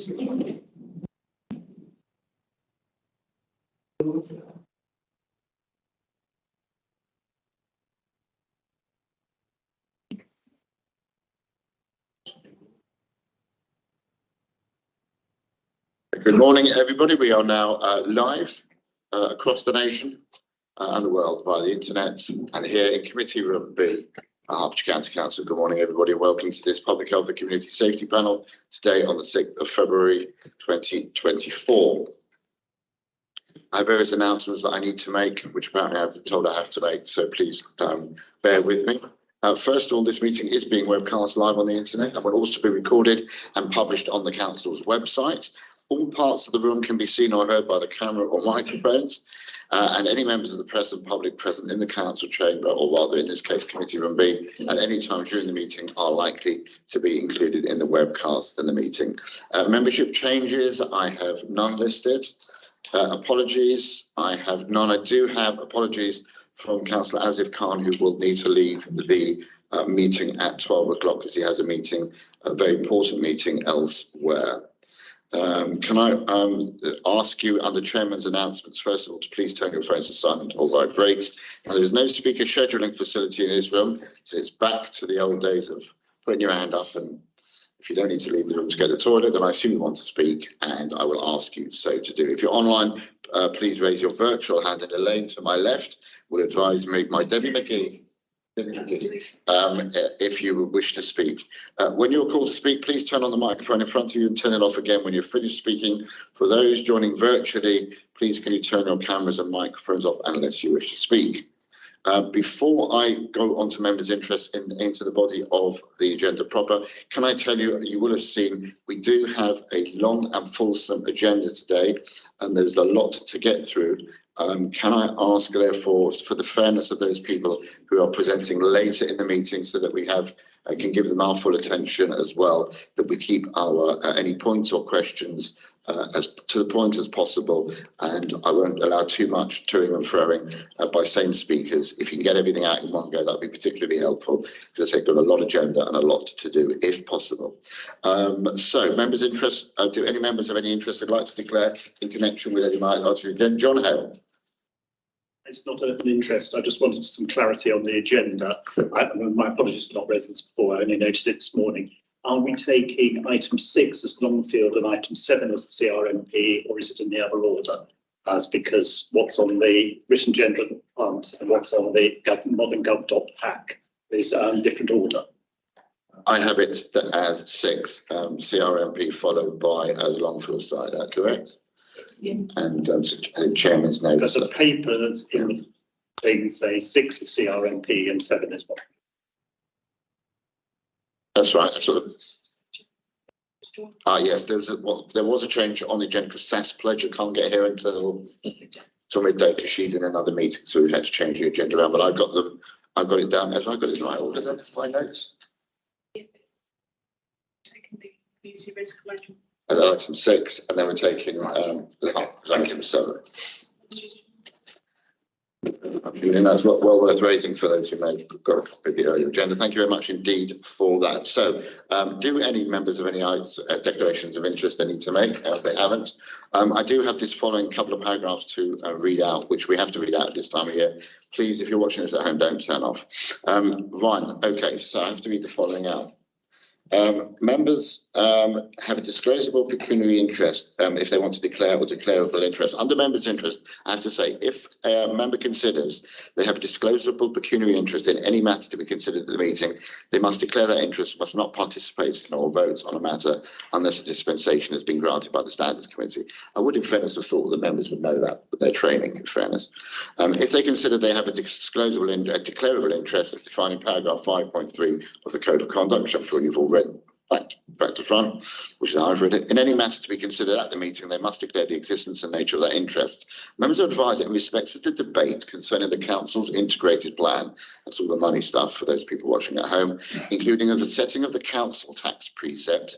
Good morning, everybody. We are now live across the nation and the world via the internet and here in Committee Room B, Hertfordshire County Council. Good morning, everybody. Welcome to this Public Health and Community Safety Panel today on the 6th of February 2024. I have various announcements that I need to make, which apparently I've been told I have to make, so please bear with me. First of all, this meeting is being webcast live on the internet and will also be recorded and published on the Council's website. All parts of the room can be seen or heard by the camera or microphones, and any members of the press and public present in the council chamber, or rather in this case Committee Room B, at any time during the meeting are likely to be included in the webcast and the meeting. Membership changes, I have none listed. Apologies, I have none. I do have apologies from Councillor Asif Khan, who will need to leave the meeting at 12 o'clock because he has a meeting, a very important meeting elsewhere. Can I ask you under Chairman's announcements, first of all, to please turn your phones to silent or vibrate. Now, there is no speaker scheduling facility in this room, so it's back to the old days of putting your hand up, and if you don't need to leave the room to go to the toilet, then I assume you want to speak, and I will ask you so to do. If you're online, please raise your virtual hand, and Elaine to my left will advise me, my Debbie McGee, if you wish to speak. When you're called to speak, please turn on the microphone in front of you and turn it off again when you're finished speaking. For those joining virtually, please can you turn your cameras and microphones off unless you wish to speak. Before I go on to members' interest into the body of the agenda proper, can I tell you, you will have seen we do have a long and fulsome agenda today, and there's a lot to get through. Can I ask, therefore, for the fairness of those people who are presenting later in the meeting so that we have can give them our full attention as well, that we keep our any points or questions as to the point as possible, and I won't allow too much toing and froing by same speakers. If you can get everything out in one go, that would be particularly helpful, because I've got a lot of agenda and a lot to do, if possible. So, members' interest, do any members have any interest they'd like to declare in connection with any items again? John Hale. It's not an interest. I just wanted some clarity on the agenda. My apologies for not raising this before. I only noticed it this morning. Are we taking item 6 as Longfield and item 7 as the CRMP, or is it in the other order? As because what's on the written agenda and what's on the modern gov.pack is different order. I have it as 6 CRMP followed by the Longfield side. Correct? Yeah. And the chairman's notes. But the paper that's in the thing say 6 is CRMP and 7 is what? That's right. That's sort of. Yes, there was a change on the agenda because Sass Pledger can't get here until midday because she's in another meeting, so we had to change the agenda around. But I've got them. I've got it down. Have I got it in the right order? That's my notes. Taking the community risk collection. Item 6, and then we're taking item 7. That's well worth raising for those who may have got a copy of the earlier agenda. Thank you very much indeed for that. So, do any members have any declarations of interest they need to make? If they haven't, I do have this following couple of paragraphs to read out, which we have to read out at this time of year. Please, if you're watching this at home, don't turn off. Fine. Okay, so I have to read the following out. Members have a disclosable pecuniary interest if they want to declare or declarable interest. Under members' interest, I have to say, if a member considers they have a disclosable pecuniary interest in any matter to be considered at the meeting, they must declare that interest, must not participate in or vote on a matter unless a dispensation has been granted by the Standards Committee. I would, in fairness, have thought the members would know that with their training, in fairness. If they consider they have a declarable interest, as defined in paragraph 5.3 of the Code of Conduct, which I'm sure you've all read back to front, which is how I've read it. In any matter to be considered at the meeting, they must declare the existence and nature of their interest. Members are advised that in respect of the debate concerning the Council's integrated plan, that's all the money stuff for those people watching at home, including the setting of the Council tax precept,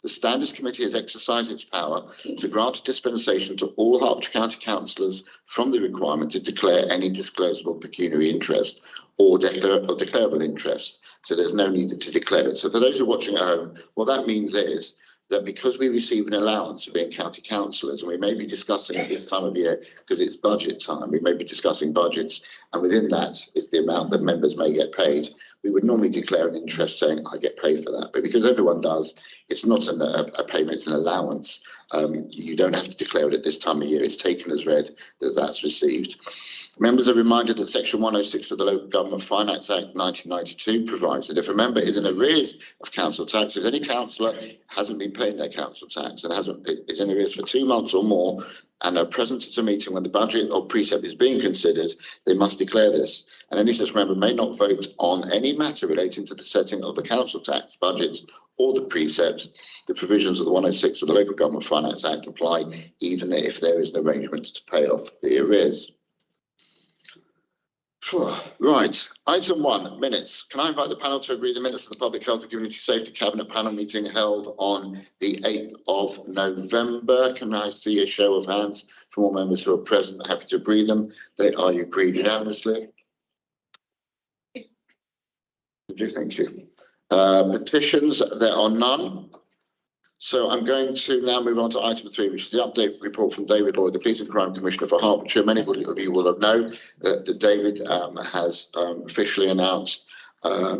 the Standards Committee has exercised its power to grant a dispensation to all Hertfordshire County councillors from the requirement to declare any disclosable pecuniary interest or declarable interest. So there's no need to declare it. So for those who are watching at home, what that means is that because we receive an allowance for being county councillors, and we may be discussing at this time of year, because it's budget time, we may be discussing budgets, and within that is the amount that members may get paid. We would normally declare an interest saying, I get paid for that. But because everyone does, it's not a payment, it's an allowance. You don't have to declare it at this time of year. It's taken as read that that's received. Members are reminded that Section 106 of the Local Government Finance Act 1992 provides that if a member is in arrears of council tax, if any councillor hasn't been paying their council tax and is in arrears for 2 months or more and are present at a meeting when the budget or precept is being considered, they must declare this. And any such member may not vote on any matter relating to the setting of the council tax, budget or the precept. The provisions of the 106 of the Local Government Finance Act apply even if there is an arrangement to pay off the arrears. Right, item 1, minutes. Can I invite the panel to agree the minutes of the Public Health and Community Safety Cabinet panel meeting held on the 8th of November? Can I see a show of hands from all members who are present? Happy to agree them. Are you agreed unanimously? Thank you. Petitions, there are none. So I'm going to now move on to item 3, which is the update report from David Lloyd, the Police and Crime Commissioner for Hertfordshire. Many of you will have known that David has officially announced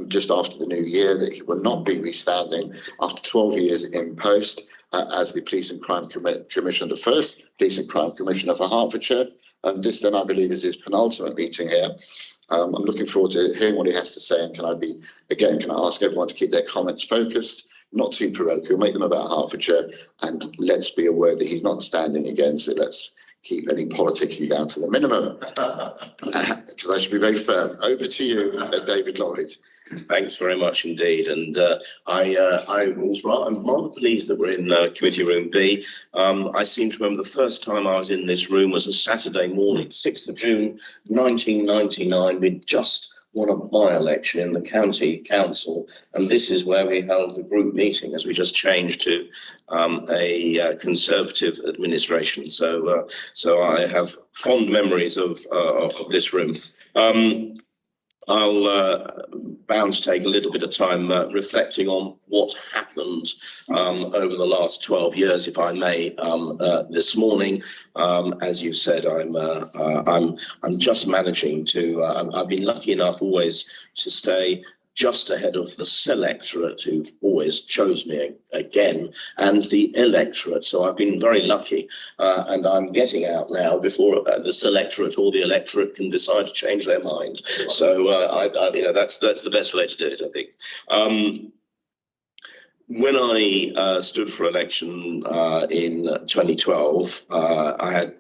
just after the new year that he will not be restanding after 12 years in post as the Police and Crime Commissioner, the first Police and Crime Commissioner for Hertfordshire. And this then, I believe, is his penultimate meeting here. I'm looking forward to hearing what he has to say. And can I ask everyone to keep their comments focused, not too parochial, make them about Hertfordshire, and let's be aware that he's not standing again. So let's keep any politicking down to the minimum, because I should be very firm. Over to you, David Lloyd. Thanks very much indeed. And I'm rather pleased that we're in Committee Room B. I seem to remember the first time I was in this room was a Saturday morning, 6th of June, 1999. We'd just won a by-election in the county council, and this is where we held the group meeting as we just changed to a Conservative administration. So I have fond memories of this room. I'll bound to take a little bit of time reflecting on what happened over the last 12 years, if I may, this morning. As you said, I'm just managing to. I've been lucky enough always to stay just ahead of the selectorate, who've always chose me again, and the electorate. So I've been very lucky, and I'm getting out now before the selectorate or the electorate can decide to change their mind. So that's the best way to do it, I think. When I stood for election in 2012, I had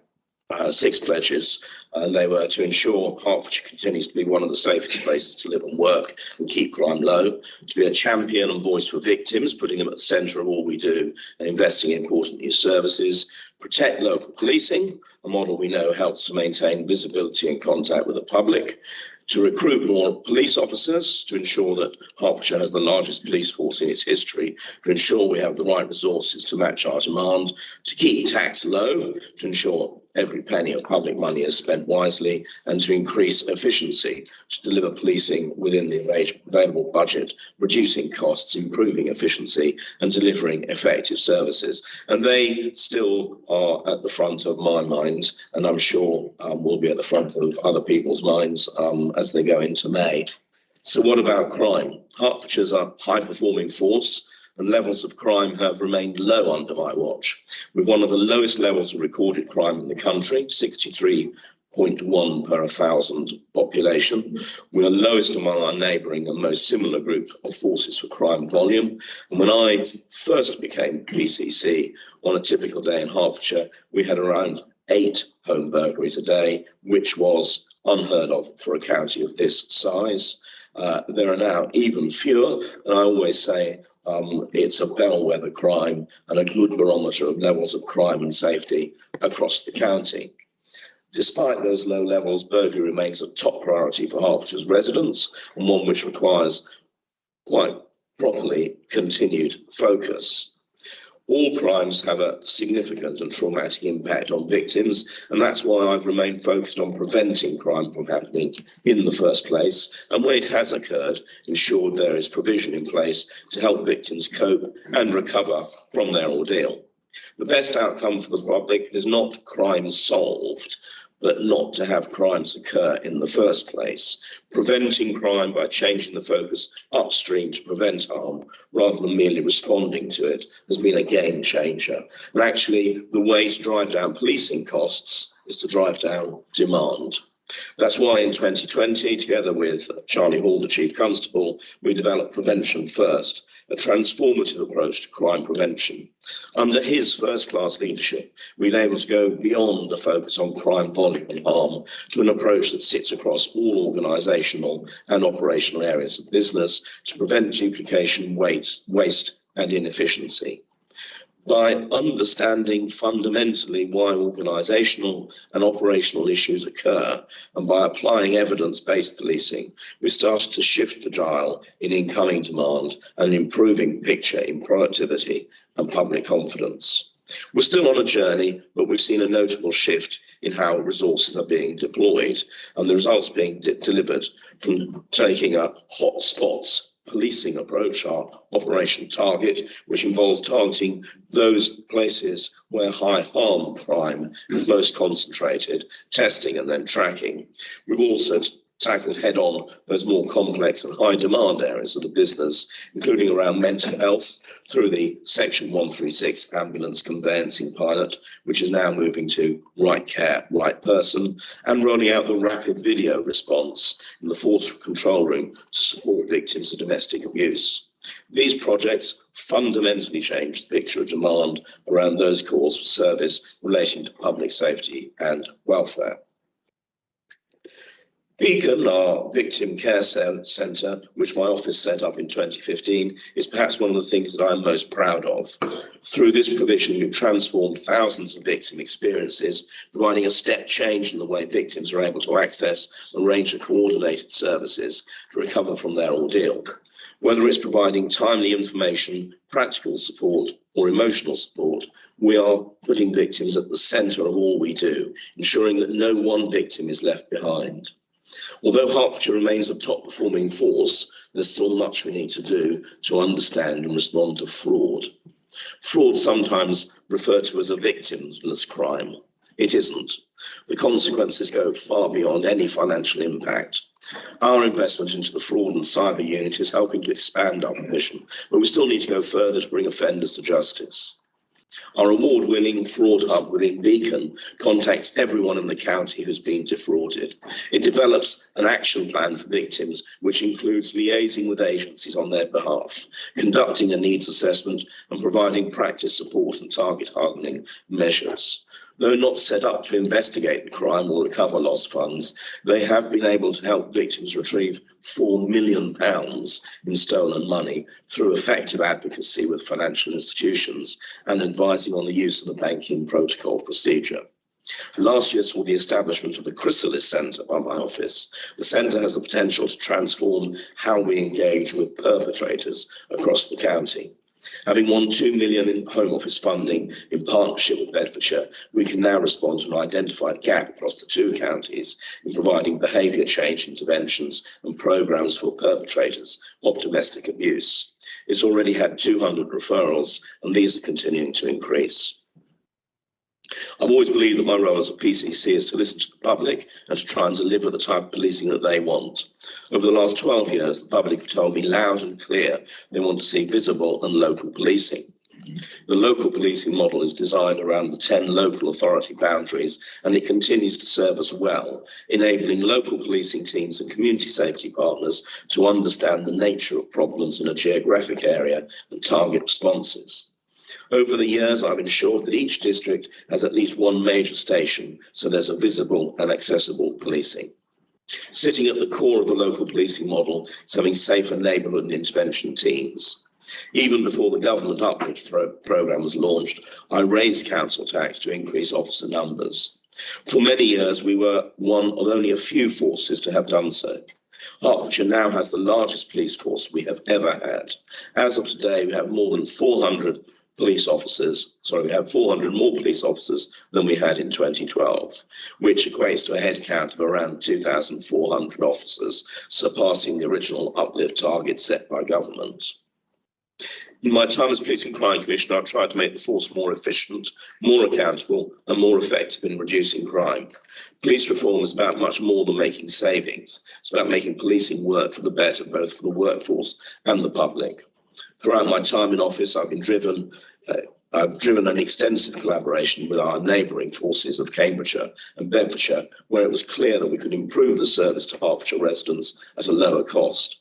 6 pledges, and they were to ensure Hertfordshire continues to be one of the safest places to live and work and keep crime low, to be a champion and voice for victims, putting them at the centre of all we do and investing in important new services, protect local policing, a model we know helps to maintain visibility and contact with the public, to recruit more police officers, to ensure that Hertfordshire has the largest police force in its history, to ensure we have the right resources to match our demand, to keep tax low, to ensure every penny of public money is spent wisely, and to increase efficiency, to deliver policing within the available budget, reducing costs, improving efficiency, and delivering effective services. And they still are at the front of my mind, and I'm sure will be at the front of other people's minds as they go into May. So what about crime? Hertfordshire's a high-performing force, and levels of crime have remained low under my watch. With one of the lowest levels of recorded crime in the country, 63.1 per 1,000 population. We're lowest among our neighbouring and most similar group of forces for crime volume. And when I first became PCC, on a typical day in Hertfordshire, we had around 8 home burglaries a day, which was unheard of for a county of this size. There are now even fewer, and I always say it's a bellwether crime and a good barometer of levels of crime and safety across the county. Despite those low levels, burglary remains a top priority for Hertfordshire's residents, and one which requires quite properly continued focus. All crimes have a significant and traumatic impact on victims, and that's why I've remained focused on preventing crime from happening in the first place, and when it has occurred, ensured there is provision in place to help victims cope and recover from their ordeal. The best outcome for the public is not crime solved, but not to have crimes occur in the first place. Preventing crime by changing the focus upstream to prevent harm, rather than merely responding to it, has been a game changer. And actually, the way to drive down policing costs is to drive down demand. That's why in 2020, together with Charlie Hall, the Chief Constable, we developed Prevention First, a transformative approach to crime prevention. Under his first-class leadership, we've been able to go beyond the focus on crime volume and harm to an approach that sits across all organisational and operational areas of business to prevent duplication, waste and inefficiency. By understanding fundamentally why organisational and operational issues occur, and by applying evidence-based policing, we started to shift the dial in incoming demand and improving picture in productivity and public confidence. We're still on a journey, but we've seen a notable shift in how resources are being deployed and the results being delivered from taking a hotspots policing approach, our Operation Target, which involves targeting those places where high harm crime is most concentrated, testing and then tracking. We've also tackled head on those more complex and high demand areas of the business, including around mental health, through the Section 136 ambulance conveyancing pilot, which is now moving to right care, right person, and rolling out the rapid video response in the force control room to support victims of domestic abuse. These projects fundamentally change the picture of demand around those calls for service relating to public safety and welfare. Beacon, our victim care centre, which my office set up in 2015, is perhaps one of the things that I'm most proud of. Through this provision, we've transformed thousands of victim experiences, providing a step change in the way victims are able to access a range of coordinated services to recover from their ordeal. Whether it's providing timely information, practical support, or emotional support, we are putting victims at the centre of all we do, ensuring that no one victim is left behind. Although Hertfordshire remains a top-performing force, there's still much we need to do to understand and respond to fraud. Fraud, sometimes referred to as a victimless crime. It isn't. The consequences go far beyond any financial impact. Our investment into the fraud and cyber unit is helping to expand our provision, but we still need to go further to bring offenders to justice. Our award-winning fraud hub within Beacon contacts everyone in the county who's been defrauded. It develops an action plan for victims, which includes liaising with agencies on their behalf, conducting a needs assessment and providing practice support and target hardening measures. Though not set up to investigate the crime or recover lost funds, they have been able to help victims retrieve £4 million in stolen money through effective advocacy with financial institutions and advising on the use of the banking protocol procedure. Last year saw the establishment of the Chrysalis Centre by my office. The centre has the potential to transform how we engage with perpetrators across the county. Having won £2 million in Home Office funding in partnership with Bedfordshire, we can now respond to an identified gap across the two counties in providing behaviour change interventions and programmes for perpetrators of domestic abuse. It's already had 200 referrals, and these are continuing to increase. I've always believed that my role as a PCC is to listen to the public and to try and deliver the type of policing that they want. Over the last 12 years, the public have told me loud and clear they want to see visible and local policing. The local policing model is designed around the 10 local authority boundaries, and it continues to serve us well, enabling local policing teams and community safety partners to understand the nature of problems in a geographic area and target responses. Over the years, I've ensured that each district has at least one major station, so there's a visible and accessible policing. Sitting at the core of the local policing model is having safer neighbourhood and intervention teams. Even before the government uplift programme was launched, I raised council tax to increase officer numbers. For many years, we were one of only a few forces to have done so. Hertfordshire now has the largest police force we have ever had. As of today, we have more than 400 police officers. Sorry, we have 400 more police officers than we had in 2012, which equates to a headcount of around 2,400 officers, surpassing the original uplift target set by government. In my time as Police and Crime Commissioner, I've tried to make the force more efficient, more accountable and more effective in reducing crime. Police reform is about much more than making savings. It's about making policing work for the better, both for the workforce and the public. Throughout my time in office, I've driven an extensive collaboration with our neighbouring forces of Cambridgeshire and Bedfordshire, where it was clear that we could improve the service to Hertfordshire residents at a lower cost.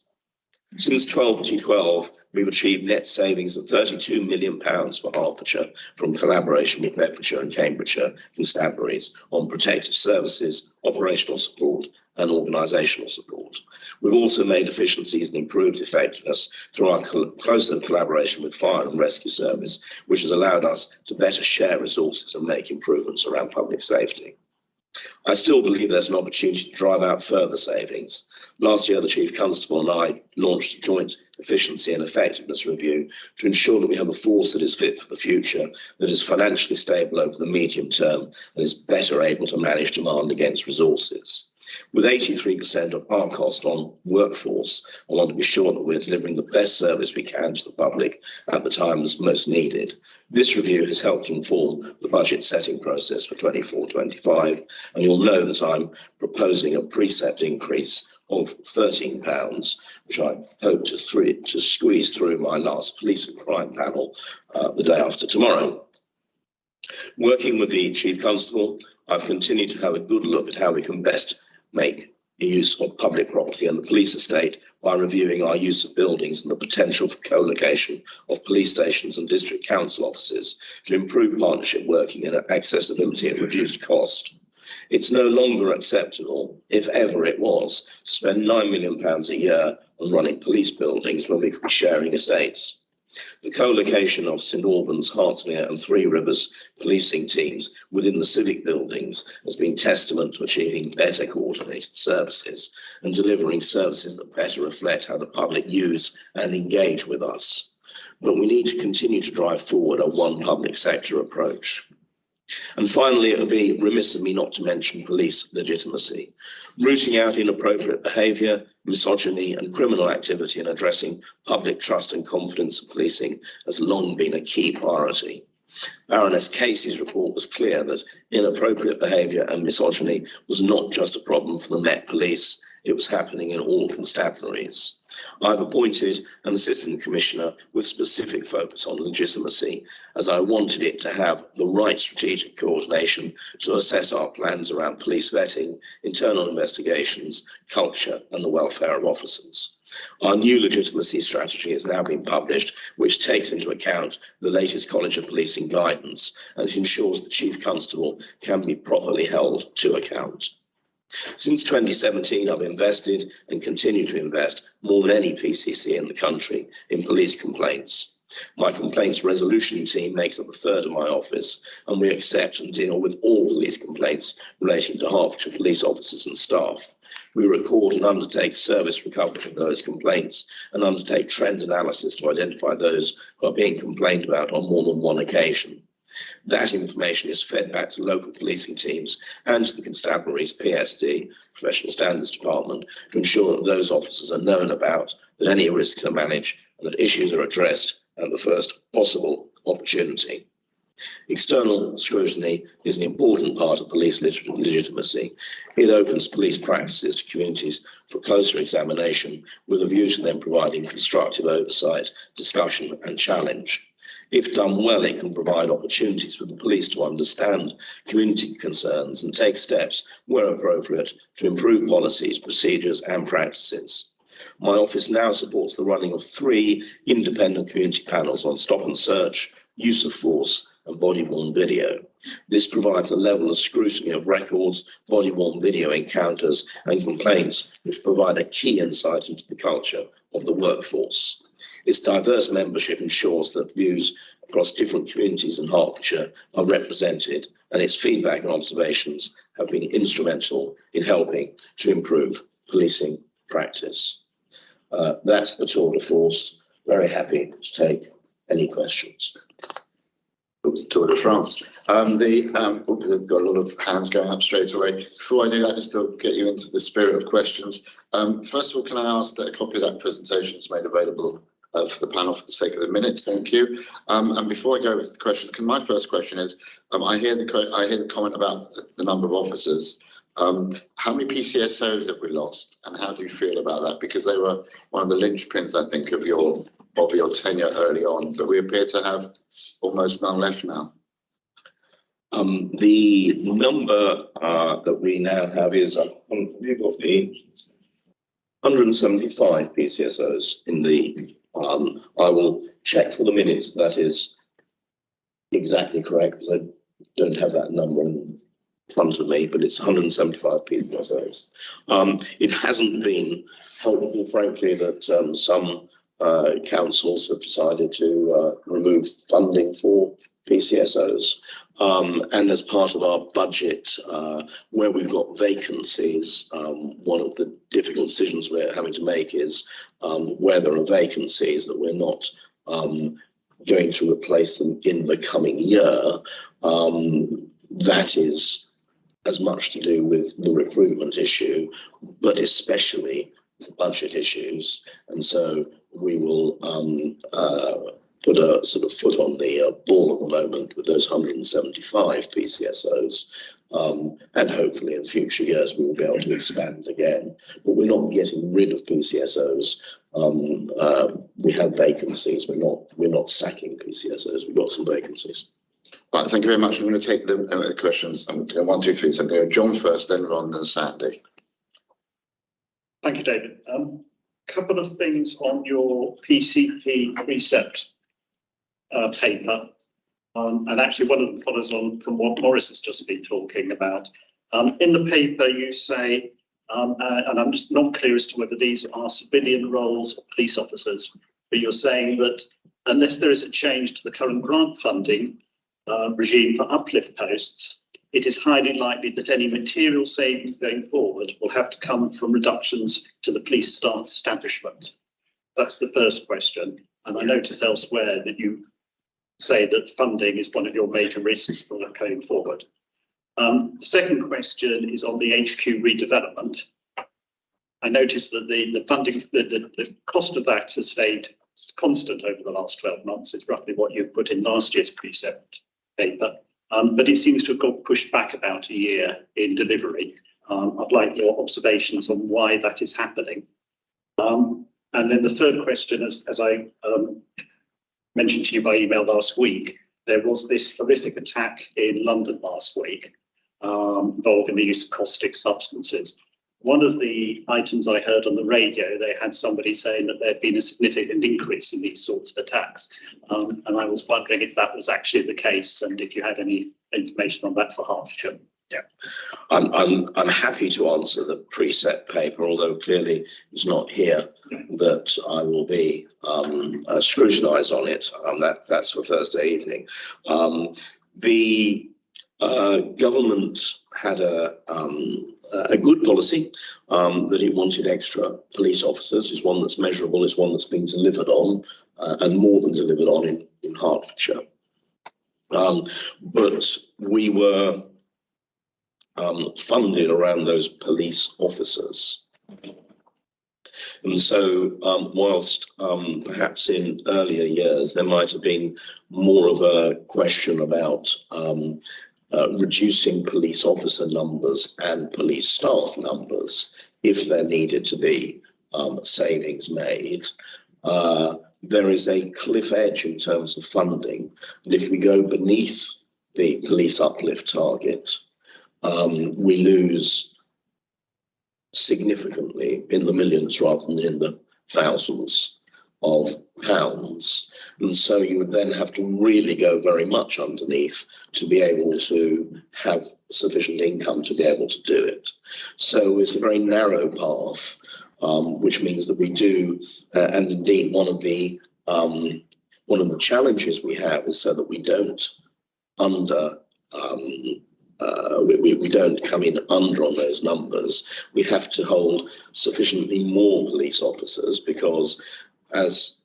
Since 2012, we've achieved net savings of £32 million for Hertfordshire from collaboration with Bedfordshire and Cambridgeshire constabularies on protective services, operational support and organisational support. We've also made efficiencies and improved effectiveness through our closer collaboration with Fire and Rescue Service, which has allowed us to better share resources and make improvements around public safety. I still believe there's an opportunity to drive out further savings. Last year, the Chief Constable and I launched a joint efficiency and effectiveness review to ensure that we have a force that is fit for the future, that is financially stable over the medium term, and is better able to manage demand against resources. With 83% of our cost on workforce, I want to be sure that we're delivering the best service we can to the public at the times most needed. This review has helped inform the budget setting process for 24-25, and you'll know that I'm proposing a precept increase of £13, which I hope to squeeze through my last police and crime panel the day after tomorrow. Working with the Chief Constable, I've continued to have a good look at how we can best make use of public property and the police estate by reviewing our use of buildings and the potential for co-location of police stations and district council offices to improve partnership working and accessibility at reduced cost. It's no longer acceptable, if ever it was, to spend £9 million a year on running police buildings when we could be sharing estates. The co-location of St Albans, Hertfordshire and Three Rivers policing teams within the civic buildings has been testament to achieving better coordinated services and delivering services that better reflect how the public use and engage with us. But we need to continue to drive forward a one public sector approach. And finally, it would be remiss of me not to mention police legitimacy. Rooting out inappropriate behaviour, misogyny and criminal activity and addressing public trust and confidence in policing has long been a key priority. Baroness Casey's report was clear that inappropriate behaviour and misogyny was not just a problem for the Met Police, it was happening in all constabularies. I've appointed an Assistant Commissioner with specific focus on legitimacy, as I wanted it to have the right strategic coordination to assess our plans around police vetting, internal investigations, culture and the welfare of officers. Our new legitimacy strategy has now been published, which takes into account the latest College of Policing guidance, and it ensures the Chief Constable can be properly held to account. Since 2017, I've invested and continue to invest more than any PCC in the country in police complaints. My complaints resolution team makes up a third of my office, and we accept and deal with all police complaints relating to Hertfordshire police officers and staff. We record and undertake service recovery of those complaints and undertake trend analysis to identify those who are being complained about on more than one occasion. That information is fed back to local policing teams and to the constabulary's PSD, Professional Standards Department, to ensure that those officers are known about, that any risks are managed and that issues are addressed at the first possible opportunity. External scrutiny is an important part of police legitimacy. It opens police practices to communities for closer examination with a view to them providing constructive oversight, discussion and challenge. If done well, it can provide opportunities for the police to understand community concerns and take steps, where appropriate, to improve policies, procedures and practices. My office now supports the running of 3 independent community panels on stop and search, use of force and body-worn video. This provides a level of scrutiny of records, body-worn video encounters and complaints, which provide a key insight into the culture of the workforce. Its diverse membership ensures that views across different communities in Hertfordshire are represented, and its feedback and observations have been instrumental in helping to improve policing practice. That's the tour de force. Very happy to take any questions. Tour de France. We've got a lot of hands going up straight away. Before I do that, just to get you into the spirit of questions, first of all, can I ask that a copy of that presentation is made available for the panel for the sake of the minutes? Thank you. And before I go over to the question, my first question is, I hear the comment about the number of officers. How many PCSOs have we lost, and how do you feel about that? Because they were one of the linchpins, I think, of your tenure early on, but we appear to have almost none left now. The number that we now have is we've got the 175 PCSOs in the. I will check for the minutes that is exactly correct, because I don't have that number in front of me, but it's 175 PCSOs. It hasn't been helpful, frankly, that some councils have decided to remove funding for PCSOs. And as part of our budget, where we've got vacancies, one of the difficult decisions we're having to make is where there are vacancies that we're not going to replace them in the coming year. That is as much to do with the recruitment issue, but especially the budget issues. And so we will put a sort of foot on the ball at the moment with those 175 PCSOs, and hopefully in future years we will be able to expand again. But we're not getting rid of PCSOs. We have vacancies. We're not sacking PCSOs. We've got some vacancies. Right, thank you very much. I'm going to take the questions. I'm going to go 1, 2, 3. So I'm going to go John first, then Ron, then Sandy. Thank you, David. Couple of things on your PCP precept paper, and actually one of them follows on from what Maurice has just been talking about. In the paper you say, and I'm just not clear as to whether these are civilian roles or police officers, but you're saying that unless there is a change to the current grant funding regime for uplift posts, it is highly likely that any material savings going forward will have to come from reductions to the police staff establishment. That's the first question. And I notice elsewhere that you say that funding is one of your major risks for going forward. The second question is on the HQ redevelopment. I noticed that the funding, the cost of that has stayed constant over the last 12 months. It's roughly what you put in last year's precept paper. But it seems to have got pushed back about a year in delivery. I'd like your observations on why that is happening. And then the third question, as I mentioned to you by email last week, there was this horrific attack in London last week involving the use of caustic substances. One of the items I heard on the radio, they had somebody saying that there had been a significant increase in these sorts of attacks. And I was wondering if that was actually the case and if you had any information on that for Hertfordshire. Yeah, I'm happy to answer the precept paper, although clearly it's not here that I will be scrutinised on it. That's for Thursday evening. The government had a good policy that it wanted extra police officers. It's one that's measurable. It's one that's been delivered on and more than delivered on in Hertfordshire. But we were funded around those police officers. And so whilst perhaps in earlier years there might have been more of a question about reducing police officer numbers and police staff numbers if there needed to be savings made, there is a cliff edge in terms of funding. And if we go beneath the police uplift target, we lose significantly in the millions rather than in the thousands of pounds. And so you would then have to really go very much underneath to be able to have sufficient income to be able to do it. So it's a very narrow path, which means that we do, and indeed one of the challenges we have is so that we don't we don't come in under on those numbers. We have to hold sufficiently more police officers because, as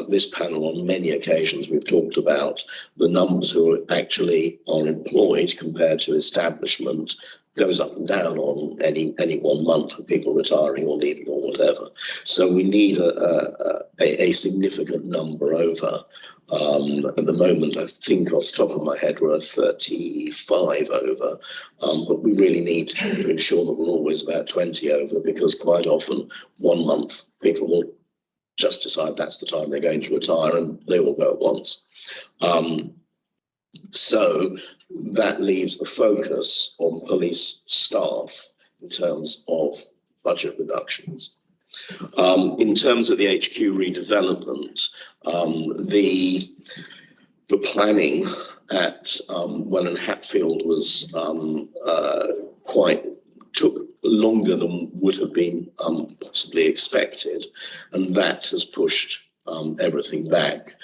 this panel on many occasions we've talked about the numbers who actually are employed compared to establishment goes up and down on any 1 month of people retiring or leaving or whatever. So we need a significant number over. At the moment, I think off the top of my head, we're at 35 over, but we really need to ensure that we're always about 20 over, because quite often 1 month people will just decide that's the time they're going to retire and they will go at once. So that leaves the focus on police staff in terms of budget reductions. In terms of the HQ redevelopment, the planning at Welland Hatfield was took longer than would have been possibly expected, and that has pushed everything back.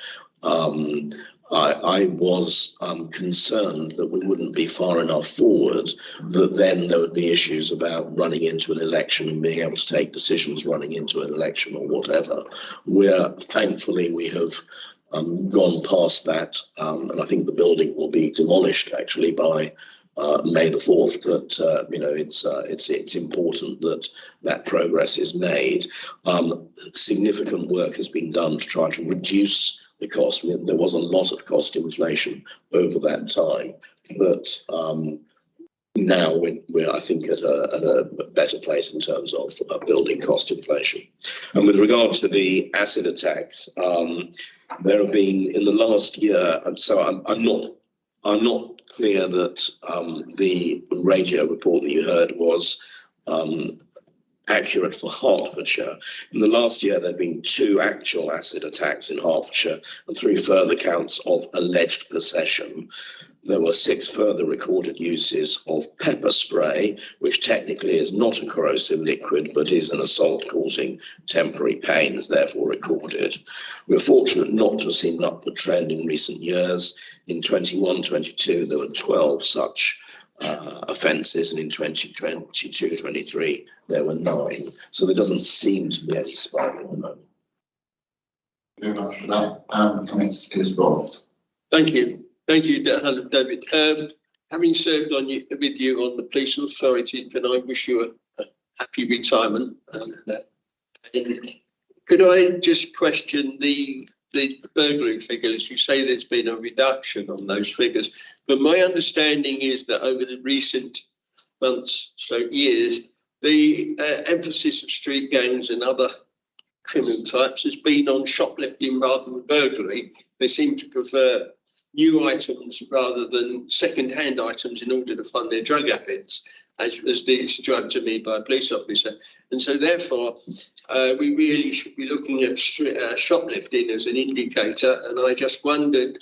I was concerned that we wouldn't be far enough forward, that then there would be issues about running into an election and being able to take decisions running into an election or whatever. Thankfully, we have gone past that, and I think the building will be demolished actually by May the 4th, but it's important that progress is made. Significant work has been done to try to reduce the cost. There was a lot of cost inflation over that time, but now we're I think at a better place in terms of building cost inflation. And with regard to the acid attacks, there have been in the last year. So I'm not clear that the radio report that you heard was accurate for Hertfordshire. In the last year, there have been 2 actual acid attacks in Hertfordshire and 3 further counts of alleged possession. There were 6 further recorded uses of pepper spray, which technically is not a corrosive liquid, but is an assault causing temporary pain, is therefore recorded. We're fortunate not to have seen an upward trend in recent years. In 21-22, there were 12 such offences, and in 2022-23 there were 9. So there doesn't seem to be any spike at the moment. Very much for that. Next is Rob. Thank you, David. Having served with you on the police authority, can I wish you a happy retirement? Could I just question the burglary figures? You say there's been a reduction on those figures, but my understanding is that over the recent months, so years, the emphasis of street gangs and other criminal types has been on shoplifting rather than burglary. They seem to prefer new items rather than second-hand items in order to fund their drug habits, as described to me by a police officer. And so therefore, we really should be looking at shoplifting as an indicator. And I just wondered,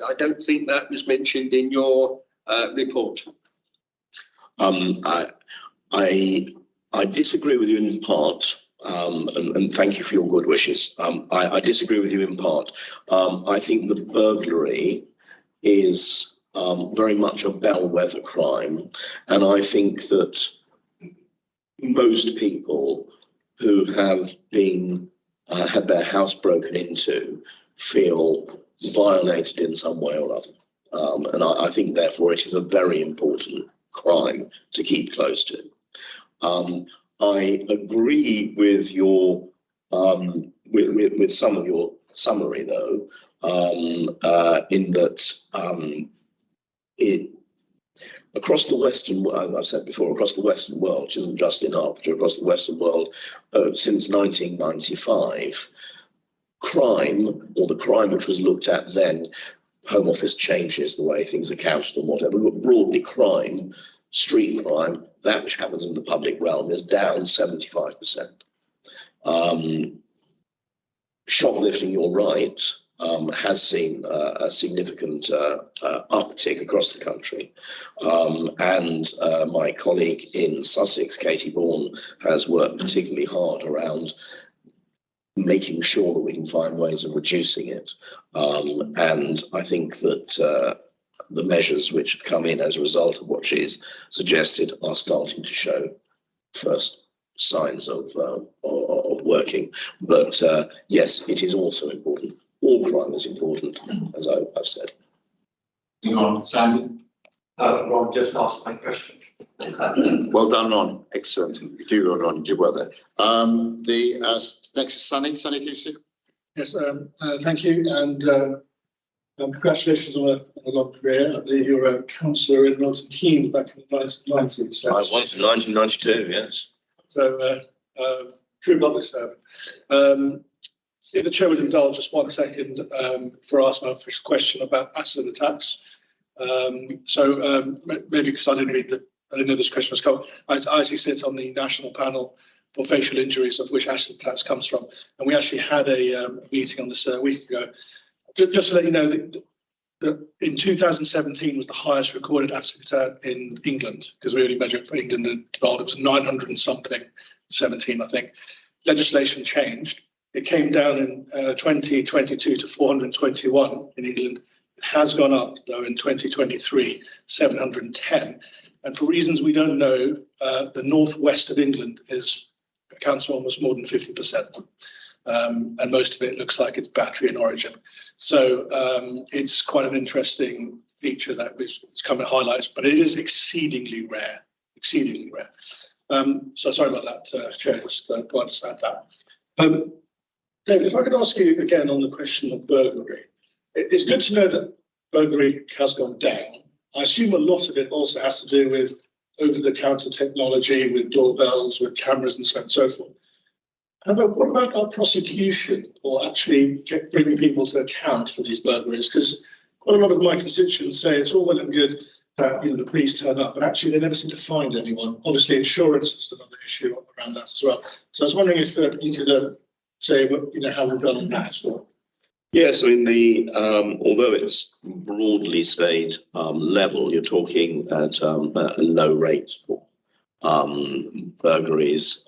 I don't think that was mentioned in your report. I disagree with you in part, and thank you for your good wishes. I disagree with you in part. I think the burglary is very much a bellwether crime, and I think that most people who have been had their house broken into feel violated in some way or other, and I think therefore it is a very important crime to keep close to. I agree with your with some of your summary though, in that it across the Western world, I've said before, across the Western world, which isn't just in Hertfordshire, across the Western world, since 1995, crime, or the crime which was looked at then, Home Office changes the way things are counted and whatever, but broadly crime, street crime, that which happens in the public realm, is down 75%. Shoplifting, you're right, has seen a significant uptick across the country. And my colleague in Sussex, Katie Bourne, has worked particularly hard around making sure that we can find ways of reducing it. And I think that the measures which have come in as a result of what she's suggested are starting to show first signs of working. But yes, it is also important. All crime is important, as I've said. Hang on, Sandy. Ron just asked my question. Well done, Ron. Excellent. You do, Ron. You did well there. Next is Sunny. Sunny, do you see? Yes, thank you, and congratulations on a long career. I believe you were a councillor in Milton Keynes back in the 1990s. So, I was in 1992, yes. so true public servant. If the chair would indulge just 1 second for asking my first question about acid attacks. Maybe because I didn't know this question was coming. I actually sit on the national panel for facial injuries, of which acid attacks comes from, and we actually had a meeting on this a week ago. Just to let you know that in 2017 was the highest recorded acid attack in England, because we only measure it for England and developed. It was 900 and something, 17 I think. Legislation changed. It came down in 2022 to 421 in England. It has gone up though in 2023, 710. And for reasons we don't know, the northwest of England accounts for almost more than 50%. And most of it looks like it's battery in origin. So it's quite an interesting feature that is coming highlights, but it is exceedingly rare, exceedingly rare. So sorry about that, Chair, just to understand that. David, if I could ask you again on the question of burglary. It's good to know that burglary has gone down. I assume a lot of it also has to do with over-the-counter technology, with doorbells, with cameras and so on and so forth. What about our prosecution, or actually bringing people to account for these burglaries? Because quite a lot of my constituents say it's all well and good that the police turn up, but actually they never seem to find anyone. Obviously, insurance is another issue around that as well. So I was wondering if you could say how we've done on that as well. Yes, I mean although it's broadly stayed level, you're talking at a low rate for burglaries.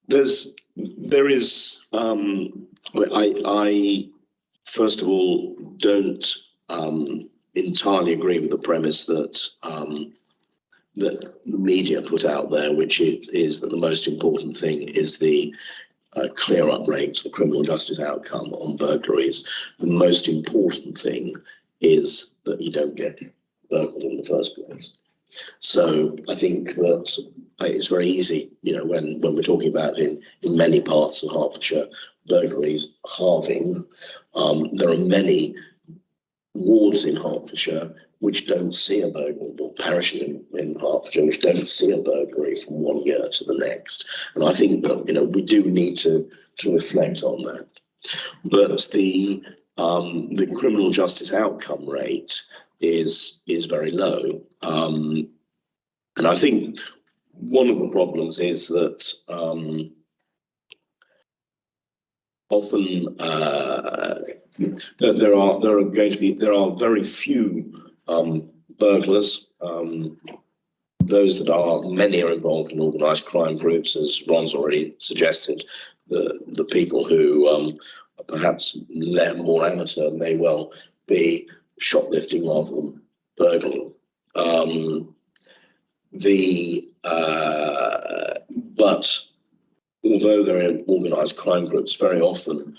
There is. I first of all don't entirely agree with the premise that that the media put out there, which is that the most important thing is the clear up rate, the criminal justice outcome on burglaries. The most important thing is that you don't get burgled in the first place. So I think that it's very easy, when we're talking about in many parts of Hertfordshire, burglaries halving. There are many wards in Hertfordshire which don't see a burglary, or parishes in Hertfordshire which don't see a burglary from 1 year to the next. And I think that we do need to reflect on that. But the criminal justice outcome rate is very low, and I think one of the problems is that often there are very few burglars. Many are involved in organised crime groups, as Ron's already suggested. The people who are perhaps more amateur may well be shoplifting rather than burgling. But although they're in organised crime groups, very often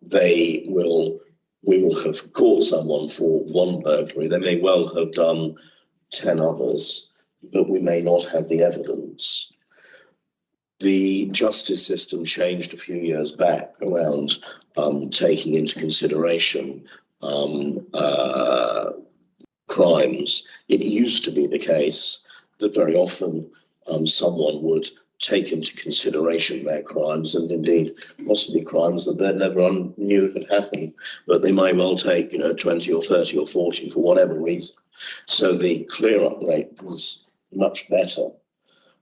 we will have caught someone for one burglary. They may well have done 10 others, but we may not have the evidence. The justice system changed a few years back around taking into consideration crimes. It used to be the case that very often someone would take into consideration their crimes, and indeed possibly crimes that they never knew had happened, but they may well take 20 or 30 or 40 for whatever reason. So the clear up rate was much better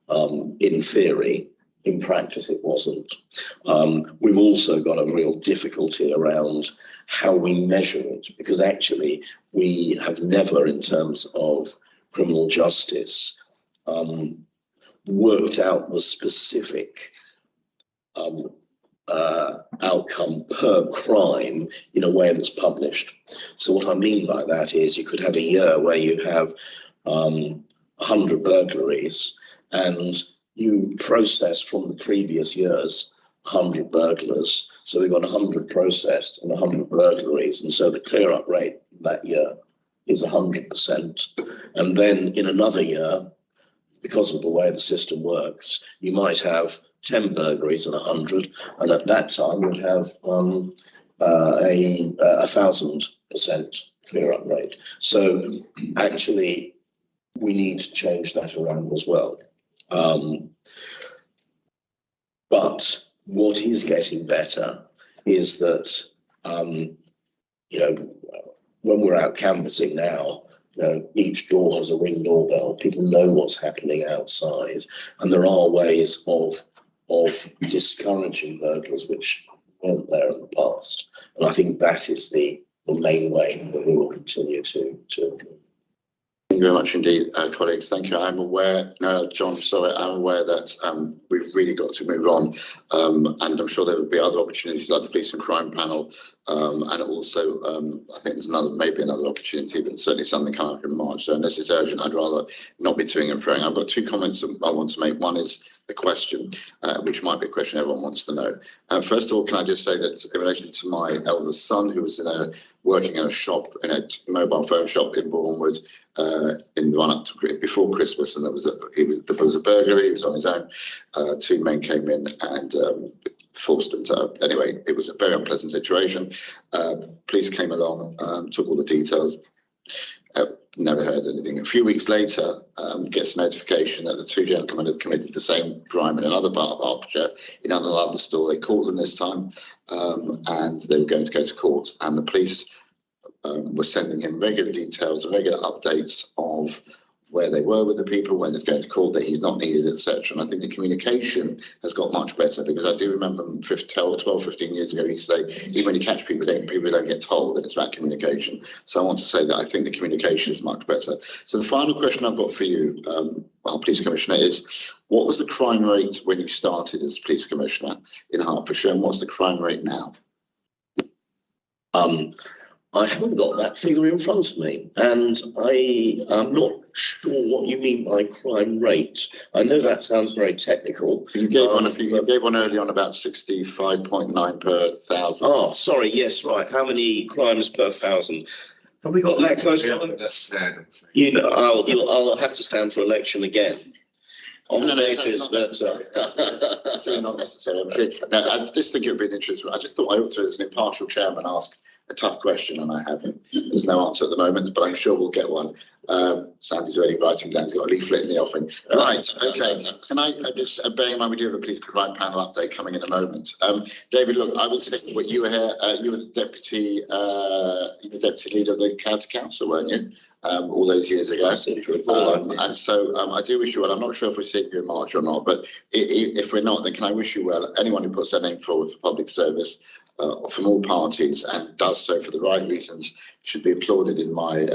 in theory. In practice it wasn't. We've also got a real difficulty around how we measure it, because actually we have never, in terms of criminal justice, worked out the specific outcome per crime in a way that's published. So what I mean by that is you could have a year where you have 100 burglaries, and you process from the previous years 100 burglars. So we've got 100 processed and 100 burglaries. And so the clear up rate that year is 100%. And then in another year, because of the way the system works, you might have 10 burglaries and 100. And at that time, you'd have a 1,000% clear up rate. So actually, we need to change that around as well. But what is getting better is that, you know, when we're out canvassing now, you know, each door has a Ring doorbell. People know what's happening outside, and there are ways of discouraging burglars which weren't there in the past. And I think that is the main way that we will continue to. Thank you very much indeed, colleagues. Thank you. I'm aware, John, sorry, I'm aware that we've really got to move on, and I'm sure there will be other opportunities like the Police and Crime Panel, and also I think there's maybe another opportunity, but certainly something coming up in March. So unless it's urgent, I'd rather not be toing and froing. I've got two comments that I want to make. One is a question, which might be a question everyone wants to know. First of all, can I just say that in relation to my eldest son, who was working in a shop, in a mobile phone shop in Bournemouth, in the run up to before Christmas, and there was a burglary. He was on his own. Two men came in and forced him to. Anyway, it was a very unpleasant situation. Police came along, took all the details. Never heard anything. A few weeks later, gets a notification that the two gentlemen had committed the same crime in another part of Hertfordshire, in another store. They caught them this time, and they were going to go to court. And the police were sending him regular details, regular updates of where they were with the people, when it's going to court, that he's not needed, etc. And I think the communication has got much better, because I do remember 12, 15 years ago, he used to say, even when you catch people, people don't get told that it's about communication. So I want to say that I think the communication is much better. So the final question I've got for you, our Police Commissioner, is what was the crime rate when you started as Police Commissioner in Hertfordshire, and what's the crime rate now? I haven't got that figure in front of me, and I'm not sure what you mean by crime rate. I know that sounds very technical. You gave one early on about 65.9 per 1,000. Oh, sorry. Yes, right. How many crimes per 1,000? Have we got that close? You know, I'll have to stand for election again. On the basis that that's really not necessary. I'm sure. No, I just think it would be an interesting. I just thought I ought to, as an impartial chairman, ask a tough question, and I haven't. There's no answer at the moment, but I'm sure we'll get one. Sandy's already writing down. He's got a leaflet in the offing. Right, okay. Can I just, bearing in mind we do have a Police Crime Panel update coming in a moment. David, look, I was thinking what you were here, you were the deputy leader of the county council, weren't you? All those years ago. And so I do wish you well. I'm not sure if we're seeing you in March or not, but if we're not, then can I wish you well? Anyone who puts their name forward for public service from all parties and does so for the right reasons should be applauded in my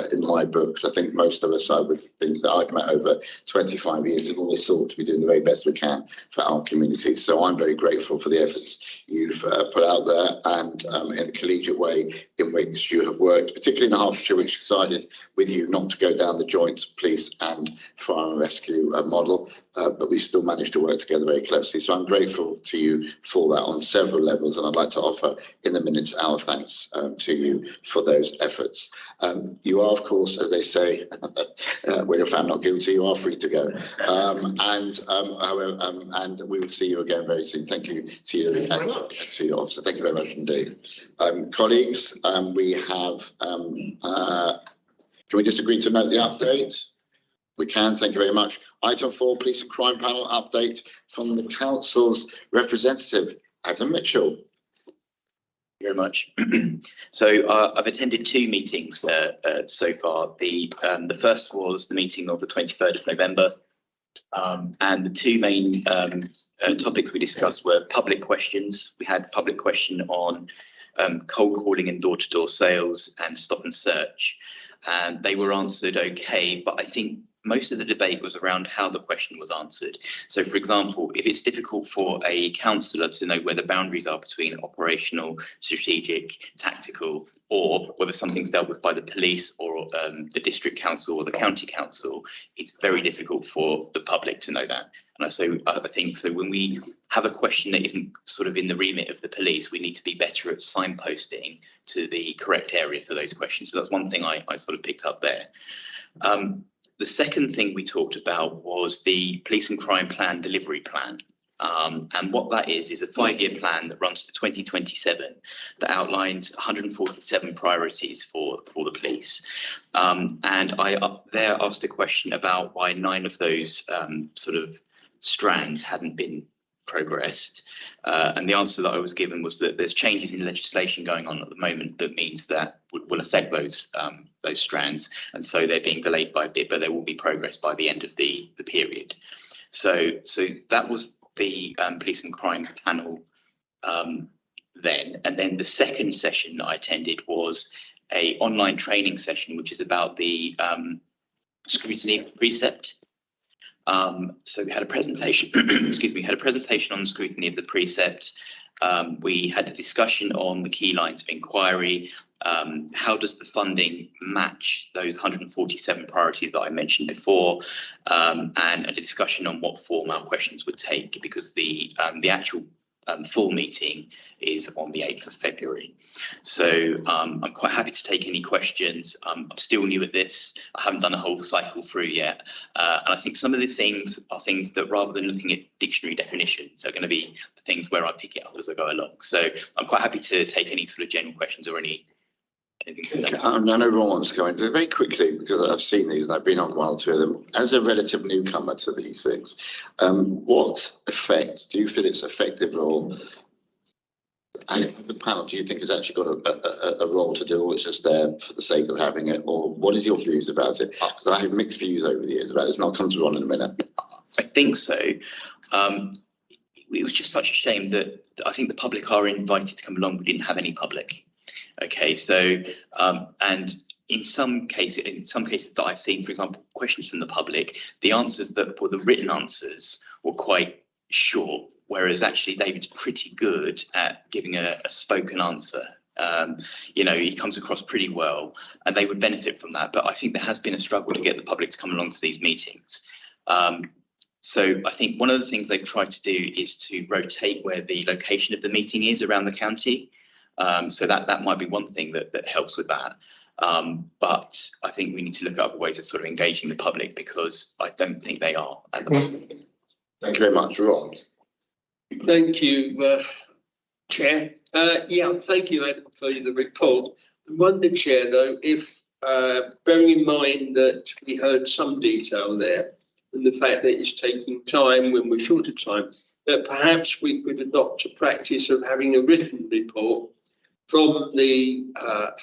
books. I think most of us, I would think that I've met over 25 years, have always sought to be doing the very best we can for our community. So I'm very grateful for the efforts you've put out there, and in a collegiate way in which you have worked, particularly in Hertfordshire, which decided with you not to go down the joint police and fire and rescue model, but we still managed to work together very closely. So I'm grateful to you for that on several levels, and I'd like to offer in the minutes our thanks to you for those efforts. You are, of course, as they say, when you're found not guilty, you are free to go. And we will see you again very soon. Thank you to you and to your officer. Thank you very much indeed. Colleagues, we have, can we just agree to note the update? We can, thank you very much. Item 4, Police and Crime Panel update from the Council's representative, Adam Mitchell. Very much. So I've attended 2 meetings so far. The first was the meeting of the 23rd of November, and the 2 main topics we discussed were public questions. We had public question on cold calling and door-to-door sales and stop and search, and they were answered okay. But I think most of the debate was around how the question was answered. So, for example, if it's difficult for a councillor to know where the boundaries are between operational, strategic, tactical, or whether something's dealt with by the police or the district council or the county council, it's very difficult for the public to know that. And so I think so when we have a question that isn't sort of in the remit of the police, we need to be better at signposting to the correct area for those questions. So that's one thing I sort of picked up there. The second thing we talked about was the police and crime plan delivery plan. And what that is a 5-year plan that runs to 2027 that outlines 147 priorities for the police. And I there asked a question about why 9 of those sort of strands hadn't been progressed. And the answer that I was given was that there's changes in legislation going on at the moment that means that will affect those strands. And so they're being delayed by a bit, but there will be progress by the end of the period. So that was the police and crime panel then. And then the second session that I attended was a online training session, which is about the scrutiny of precept. So we had a presentation, excuse me, had a presentation on scrutiny of the precept. We had a discussion on the key lines of inquiry. How does the funding match those 147 priorities that I mentioned before? And a discussion on what form our questions would take, because the actual full meeting is on the 8th of February. So I'm quite happy to take any questions. I'm still new at this. I haven't done a whole cycle through yet. And I think some of the things are things that, rather than looking at dictionary definitions, are going to be the things where I pick it up as I go along. So I'm quite happy to take any sort of general questions or anything. I know Ron wants to go into it very quickly, because I've seen these and I've been on 1 or 2 of them. As a relative newcomer to these things, what effect do you feel it's effective, or and the panel, do you think has actually got a role to do, or it's just there for the sake of having it, or what is your views about it? Because I have mixed views over the years about this, and I'll come to Ron in a minute. I think so. It was just such a shame that I think the public are invited to come along. We didn't have any public. Okay, so and in some cases that I've seen, for example, questions from the public, the answers that were the written answers were quite short, whereas actually David's pretty good at giving a spoken answer. You know, he comes across pretty well, and they would benefit from that. But I think there has been a struggle to get the public to come along to these meetings. So I think one of the things they've tried to do is to rotate where the location of the meeting is around the county. So that might be one thing that helps with that. But I think we need to look at other ways of sort of engaging the public, because I don't think they are at the moment. Thank you very much, Ron. Thank you, Chair. Yeah, thank you, Adam, for the report. I wonder, Chair, though, if bearing in mind that we heard some detail there, and the fact that it's taking time when we're short of time, that perhaps we could adopt a practice of having a written report from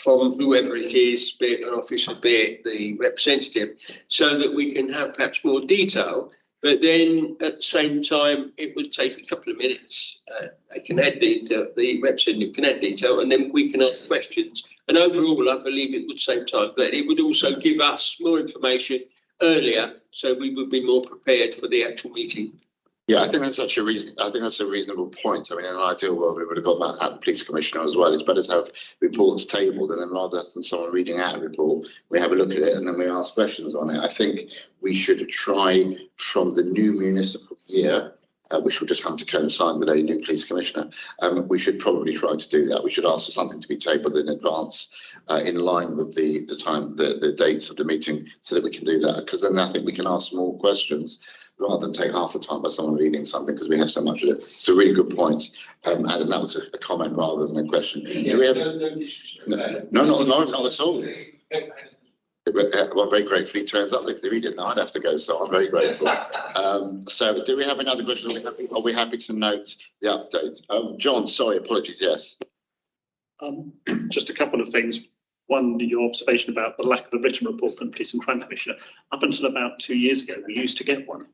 from whoever it is, be it an officer, be it the representative, so that we can have perhaps more detail. But then at the same time, it would take a couple of minutes. They can add detail, the representative can add detail, and then we can ask questions. And overall, I believe it would save time, but it would also give us more information earlier, so we would be more prepared for the actual meeting. Yeah, I think that's such a reason. I think that's a reasonable point. I mean, in an ideal world, we would have got that at the police commissioner as well. It's better to have reports tabled, and then rather than someone reading out a report, we have a look at it and then we ask questions on it. I think we should try from the new municipal year, which will just have to coincide with a new police commissioner. We should probably try to do that. We should ask for something to be tabled in advance, in line with the time, the dates of the meeting, so that we can do that. Because then I think we can ask more questions, rather than take half the time by someone reading something, because we have so much of it. It's a really good point, Adam. That was a comment rather than a question. Yeah, we have, no, not at all. Well, very grateful he turns up. If he didn't, I'd have to go. So I'm very grateful. So, do we have any other questions? Are we happy to note the update? John, sorry, apologies. Yes. Just a couple of things. One, your observation about the lack of a written report from the Police and Crime Commissioner. Up until about 2 years ago, we used to get one.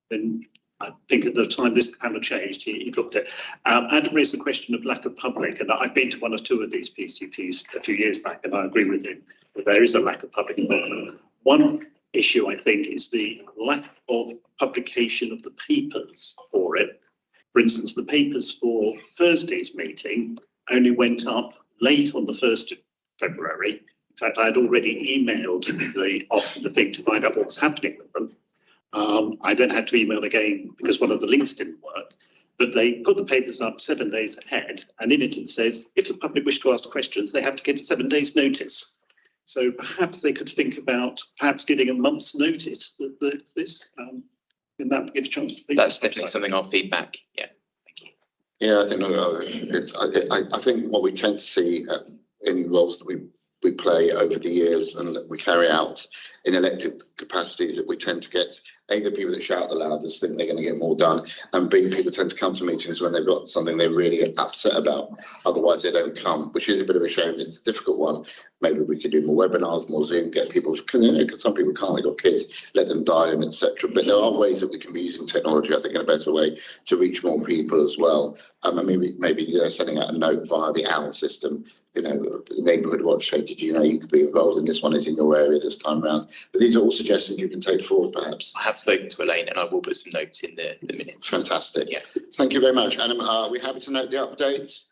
Then I think at the time this panel changed, he dropped it. Adam raised the question of lack of public, and I've been to 1 or 2 of these PCPs a few years back, and I agree with him that there is a lack of public involvement. One issue, I think, is the lack of publication of the papers for it. For instance, the papers for Thursday's meeting only went up late on the 1st of February. In fact, I had already emailed the thing to find out what was happening with them. I then had to email again because one of the links didn't work. But they put the papers up 7 days ahead, and in it says, if the public wish to ask questions, they have to give 7 days notice. So perhaps they could think about perhaps giving a month's notice of this, and that would give a chance. That's definitely something I'll feedback. Yeah, thank you. Yeah, I think I think what we tend to see in roles that we play over the years and that we carry out in elected capacities, that we tend to get A, the people that shout the loudest think they're going to get more done, and B, people tend to come to meetings when they've got something they're really upset about. Otherwise, they don't come, which is a bit of a shame. It's a difficult one. Maybe we could do more webinars, more Zoom, get people, because some people can't, they've got kids, let them dial in, etc. But there are ways that we can be using technology, I think, in a better way to reach more people as well. Maybe sending out a note via the OWL system, neighbourhood watch, say, did you know you could be involved in this one, is in your area this time around. But these are all suggestions you can take forward, perhaps. I have spoken to Elaine and I will put some notes in the minutes. Fantastic. Yeah. Thank you very much. Adam, are we happy to note the updates?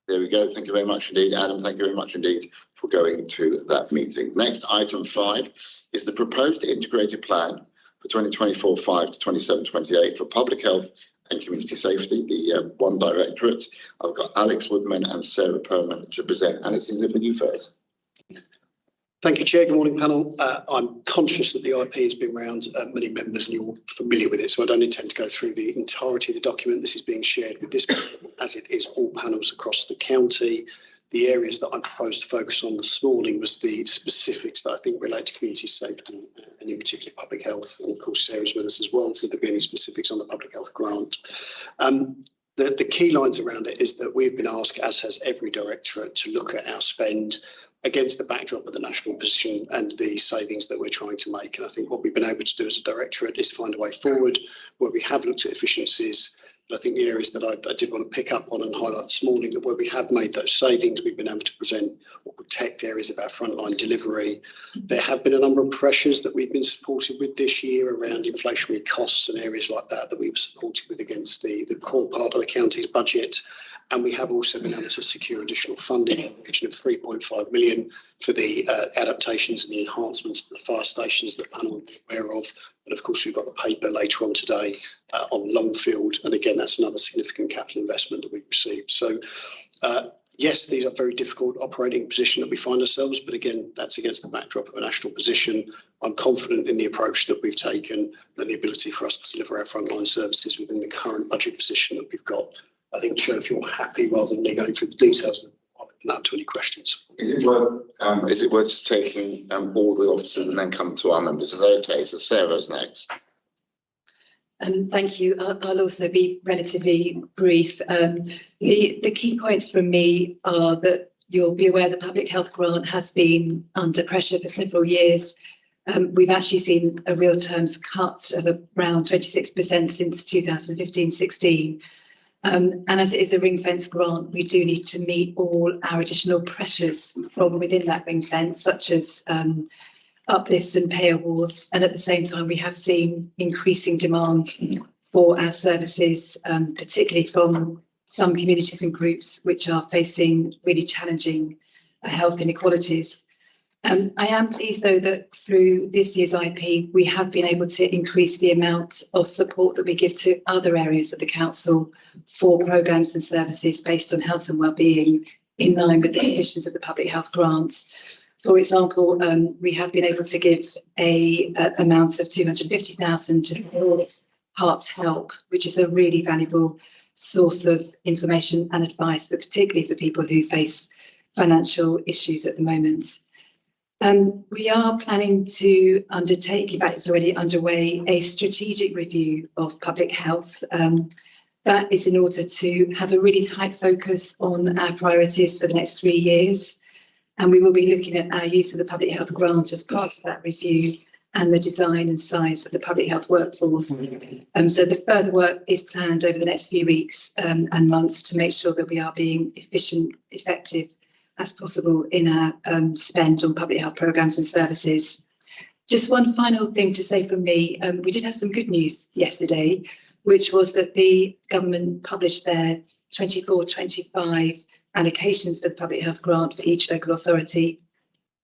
There we go. Thank you very much indeed. Adam, thank you very much indeed for going to that meeting. Next, item 5 is the proposed integrated plan for 2024-5 to 27-28 for public health and community safety, the one directorate. I've got Alex Woodman and Sarah Perman to present. Alex, is it with you first? Thank you, Chair. Good morning, panel. I'm conscious that the IP has been around many members and you're familiar with it, so I don't intend to go through the entirety of the document. This is being shared with this panel, as it is all panels across the county. The areas that I proposed to focus on this morning was the specifics that I think relate to community safety and in particular public health. And of course, Sarah's with us as well. So there'll be any specifics on the public health grant. The key lines around it is that we've been asked, as has every directorate, to look at our spend against the backdrop of the national position and the savings that we're trying to make. And I think what we've been able to do as a directorate is find a way forward where we have looked at efficiencies. But I think the areas that I did want to pick up on and highlight this morning, that where we have made those savings, we've been able to present or protect areas of our frontline delivery. There have been a number of pressures that we've been supported with this year around inflationary costs and areas like that we were supported with against the core part of the county's budget. And we have also been able to secure additional funding in the region of 3.5 million for the adaptations and the enhancements to the fire stations that panel will be aware of. And of course, we've got the paper later on today on Longfield. And again, that's another significant capital investment that we've received. So yes, these are very difficult operating position that we find ourselves. But again, that's against the backdrop of a national position. I'm confident in the approach that we've taken and the ability for us to deliver our frontline services within the current budget position that we've got. I think, Chair, if you're happy, rather than me going through the details, I'll open up to any questions. Is it worth just taking all the officers and then come to our members? Is that okay? So Sarah's next. Thank you. I'll also be relatively brief. The key points from me are that you'll be aware the public health grant has been under pressure for several years. We've actually seen a real terms cut of around 26% since 2015-16. And as it is a ring fence grant, we do need to meet all our additional pressures from within that ring fence, such as uplifts and pay awards. And at the same time, we have seen increasing demand for our services, particularly from some communities and groups which are facing really challenging health inequalities. I am pleased, though, that through this year's IP, we have been able to increase the amount of support that we give to other areas of the council for programmes and services based on health and wellbeing in line with the conditions of the public health grants. For example, we have been able to give a amount of 250,000 to support Hearts Help, which is a really valuable source of information and advice, but particularly for people who face financial issues at the moment. We are planning to undertake, in fact it's already underway, a strategic review of public health. That is in order to have a really tight focus on our priorities for the next 3 years. And we will be looking at our use of the public health grant as part of that review and the design and size of the public health workforce. So the further work is planned over the next few weeks and months to make sure that we are being efficient, effective as possible in our spend on public health programmes and services. Just one final thing to say from me. We did have some good news yesterday, which was that the government published their 24-25 allocations for the public health grant for each local authority.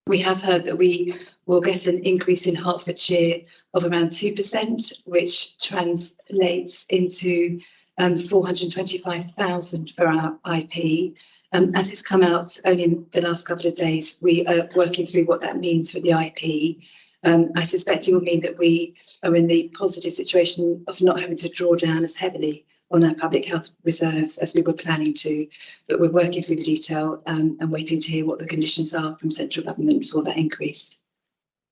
We have heard that we will get an increase in Hertfordshire of around 2%, which translates into 425,000 for our IP. As it's come out only in the last couple of days, we are working through what that means for the IP. I suspect it will mean that we are in the positive situation of not having to draw down as heavily on our public health reserves as we were planning to, but we're working through the detail and waiting to hear what the conditions are from central government for that increase.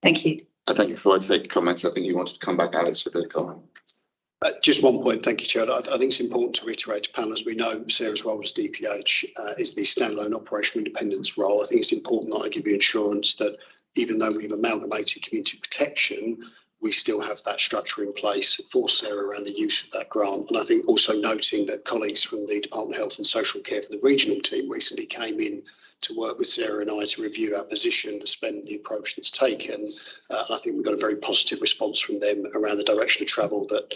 Thank you. Thank you for taking comments. I think you wanted to come back, Alex, with a comment. Just one point, thank you, Chair. I think it's important to reiterate to panel, as we know, Sarah's role as DPH is the standalone operational independence role. I think it's important that I give you assurance that even though we've amalgamated community protection, we still have that structure in place for Sarah around the use of that grant. And I think also noting that colleagues from the Department of Health and Social Care for the regional team recently came in to work with Sarah and I to review our position, to spend the approach that's taken. And I think we've got a very positive response from them around the direction of travel that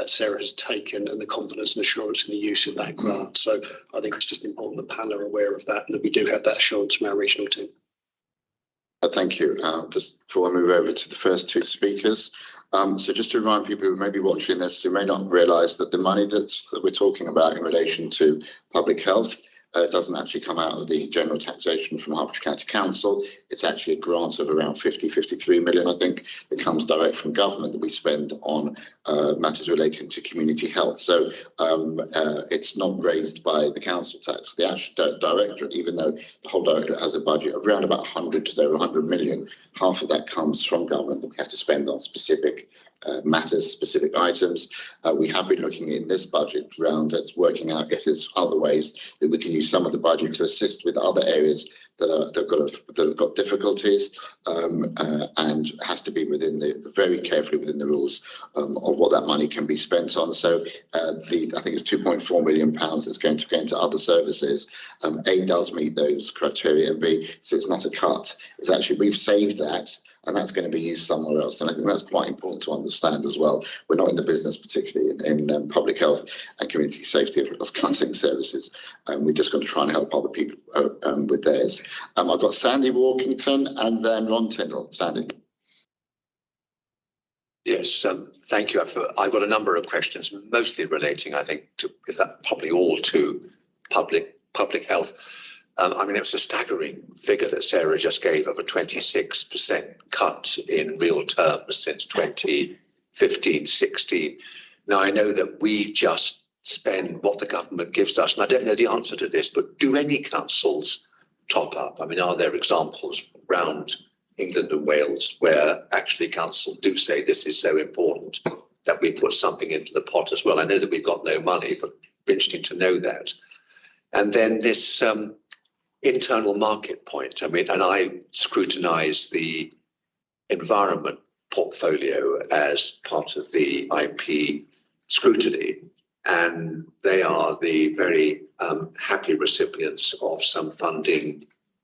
Sarah has taken and the confidence and assurance in the use of that grant. So I think it's just important that panel are aware of that and that we do have that assurance from our regional team. Thank you. Just before I move over to the first two speakers, so just to remind people who may be watching this, who may not realise that the money that we're talking about in relation to public health doesn't actually come out of the general taxation from Hertfordshire County Council. It's actually a grant of around 53 million, I think, that comes direct from government that we spend on matters relating to community health. So it's not raised by the council tax. The actual directorate, even though the whole directorate has a budget of around about 100 to over 100 million, half of that comes from government that we have to spend on specific matters, specific items. We have been looking in this budget round at working out if there's other ways that we can use some of the budget to assist with other areas that have got difficulties, and has to be within very carefully within the rules of what that money can be spent on. So I think it's 2.4 million pounds that's going to go into other services. A does meet those criteria, and B, so it's not a cut. It's actually, we've saved that, and that's going to be used somewhere else. And I think that's quite important to understand as well. We're not in the business, particularly in public health and community safety, of cutting services. We're just going to try and help other people with theirs. I've got Sandy Walkington and then Ron Tyndall. Sandy. Yes, thank you. I've got a number of questions, mostly relating, I think, to, if that probably all to public health. I mean, it was a staggering figure that Sarah just gave of a 26% cut in real terms since 2015-16. Now, I know that we just spend what the government gives us, and I don't know the answer to this, but do any councils top up? I mean, are there examples around England and Wales where actually councils do say this is so important that we put something into the pot as well? I know that we've got no money, but it's interesting to know that. And then this internal market point. I mean, and I scrutinise the environment portfolio as part of the IP scrutiny, and they are the very happy recipients of some funding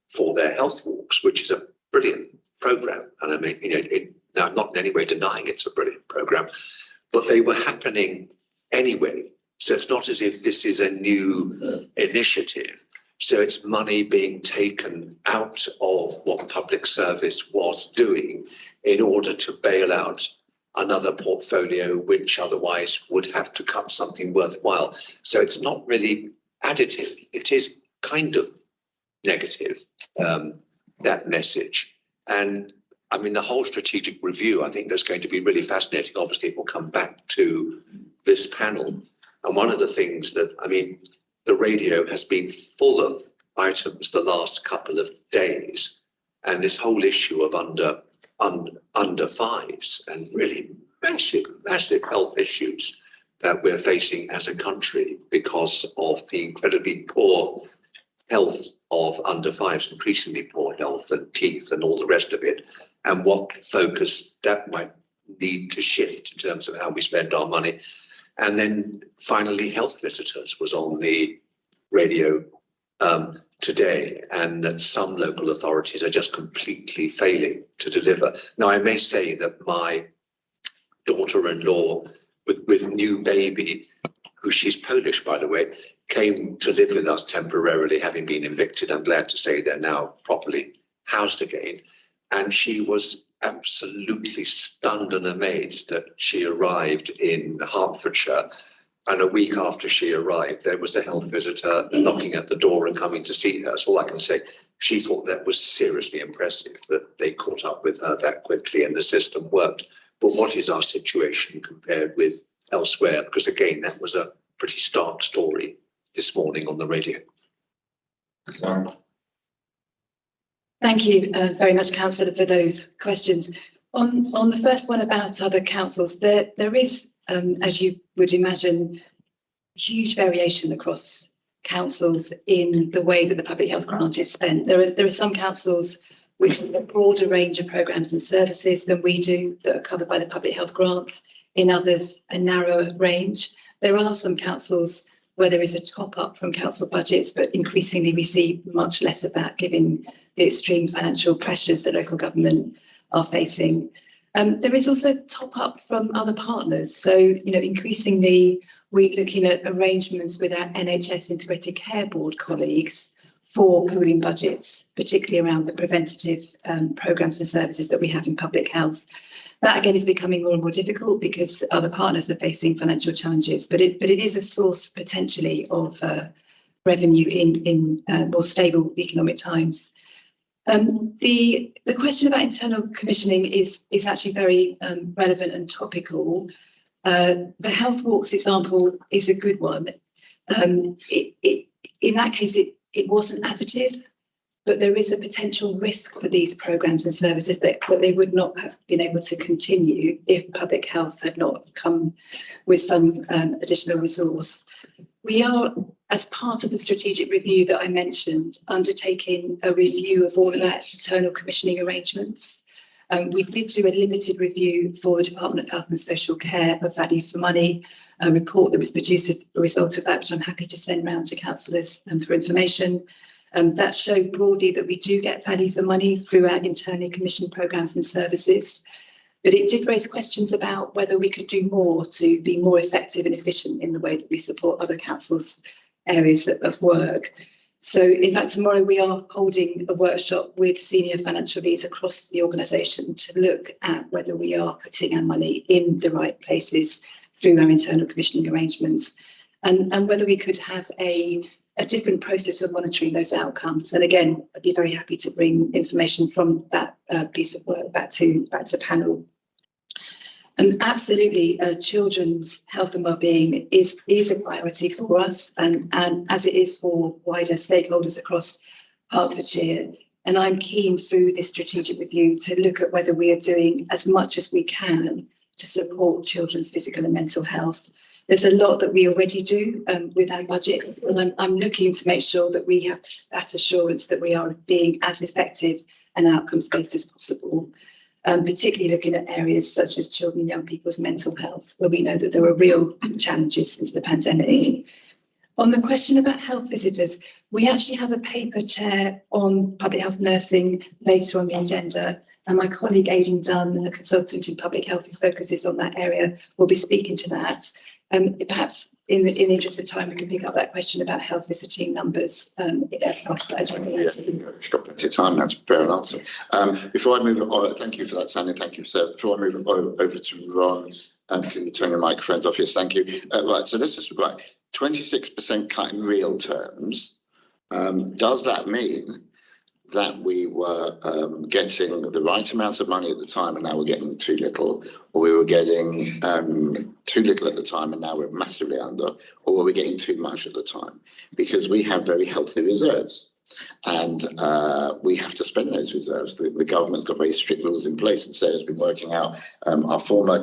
for their health walks, which is a brilliant programme. And I mean, now I'm not in any way denying it's a brilliant programme, but they were happening anyway. So it's not as if this is a new initiative. So it's money being taken out of what public service was doing in order to bail out another portfolio which otherwise would have to cut something worthwhile. So it's not really additive. It is kind of negative, that message. And I mean, the whole strategic review, I think that's going to be really fascinating. Obviously, it will come back to this panel. And one of the things that, I mean, the radio has been full of items the last couple of days, and this whole issue of under fives and really massive health issues that we're facing as a country because of the incredibly poor health of under fives, increasingly poor health and teeth and all the rest of it, and what focus that might need to shift in terms of how we spend our money. And then finally, health visitors was on the radio today, and that some local authorities are just completely failing to deliver. Now, I may say that my daughter-in-law with new baby, who she's Polish, by the way, came to live with us temporarily, having been evicted. I'm glad to say they're now properly housed again. And she was absolutely stunned and amazed that she arrived in Hertfordshire. And a week after she arrived, there was a health visitor knocking at the door and coming to see her. So all I can say, she thought that was seriously impressive that they caught up with her that quickly and the system worked. But what is our situation compared with elsewhere? Because again, that was a pretty stark story this morning on the radio. Thank you very much, Councillor, for those questions. On the first one about other councils, there is, as you would imagine, huge variation across councils in the way that the public health grant is spent. There are some councils which have a broader range of programmes and services than we do that are covered by the public health grant. In others, a narrower range. There are some councils where there is a top up from council budgets, but increasingly we see much less of that given the extreme financial pressures that local government are facing. There is also top up from other partners. So, increasingly we're looking at arrangements with our NHS Integrated Care Board colleagues for pooling budgets, particularly around the preventative programmes and services that we have in public health. That again is becoming more and more difficult because other partners are facing financial challenges, but it is a source potentially of revenue in more stable economic times. The question about internal commissioning is actually very relevant and topical. The health walks example is a good one. In that case, it wasn't additive, but there is a potential risk for these programmes and services that they would not have been able to continue if public health had not come with some additional resource. We are, as part of the strategic review that I mentioned, undertaking a review of all of our internal commissioning arrangements. We did do a limited review for the Department of Health and Social Care of value for money, a report that was produced as a result of that, which I'm happy to send round to councillors for information. That showed broadly that we do get value for money through our internally commissioned programmes and services. But it did raise questions about whether we could do more to be more effective and efficient in the way that we support other councils' areas of work. So, in fact, tomorrow we are holding a workshop with senior financial leads across the organisation to look at whether we are putting our money in the right places through our internal commissioning arrangements, and whether we could have a different process of monitoring those outcomes. And again, I'd be very happy to bring information from that piece of work back to panel. And absolutely, children's health and wellbeing is a priority for us, and as it is for wider stakeholders across Hertfordshire. And I'm keen through this strategic review to look at whether we are doing as much as we can to support children's physical and mental health. There's a lot that we already do with our budgets, and I'm looking to make sure that we have that assurance that we are being as effective and outcomes-based as possible. Particularly looking at areas such as children and young people's mental health, where we know that there are real challenges since the pandemic. On the question about health visitors, we actually have a paper chair on public health nursing later on the agenda, and my colleague Aidan Dunn, a consultant in public health who focuses on that area, will be speaking to that. Perhaps in the interest of time, we can pick up that question about health visiting numbers as part of that agenda. You've got plenty of time now to prepare an answer. Before I move on, thank you for that, Sandy. Thank you, sir. Before I move over to Ron, can you turn your microphones off? Yes, thank you. Right, so this is right. 26% cut in real terms. Does that mean that we were getting the right amount of money at the time and now we're getting too little, or we were getting too little at the time and now we're massively under, or were we getting too much at the time? Because we have very healthy reserves and we have to spend those reserves. The government's got very strict rules in place, and Sarah's been working out. Our former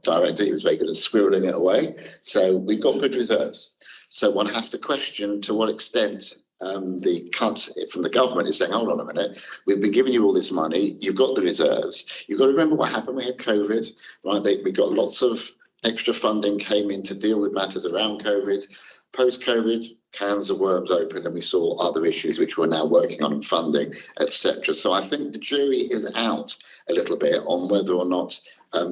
director, he was very good at squirreling it away. So we've got good reserves. So one has to question to what extent the cut from the government is saying, hold on a minute, we've been giving you all this money, you've got the reserves. You've got to remember what happened. We had COVID, right? We got lots of extra funding came in to deal with matters around COVID. Post-COVID, cans of worms opened and we saw other issues which we're now working on and funding, etc. So I think the jury is out a little bit on whether or not,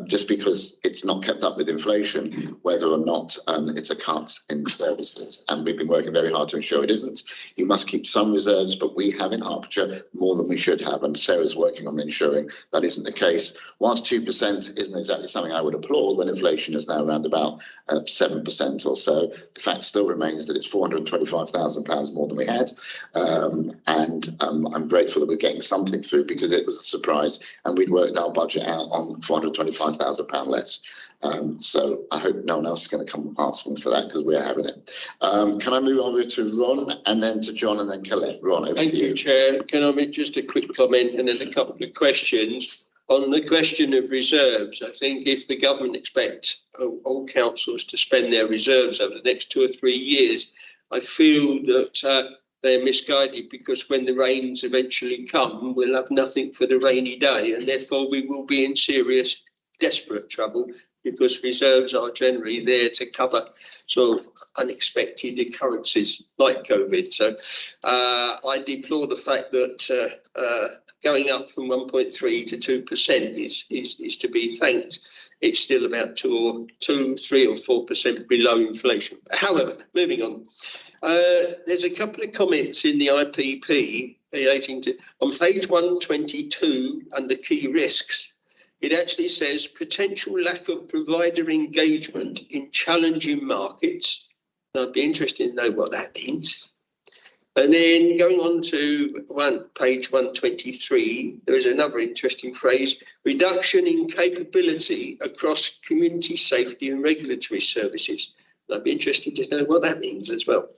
just because it's not kept up with inflation, whether or not it's a cut in services. And we've been working very hard to ensure it isn't. You must keep some reserves, but we have in Hertfordshire more than we should have. And Sarah's working on ensuring that isn't the case. Whilst 2% isn't exactly something I would applaud when inflation is now around about 7% or so, the fact still remains that it's £425,000 more than we had. I'm grateful that we're getting something through, because it was a surprise and we'd worked our budget out on £425,000 less. So I hope no one else is going to come asking for that, because we're having it. Can I move over to Ron and then to John and then Colette? Ron, over Thank to you, Chair. Can I make just a quick comment and then a couple of questions? On the question of reserves, I think if the government expect all councils to spend their reserves over the next 2 or 3 years, I feel that they're misguided, because when the rains eventually come, we'll have nothing for the rainy day, and therefore we will be in serious, desperate trouble, because reserves are generally there to cover sort of unexpected occurrences like COVID. So I deplore the fact that going up from 1.3 to 2% is to be thanked. It's still about 2, 3 or 4% below inflation. However, moving on. There's a couple of comments in the IPP relating to, on page 122 under key risks, it actually says potential lack of provider engagement in challenging markets. I'd be interested to know what that means. And then going on to page 123, there is another interesting phrase, reduction in capability across community safety and regulatory services. I'd be interested to know what that means as well.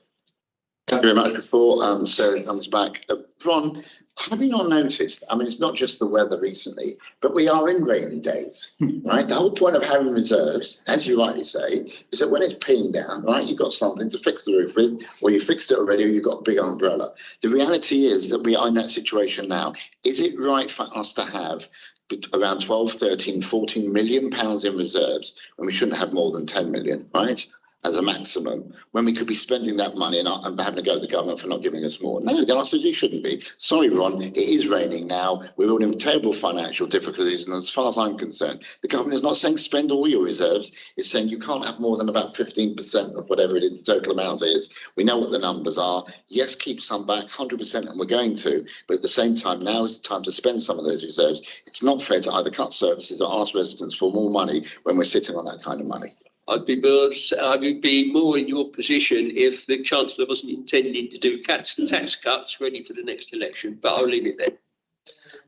Thank you very much. Before Sarah comes back, Ron, have you not noticed? I mean, it's not just the weather recently, but we are in rainy days, right? The whole point of having reserves, as you rightly say, is that when it's peeing down, right, you've got something to fix the roof with, or you fixed it already, or you've got a big umbrella. The reality is that we are in that situation now. Is it right for us to have around 12, 13, 14 million pounds in reserves when we shouldn't have more than 10 million, right? As a maximum, when we could be spending that money and having to go to the government for not giving us more? No, the answer is you shouldn't be. Sorry, Ron, it is raining now. We're all in terrible financial difficulties. And as far as I'm concerned, the government is not saying spend all your reserves. It's saying you can't have more than about 15% of whatever it is, the total amount is. We know what the numbers are. Yes, keep some back, 100%, and we're going to. But at the same time, now is the time to spend some of those reserves. It's not fair to either cut services or ask residents for more money when we're sitting on that kind of money. I would be more in your position if the Chancellor wasn't intending to do tax cuts ready for the next election, but I'll leave it there.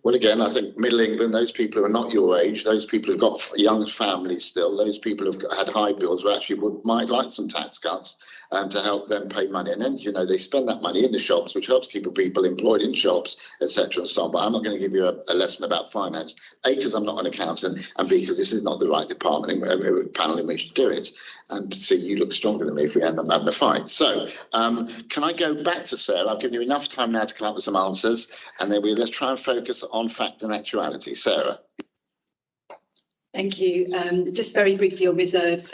Well, again, I think Middle England, those people who are not your age, those people who've got young families still, those people who've had high bills, who actually might like some tax cuts to help them pay money. And then, you know, they spend that money in the shops, which helps keep people employed in shops, etc. and so on. But I'm not going to give you a lesson about finance, A, because I'm not an accountant, and B, because this is not the right panel in which to do it. And so you look stronger than me if we end up having a fight. So can I go back to Sarah? I've given you enough time now to come up with some answers, and then let's try and focus on fact and actuality. Sarah. Thank you. Just very briefly on reserves.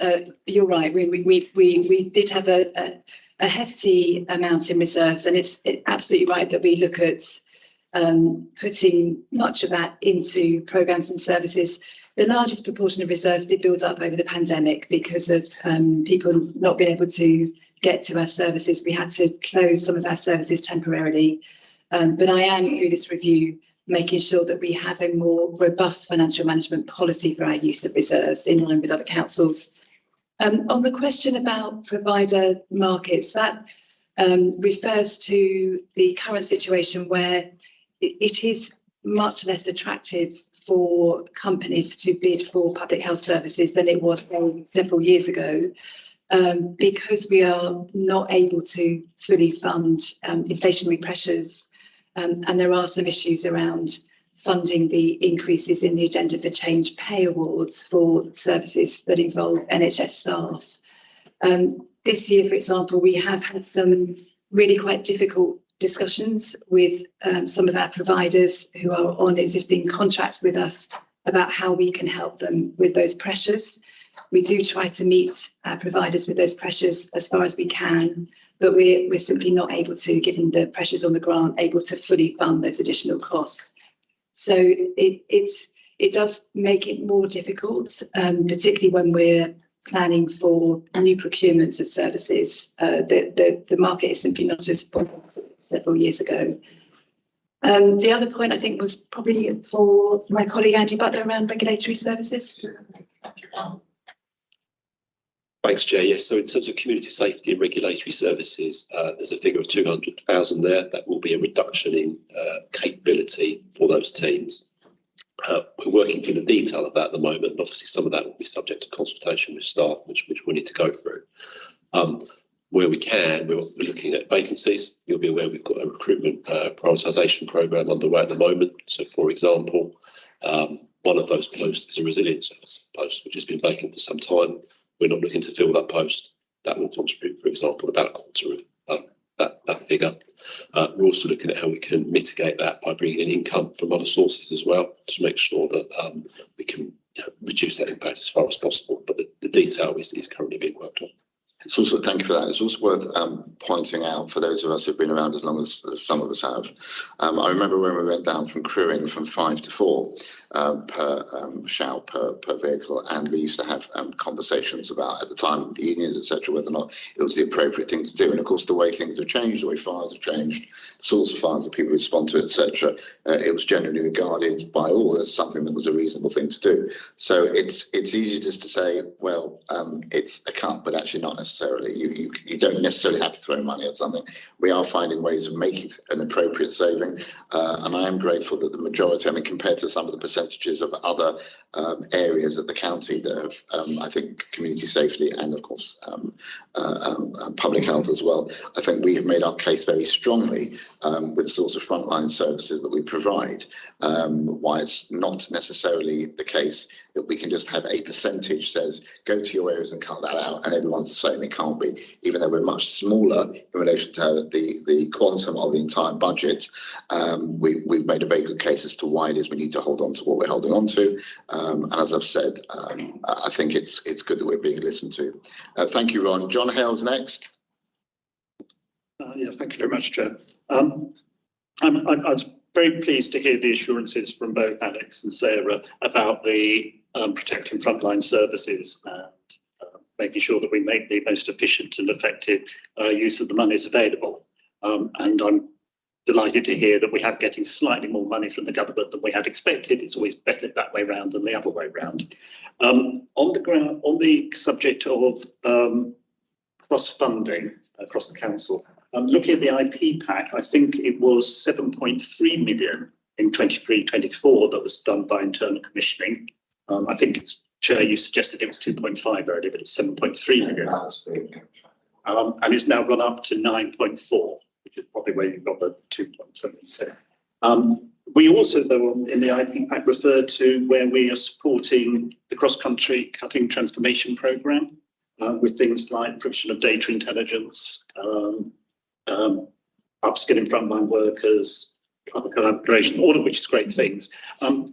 You're right. We did have a hefty amount in reserves, and it's absolutely right that we look at putting much of that into programmes and services. The largest proportion of reserves did build up over the pandemic because of people not being able to get to our services. We had to close some of our services temporarily. But I am, through this review, making sure that we have a more robust financial management policy for our use of reserves in line with other councils. On the question about provider markets, that refers to the current situation where it is much less attractive for companies to bid for public health services than it was several years ago, because we are not able to fully fund inflationary pressures. And there are some issues around funding the increases in the Agenda for Change pay awards for services that involve NHS staff. This year, for example, we have had some really quite difficult discussions with some of our providers who are on existing contracts with us about how we can help them with those pressures. We do try to meet our providers with those pressures as far as we can, but we're simply not able to, given the pressures on the grant, able to fully fund those additional costs. So it does make it more difficult, particularly when we're planning for new procurements of services. The market is simply not as buoyant as several years ago. The other point I think was probably for my colleague Andy Butler around regulatory services. Thanks, Chair. Yes, so in terms of community safety and regulatory services, there's a figure of 200,000 there. That will be a reduction in capability for those teams. We're working through the detail of that at the moment. Obviously, some of that will be subject to consultation with staff, which we need to go through. Where we can, we're looking at vacancies. You'll be aware we've got a recruitment prioritisation programme underway at the moment. So, for example, one of those posts is a resilience officer post, which has been vacant for some time. We're not looking to fill that post. That will contribute, for example, about a quarter of that figure. We're also looking at how we can mitigate that by bringing in income from other sources as well to make sure that we can reduce that impact as far as possible. But the detail is currently being worked on. It's also, thank you for that. It's also worth pointing out for those of us who've been around as long as some of us have. I remember when we went down from crewing from 5 to 4 per vehicle, and we used to have conversations about, at the time, the unions, etc., whether or not it was the appropriate thing to do. And of course, the way things have changed, the way fires have changed, the sorts of fires that people respond to, etc., it was generally regarded by all as something that was a reasonable thing to do. So it's easy just to say, well, it's a cut, but actually not necessarily. You don't necessarily have to throw money at something. We are finding ways of making an appropriate saving, and I am grateful that the majority, I mean, compared to some of the percentages of other areas of the county that have, I think, community safety and, of course, public health as well, I think we have made our case very strongly with the sorts of frontline services that we provide. Why it's not necessarily the case that we can just have a percentage says, go to your areas and cut that out, and everyone's the same. It can't be, even though we're much smaller in relation to the quantum of the entire budget. We've made a very good case as to why it is we need to hold on to what we're holding on to. And as I've said, I think it's good that we're being listened to. Thank you, Ron. John Hale's next. Yeah, thank you very much, Chair. I was very pleased to hear the assurances from both Alex and Sarah about the protecting frontline services and making sure that we make the most efficient and effective use of the monies available. And I'm delighted to hear that we have getting slightly more money from the government than we had expected. It's always better that way round than the other way round. On the subject of cross-funding across the council, looking at the IP pack, I think it was 7.3 million in 23-24 that was done by internal commissioning. I think it's, Chair, you suggested it was 2.5 earlier, but it's 7.3 million. And it's now gone up to 9.4, which is probably where you've got the 2.7. We also, though, in the IP pack referred to where we are supporting the cross-country cutting transformation programme with things like provision of data intelligence, upskilling frontline workers, other collaboration, all of which is great things.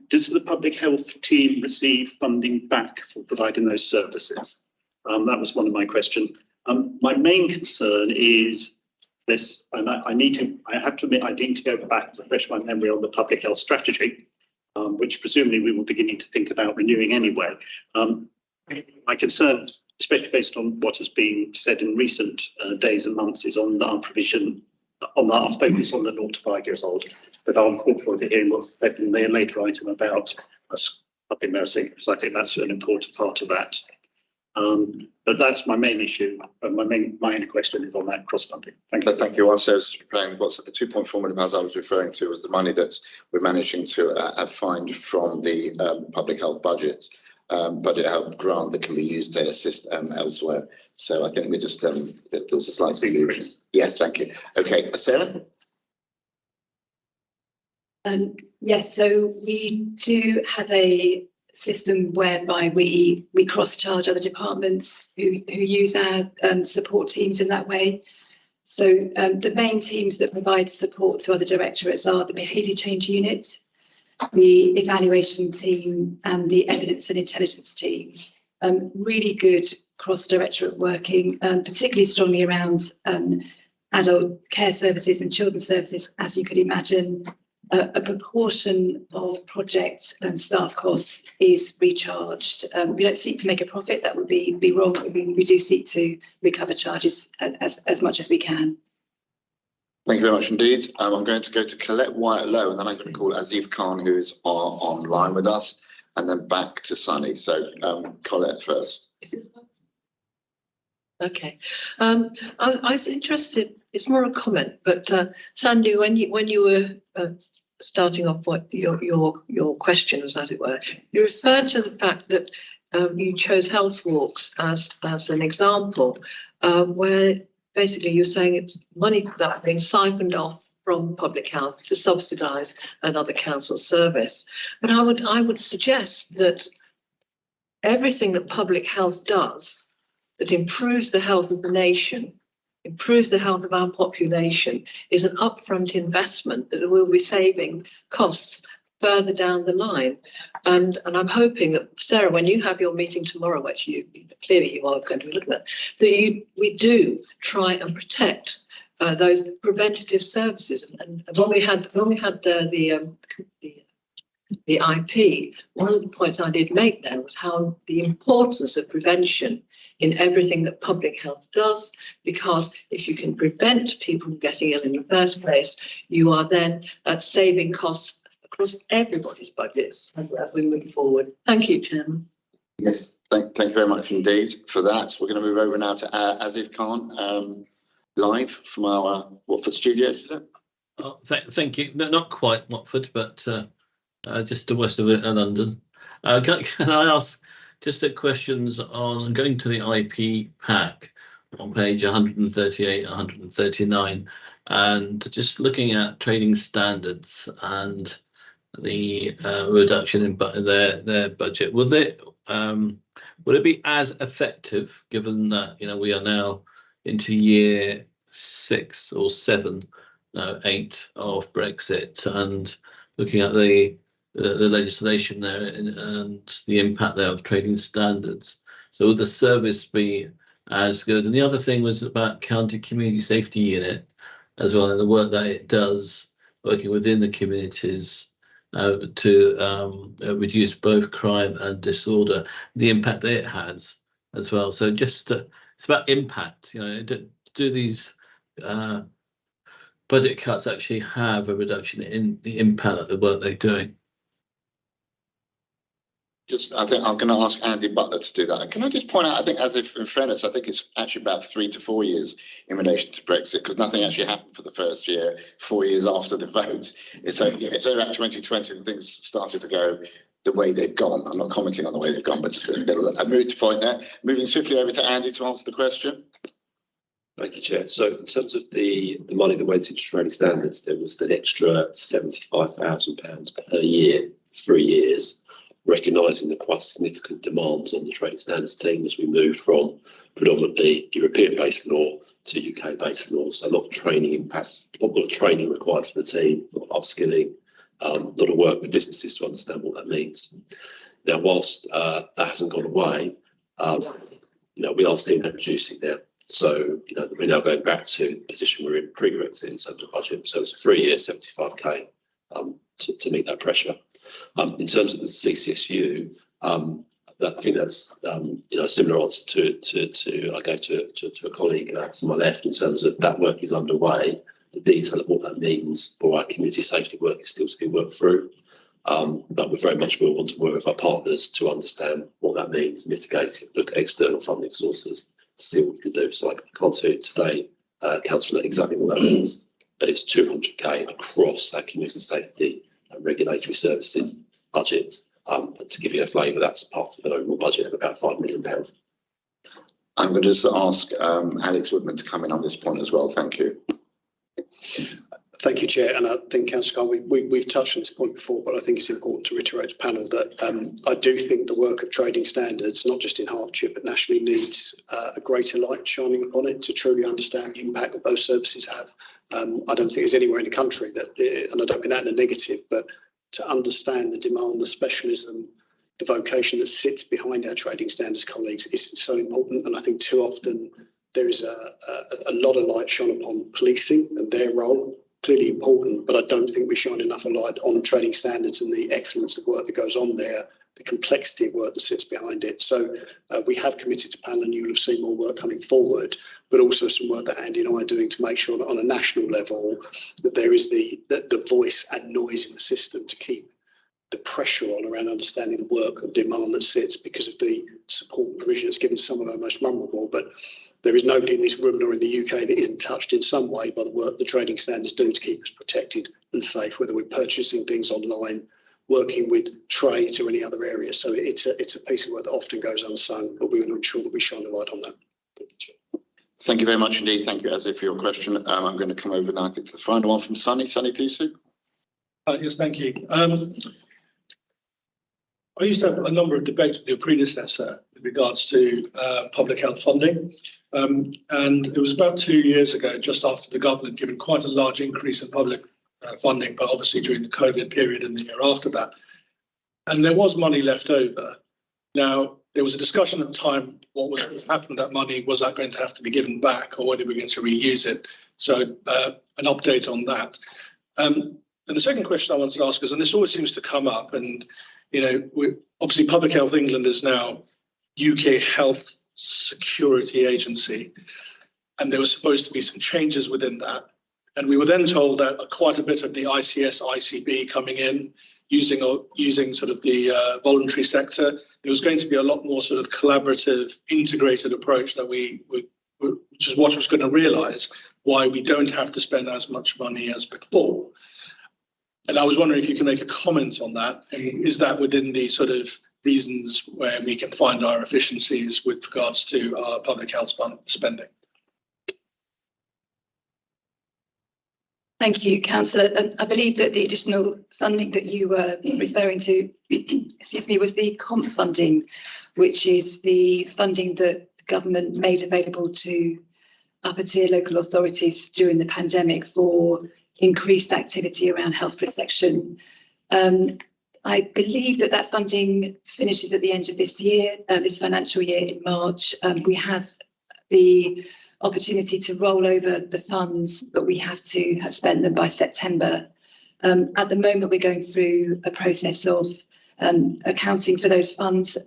Does the public health team receive funding back for providing those services? That was one of my questions. My main concern is this, and I have to admit, I need to go back and refresh my memory on the public health strategy, which presumably we were beginning to think about renewing anyway. My concern, especially based on what has been said in recent days and months, is on our provision, on our focus on the 0 to 5 years old. But I'll look forward to hearing what's said in the later item about us up in nursing, because I think that's an important part of that. But that's my main issue. My main question is on that cross-funding. Thank you. Thank you. Whilst I was preparing, what's the 2.4 million pounds I was referring to was the money that we're managing to find from the public health budget. Budget health grant that can be used to assist elsewhere. So I think we just there was a slight increase. Yes, thank you. Okay, Sarah. Yes, so we do have a system whereby we cross-charge other departments who use our support teams in that way. So the main teams that provide support to other directorates are the behaviour change unit, the evaluation team and the evidence and intelligence team. really good cross-directorate working, particularly strongly around adult care services and children's services. As you could imagine, a proportion of project and staff costs is recharged. We don't seek to make a profit, that would be wrong. We do seek to recover charges as much as we can. Thank you very much indeed. I'm going to go to Colette Wyatt-Lowe, and then I'm going to call Azif Khan, who is online with us, and then back to Sunny. So Colette first. Is this one? Okay. I was interested, it's more a comment, but Sandy, when you were starting off what your question was, as it were, you referred to the fact that you chose health walks as an example, where basically you're saying it's money that being siphoned off from public health to subsidise another council service. But I would suggest that everything that public health does that improves the health of the nation, improves the health of our population, is an upfront investment that will be saving costs further down the line. And I'm hoping that, Sarah, when you have your meeting tomorrow, which clearly you are going to be looking at, that we do try and protect those preventative services. And when we had the IP, one of the points I did make there was how the importance of prevention in everything that public health does, because if you can prevent people from getting ill in the first place, you are then saving costs across everybody's budgets as we move forward. Thank you, Chairman. Yes, thank you very much indeed for that. We're going to move over now to Azif Khan, live from our Watford studios. Is it? Oh, thank you. No, not quite Watford, but just the west of London. Can I ask just questions on going to the IP pack on page 138, 139, and just looking at trading standards and the reduction in their budget. Would it be as effective, given that we are now into year 6 or 7, 8 of Brexit, and looking at the legislation there and the impact there of trading standards? So would the service be as good? And the other thing was about County Community Safety Unit as well, and the work that it does working within the communities to reduce both crime and disorder, the impact that it has as well. So just it's about impact. Do these budget cuts actually have a reduction in the impact of the work they're doing? I think I'm going to ask Andy Butler to do that. Can I just point out, I think, as if in fairness, I think it's actually about 3 to 4 years in relation to Brexit, because nothing actually happened for the first year, 4 years after the vote. It's only about 2020 that things started to go the way they've gone. I'm not commenting on the way they've gone, but just a moot point there. Moving swiftly over to Andy to answer the question. Thank you, Chair. So in terms of the money that went into training standards, there was an extra £75,000 per year, 3 years, recognising the quite significant demands on the training standards team as we moved from predominantly European-based law to UK-based law. So a lot of training impact, a lot of training required for the team, a lot of upskilling, a lot of work with businesses to understand what that means. Now, whilst that hasn't gone away, we are seeing that reducing now. So, we're now going back to the position we're in pre-Brexit in terms of budget. So it's a 3 year, 75k to meet that pressure. In terms of the CCSU, I think that's a similar answer to I gave to a colleague to my left in terms of that work is underway. The detail of what that means for our community safety work is still to be worked through. But we very much will want to work with our partners to understand what that means, mitigate it, look at external funding sources to see what we can do. So I can't tell you today, Councillor, exactly what that means, but it's 200k across our community safety and regulatory services budgets. To give you a flavour, that's part of an overall budget of about £5 million. I'm going to just ask Alex Woodman to come in on this point as well. Thank you. Thank you, Chair. And I think, Councillor Khan, we've touched on this point before, but I think it's important to reiterate to the panel that I do think the work of trading standards, not just in Hertfordshire, but nationally, needs a greater light shining upon it to truly understand the impact that those services have. I don't think there's anywhere in the country that, and I don't mean that in a negative, but to understand the demand, the specialism, the vocation that sits behind our trading standards colleagues is so important. And I think too often there is a lot of light shone upon policing and their role, clearly important, but I don't think we shine enough light on trading standards and the excellence of work that goes on there, the complexity of work that sits behind it. So we have committed to panel, and you will have seen more work coming forward, but also some work that Andy and I are doing to make sure that on a national level that there is the voice and noise in the system to keep the pressure on around understanding the work and demand that sits because of the support provision that's given to some of our most vulnerable. But there is nobody in this room nor in the UK that isn't touched in some way by the work the trading standards do to keep us protected and safe, whether we're purchasing things online, working with trades or any other areas. So it's a piece of work that often goes unsung, but we want to ensure that we shine a light on that. Thank you, Chair. Thank you very much indeed. Thank you, Azzy, for your question. I'm going to come over now, I think, to the final one from Sunny. Sunny Thusu. Yes, thank you. I used to have a number of debates with your predecessor with regards to public health funding. And it was about 2 years ago, just after the government had given quite a large increase in public funding, but obviously during the COVID period and the year after that. And there was money left over. Now, there was a discussion at the time, what was going to happen with that money? Was that going to have to be given back, or whether we're going to reuse it? So an update on that. And the second question I wanted to ask is, and this always seems to come up, and you know, obviously Public Health England is now UK Health Security Agency, and there was supposed to be some changes within that. And we were then told that quite a bit of the ICS, ICB coming in, using sort of the voluntary sector, there was going to be a lot more sort of collaborative, integrated approach that which is what was going to realise why we don't have to spend as much money as before. And I was wondering if you can make a comment on that. And is that within the sort of reasons where we can find our efficiencies with regards to our public health spending? Thank you, Councillor. I believe that the additional funding that you were referring to, excuse me, was the COMP funding, which is the funding that the government made available to upper tier local authorities during the pandemic for increased activity around health protection. I believe that funding finishes at the end of this year, this financial year in March. We have the opportunity to roll over the funds, but we have to have spent them by September. At the moment, we're going through a process of accounting for those funds.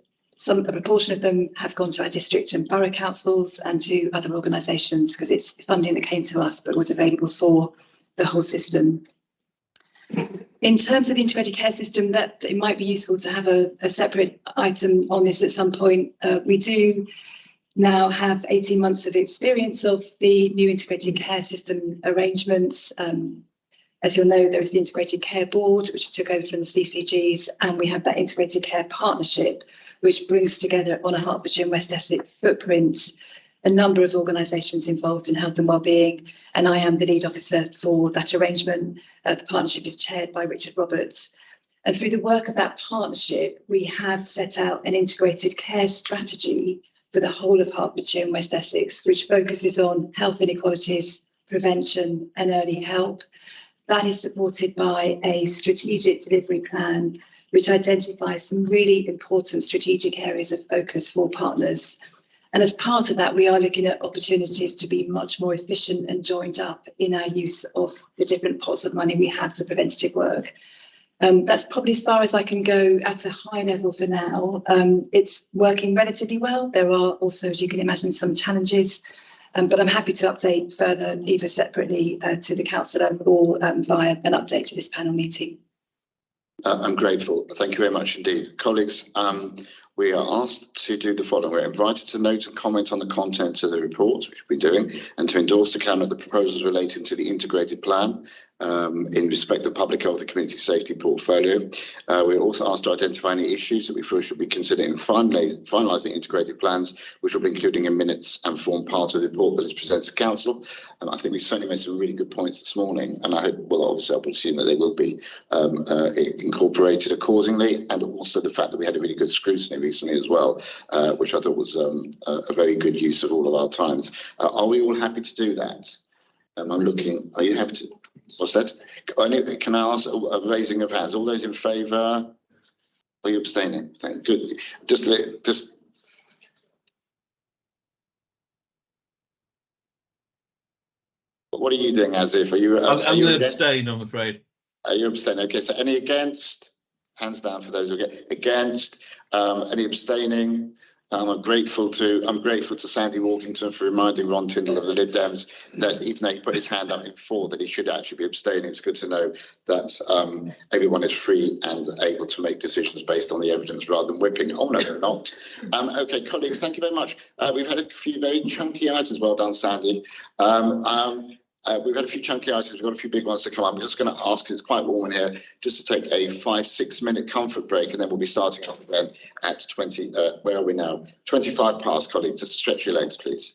A proportion of them have gone to our district and borough councils and to other organisations, because it's funding that came to us but was available for the whole system. In terms of the integrated care system, that it might be useful to have a separate item on this at some point. We do now have 18 months of experience of the new integrated care system arrangements. As you'll know, there's the Integrated Care Board, which took over from the CCGs, and we have that Integrated Care Partnership, which brings together on a Hertfordshire and West Essex footprint a number of organisations involved in health and wellbeing, and I am the lead officer for that arrangement. The partnership is chaired by Richard Roberts. And through the work of that partnership, we have set out an integrated care strategy for the whole of Hertfordshire and West Essex, which focuses on health inequalities, prevention and early help. That is supported by a strategic delivery plan, which identifies some really important strategic areas of focus for partners. And as part of that, we are looking at opportunities to be much more efficient and joined up in our use of the different pots of money we have for preventative work. That's probably as far as I can go at a high level for now. It's working relatively well. There are also, as you can imagine, some challenges, but I'm happy to update further, either separately to the councillor or via an update to this panel meeting. I'm grateful. Thank you very much indeed. Colleagues, we are asked to do the following. We're invited to note and comment on the contents of the reports, which we'll be doing, and to endorse the Cabinet the proposals relating to the integrated plan in respect of public health and community safety portfolio. We're also asked to identify any issues that we feel should be considered in finalising integrated plans, which will be including in minutes and form part of the report that is presented to Council. And I think we certainly made some really good points this morning, and I hope, well, obviously I would assume that they will be incorporated accordingly, and also the fact that we had a really good scrutiny recently as well, which I thought was a very good use of all of our times. Are we all happy to do that? I'm looking, are you happy to? What's that? Can I ask a raising of hands? All those in favour? Are you abstaining? Thank good. Just. What are you doing as if? Are you? I'm are you going to against? abstain, I'm afraid. Are you abstaining? Okay, so any against? Hands down for those who get against. Any abstaining? I'm grateful to Sandy Walkington for reminding Ron Tyndall of the Lib Dems that even though he put his hand up before, that he should actually be abstaining. It's good to know that everyone is free and able to make decisions based on the evidence rather than whipping. Oh no, they're not. Okay, colleagues, thank you very much. We've had a few very chunky items. Well done, Sandy. We've had a few chunky items. We've got a few big ones to come up. I'm just going to ask, it's quite warm in here, just to take a 5-6 minute comfort break, and then we'll be starting up again at 20. Where are we now? 25 past, colleagues. Just stretch your legs, please.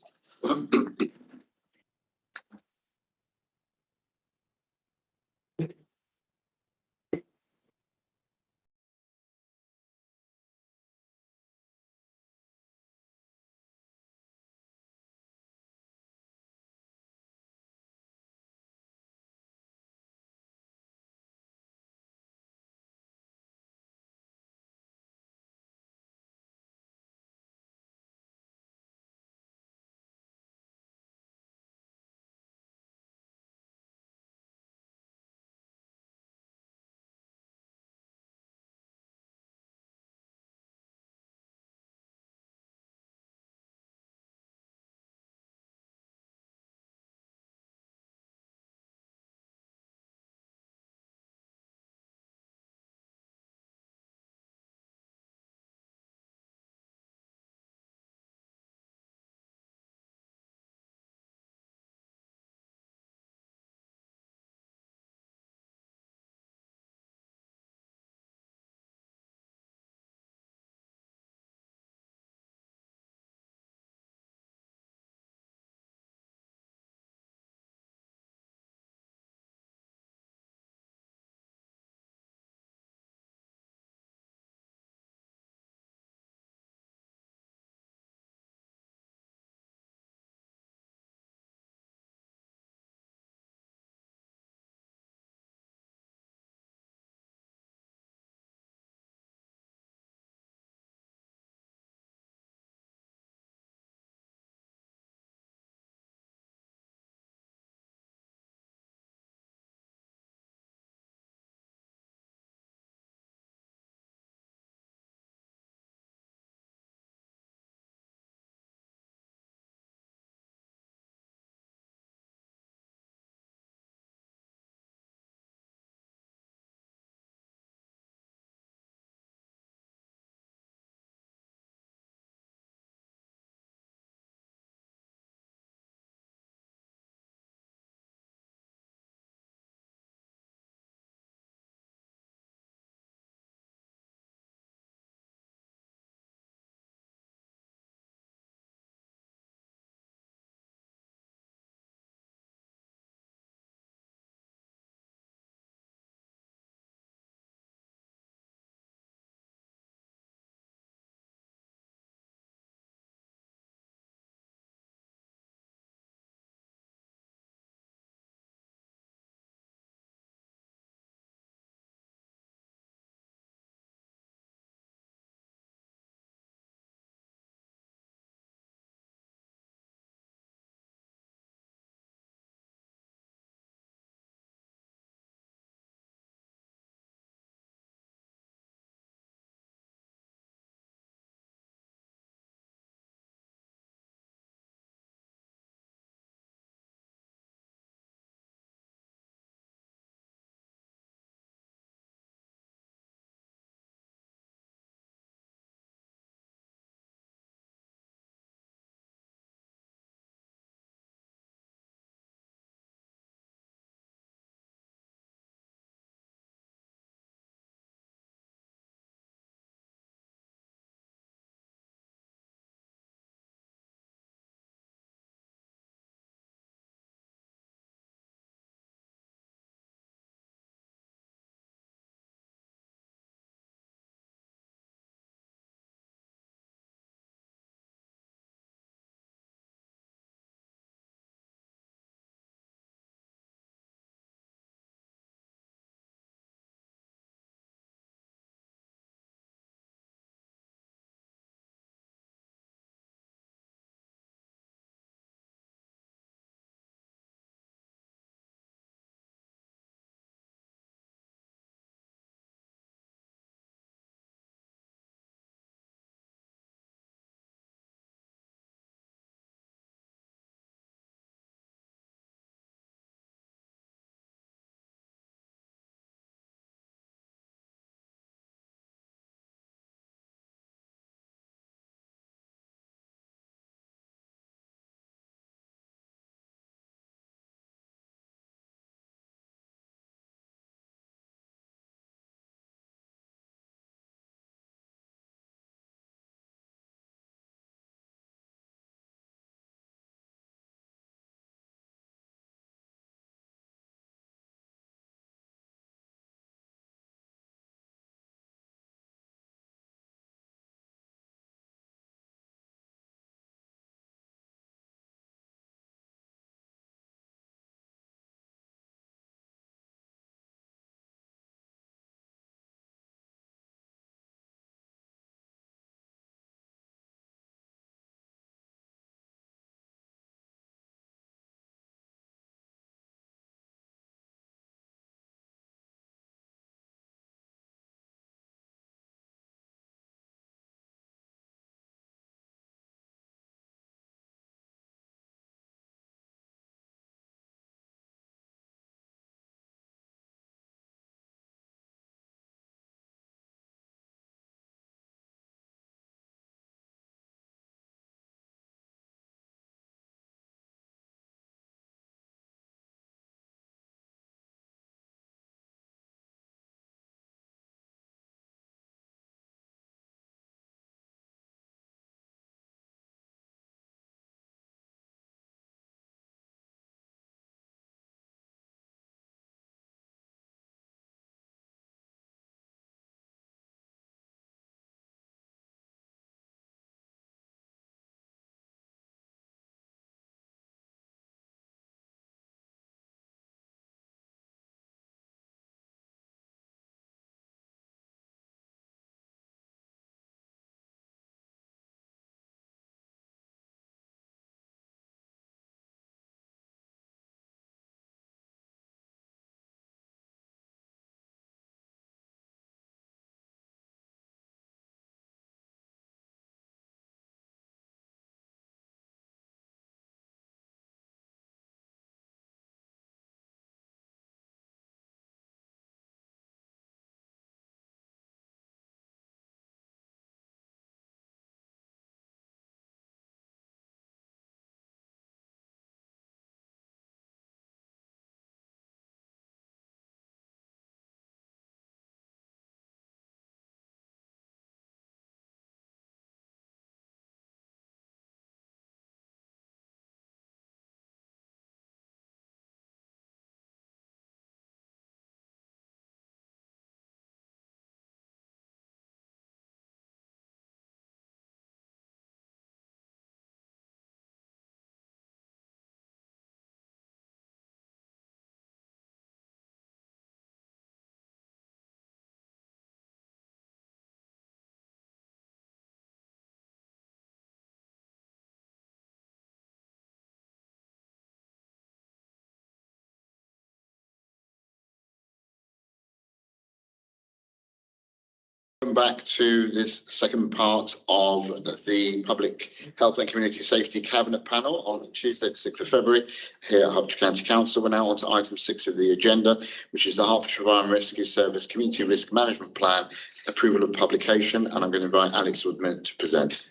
back to this second part of the Public Health and Community Safety Cabinet panel on Tuesday, the 6th of February, here at Hertfordshire County Council. We're now on to item 6 of the agenda, which is the Hertfordshire Fire and Rescue Service Community Risk Management Plan, approval of publication, and I'm going to invite Alex Woodman to present.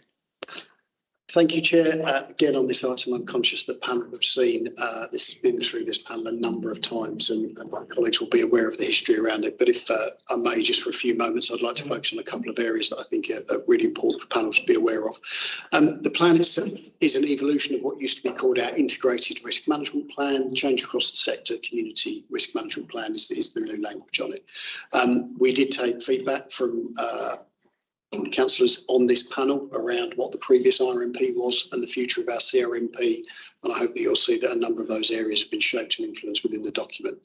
Thank you, Chair. Again, on this item, I'm conscious that panel have seen this has been through this panel a number of times, and my colleagues will be aware of the history around it. But if I may, just for a few moments, I'd like to focus on a couple of areas that I think are really important for panels to be aware of. The plan itself is an evolution of what used to be called our Integrated Risk Management Plan. Change across the sector, Community Risk Management Plan is the new language on it. We did take feedback from councillors on this panel around what the previous RMP was and the future of our CRMP, and I hope that you'll see that a number of those areas have been shaped and influenced within the document.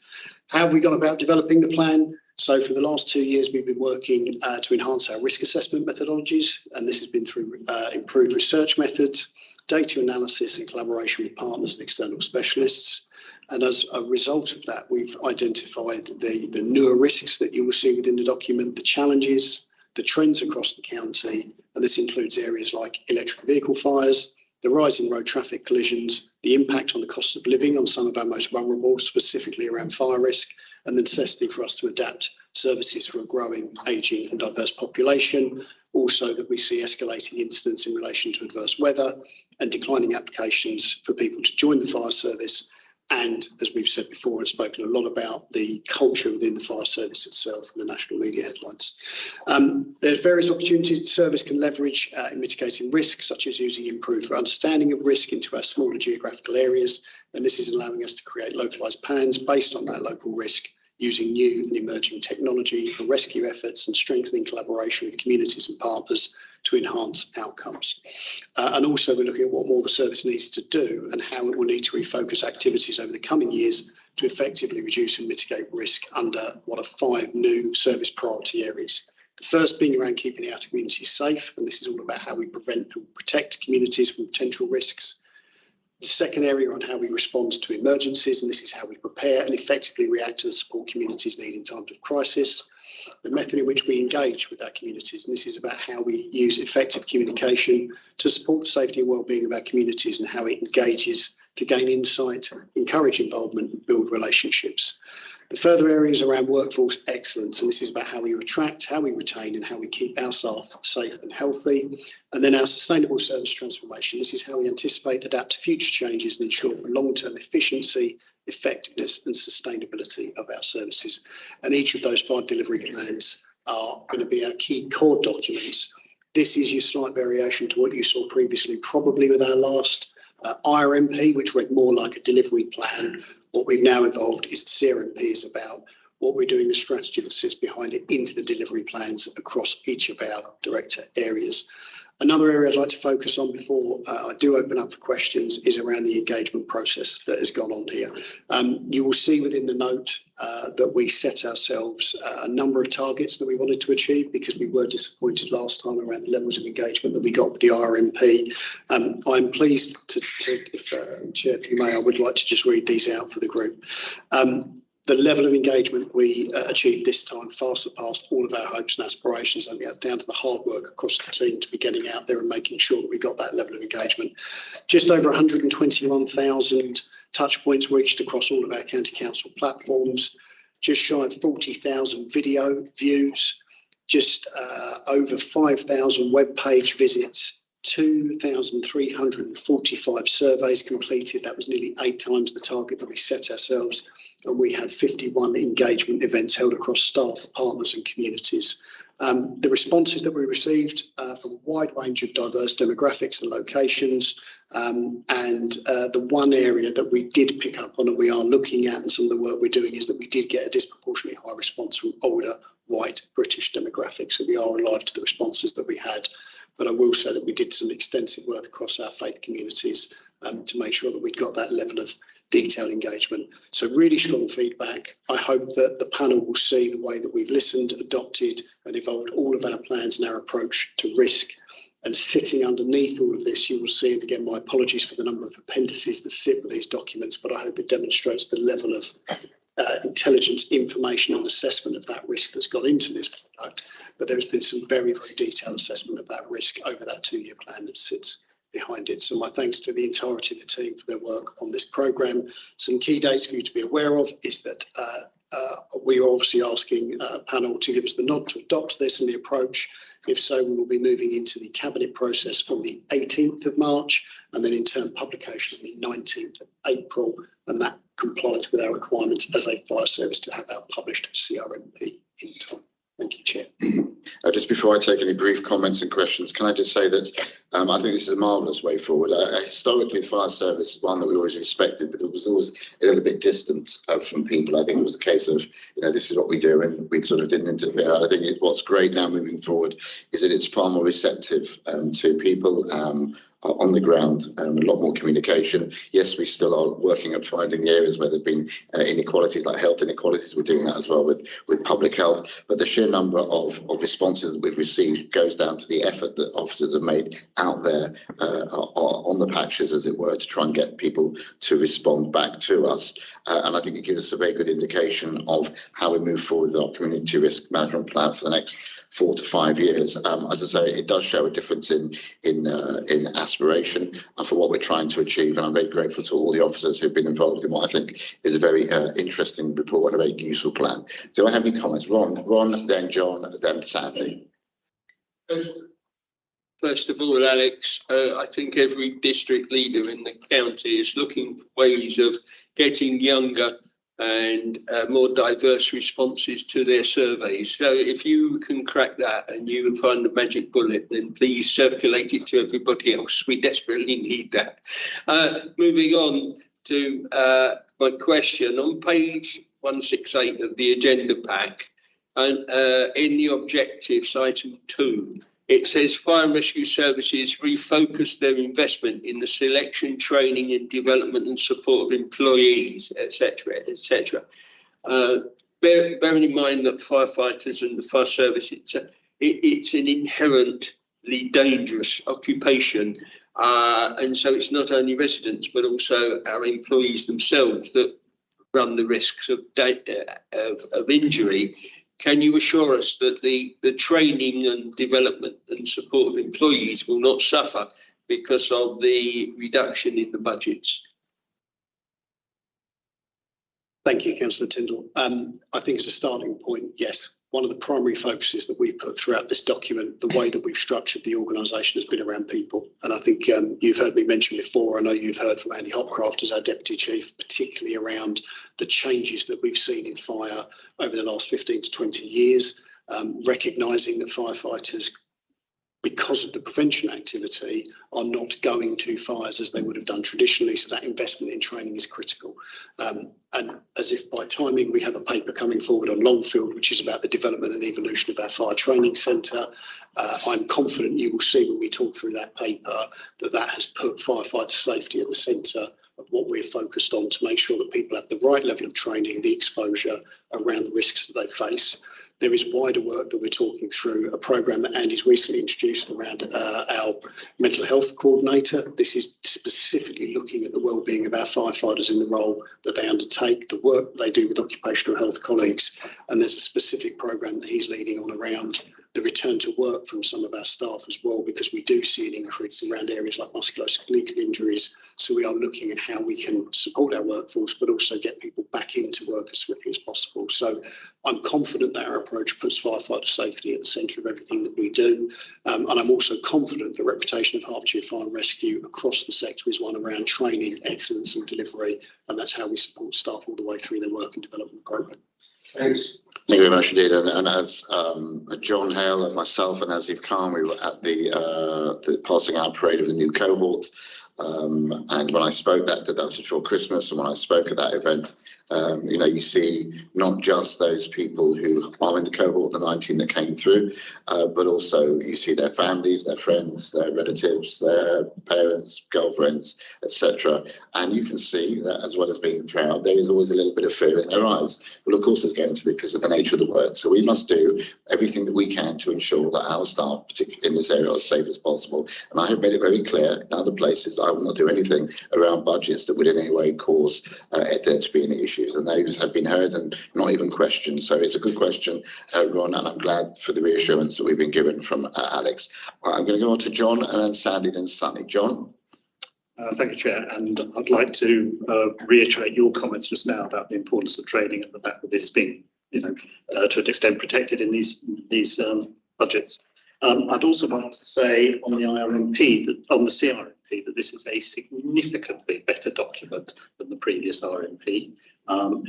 How have we gone about developing the plan? So for the last 2 years, we've been working to enhance our risk assessment methodologies, and this has been through improved research methods, data analysis and collaboration with partners and external specialists. And as a result of that, we've identified the newer risks that you will see within the document, the challenges, the trends across the county, and this includes areas like electric vehicle fires, the rise in road traffic collisions, the impact on the cost of living on some of our most vulnerable, specifically around fire risk, and the necessity for us to adapt services for a growing, ageing and diverse population. Also that we see escalating incidents in relation to adverse weather and declining applications for people to join the fire service. And as we've said before and spoken a lot about, the culture within the fire service itself and the national media headlines. There's various opportunities the service can leverage in mitigating risk, such as using improved understanding of risk into our smaller geographical areas. And this is allowing us to create localised plans based on that local risk, using new and emerging technology for rescue efforts and strengthening collaboration with communities and partners to enhance outcomes. And also we're looking at what more the service needs to do and how it will need to refocus activities over the coming years to effectively reduce and mitigate risk under what are 5 new service priority areas. The first being around keeping our communities safe, and this is all about how we prevent and protect communities from potential risks. The second area on how we respond to emergencies, and this is how we prepare and effectively react to the support communities need in times of crisis. The method in which we engage with our communities, and this is about how we use effective communication to support the safety and well-being of our communities and how it engages to gain insight, encourage involvement and build relationships. The further areas around workforce excellence, and this is about how we attract, how we retain and how we keep our staff safe and healthy. And then our sustainable service transformation. This is how we anticipate, adapt to future changes and ensure long-term efficiency, effectiveness and sustainability of our services. And each of those 5 delivery plans are going to be our key core documents. This is your slight variation to what you saw previously, probably with our last IRMP, which read more like a delivery plan. What we've now evolved is the CRMP is about what we're doing, the strategy that sits behind it into the delivery plans across each of our director areas. Another area I'd like to focus on before I do open up for questions is around the engagement process that has gone on here. You will see within the note that we set ourselves a number of targets that we wanted to achieve because we were disappointed last time around the levels of engagement that we got with the RMP. I'm pleased to if Chair, if you may, I would like to just read these out for the group. The level of engagement we achieved this time far surpassed all of our hopes and aspirations. I mean, that's down to the hard work across the team to be getting out there and making sure that we got that level of engagement. Just over 121,000 touch points reached across all of our county council platforms, just shy of 40,000 video views, just over 5,000 web page visits, 2,345 surveys completed. That was nearly 8 times the target that we set ourselves. And we had 51 engagement events held across staff, partners and communities. The responses that we received from a wide range of diverse demographics and locations, and the one area that we did pick up on and we are looking at and some of the work we're doing is that we did get a disproportionately high response from older white British demographics. So we are alive to the responses that we had. But I will say that we did some extensive work across our faith communities to make sure that we'd got that level of detailed engagement. So really strong feedback. I hope that the panel will see the way that we've listened, adopted and evolved all of our plans and our approach to risk. And sitting underneath all of this, you will see, and again, my apologies for the number of appendices that sit with these documents, but I hope it demonstrates the level of intelligence, information and assessment of that risk that's got into this product, but there's been some very, very detailed assessment of that risk over that 2-year plan that sits behind it. So my thanks to the entirety of the team for their work on this programme. Some key dates for you to be aware of is that we are obviously asking panel to give us the nod to adopt this and the approach. If so, we will be moving into the cabinet process from the 18th of March and then in turn publication on the 19th of April, and that complies with our requirements as a fire service to have our published CRMP in time. Thank you, Chair. Just before I take any brief comments and questions, can I just say that I think this is a marvellous way forward. Historically, the fire service is one that we always respected, but it was always a little bit distant from people. I think it was a case of, this is what we do, and we sort of didn't interfere. I think what's great now moving forward is that it's far more receptive to people on the ground, a lot more communication. Yes, we still are working at finding the areas where there've been inequalities, like health inequalities. We're doing that as well with public health. But the sheer number of responses that we've received goes down to the effort that officers have made out there on the patches, as it were, to try and get people to respond back to us. And I think it gives us a very good indication of how we move forward with our community risk management plan for the next 4 to 5 years. As I say, it does show a difference in aspiration and for what we're trying to achieve. And I'm very grateful to all the officers who've been involved in what I think is a very interesting report and a very useful plan. Do I have any comments? Ron, then John, then Sandy. First of all, Alex, I think every district leader in the county is looking for ways of getting younger and more diverse responses to their surveys. So if you can crack that and you find the magic bullet, then please circulate it to everybody else. We desperately need that. Moving on to my question, on page 168 of the agenda pack, and in the objectives, item 2, it says fire and rescue services refocus their investment in the selection, training and development and support of employees, etc., etc. Bearing in mind that firefighters and the fire service, it's an inherently dangerous occupation. And so it's not only residents, but also our employees themselves that run the risks of injury. Can you assure us that the training and development and support of employees will not suffer because of the reduction in the budgets? Thank you, Councillor Tyndall. I think as a starting point, yes. One of the primary focuses that we've put throughout this document, the way that we've structured the organisation has been around people. And I think you've heard me mention before, I know you've heard from Andy Hopcroft as our Deputy Chief, particularly around the changes that we've seen in fire over the last 15 to 20 years, recognising that firefighters, because of the prevention activity, are not going to fires as they would have done traditionally. So that investment in training is critical. And as if by timing, we have a paper coming forward on Longfield, which is about the development and evolution of our fire training centre. I'm confident you will see when we talk through that paper that has put firefighter safety at the centre of what we're focused on to make sure that people have the right level of training, the exposure around the risks that they face. There is wider work that we're talking through, a programme that Andy's recently introduced around our mental health coordinator. This is specifically looking at the wellbeing of our firefighters in the role that they undertake, the work they do with occupational health colleagues. And there's a specific programme that he's leading on around the return to work from some of our staff as well, because we do see an increase around areas like musculoskeletal injuries. So we are looking at how we can support our workforce, but also get people back into work as swiftly as possible. So I'm confident that our approach puts firefighter safety at the centre of everything that we do. And I'm also confident the reputation of Hertfordshire Fire and Rescue across the sector is one around training, excellence and delivery. And that's how we support staff all the way through their work and development programme. Thanks. Thank you very much indeed. And as John Hale and myself and Azif Khan, we were at the passing out parade of the new cohort. And when I spoke that was before Christmas, and when I spoke at that event, you see not just those people who are in the cohort, the 19 that came through, but also you see their families, their friends, their relatives, their parents, girlfriends, etc. And you can see that as well as being proud, there is always a little bit of fear in their eyes. Well, of course, there's going to be because of the nature of the work. So we must do everything that we can to ensure that our staff, particularly in this area, are as safe as possible. And I have made it very clear in other places, I I will not do anything around budgets that would in any way cause there to be any issues. And those have been heard and not even questioned. So it's a good question, Ron, and I'm glad for the reassurance that we've been given from Alex. Right, I'm going to go on to John and then Sandy, then Sunny. John? Thank you, Chair. And I'd like to reiterate your comments just now about the importance of training and the fact that it's been, to an extent protected in these budgets. I'd also like to say on the CRMP, that this is a significantly better document than the previous RMP. I'm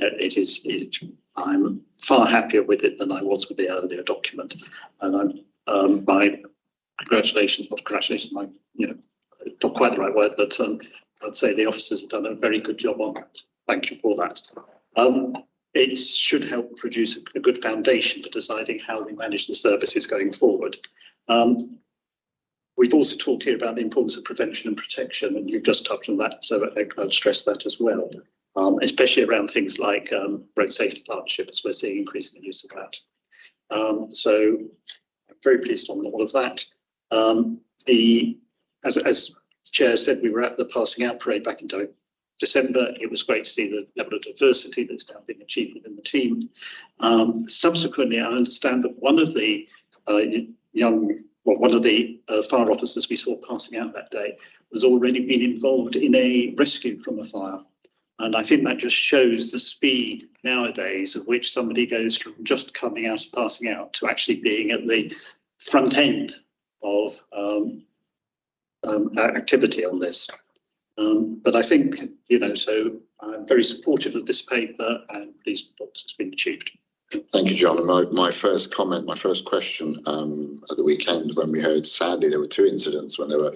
far happier with it than I was with the earlier document. And not quite the right word, but I'd say the officers have done a very good job on that. Thank you for that. It should help produce a good foundation for deciding how we manage the services going forward. We've also talked here about the importance of prevention and protection, and you've just touched on that, so I'd stress that as well, especially around things like road safety partnership, as we're seeing increasing the use of that. So I'm very pleased on all of that. As the Chair said, we were at the passing out parade back in December. It was great to see the level of diversity that's now being achieved within the team. Subsequently, I understand that one of the fire officers we saw passing out that day was already been involved in a rescue from a fire. And I think that just shows the speed nowadays at which somebody goes from just coming out and passing out to actually being at the front end of activity on this. But I think, so I'm very supportive of this paper and pleased with what has been achieved. Thank you, John. And my first question at the weekend when we heard, sadly, there were 2 incidents when there were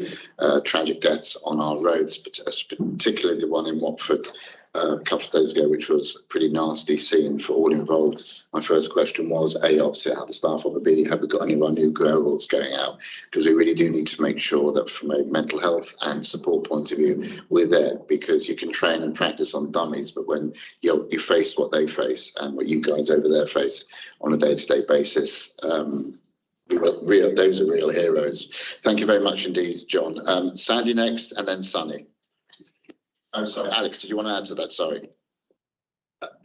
tragic deaths on our roads, particularly the one in Watford a couple of days ago, which was a pretty nasty scene for all involved. My first question was, obviously, how the staff of the B, have we got any of our new cohorts going out? Because we really do need to make sure that from a mental health and support point of view, we're there, because you can train and practice on dummies, but when you face what they face and what you guys over there face on a day-to-day basis, those are real heroes. Thank you very much indeed, John. Sandy next, and then Sunny. Oh, sorry, Alex, did you want to add to that? Sorry.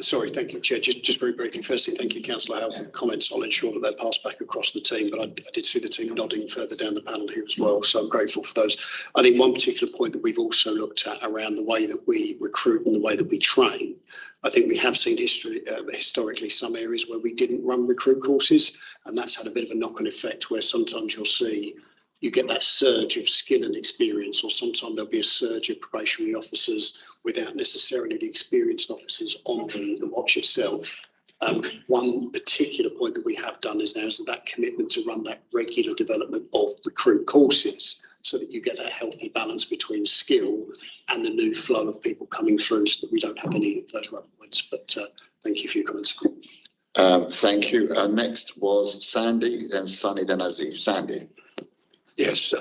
Sorry, thank you, Chair. Just very briefly, firstly, thank you, Councillor Howe, for the comments. I'll ensure that they're passed back across the team, but I did see the team nodding further down the panel here as well, so I'm grateful for those. I think one particular point that we've also looked at around the way that we recruit and the way that we train, I think we have seen historically some areas where we didn't run recruit courses, and that's had a bit of a knock-on effect where sometimes you'll see you get that surge of skill and experience, or sometimes there'll be a surge of probationary officers without necessarily the experienced officers on the watch itself. One particular point that we have done is that commitment to run that regular development of recruit courses, so that you get that healthy balance between skill and the new flow of people coming through, so that we don't have any of those rubber points. But thank you for your comments. Thank you. Next was Sandy, then Sunny, then Aziz. Sandy. Yes,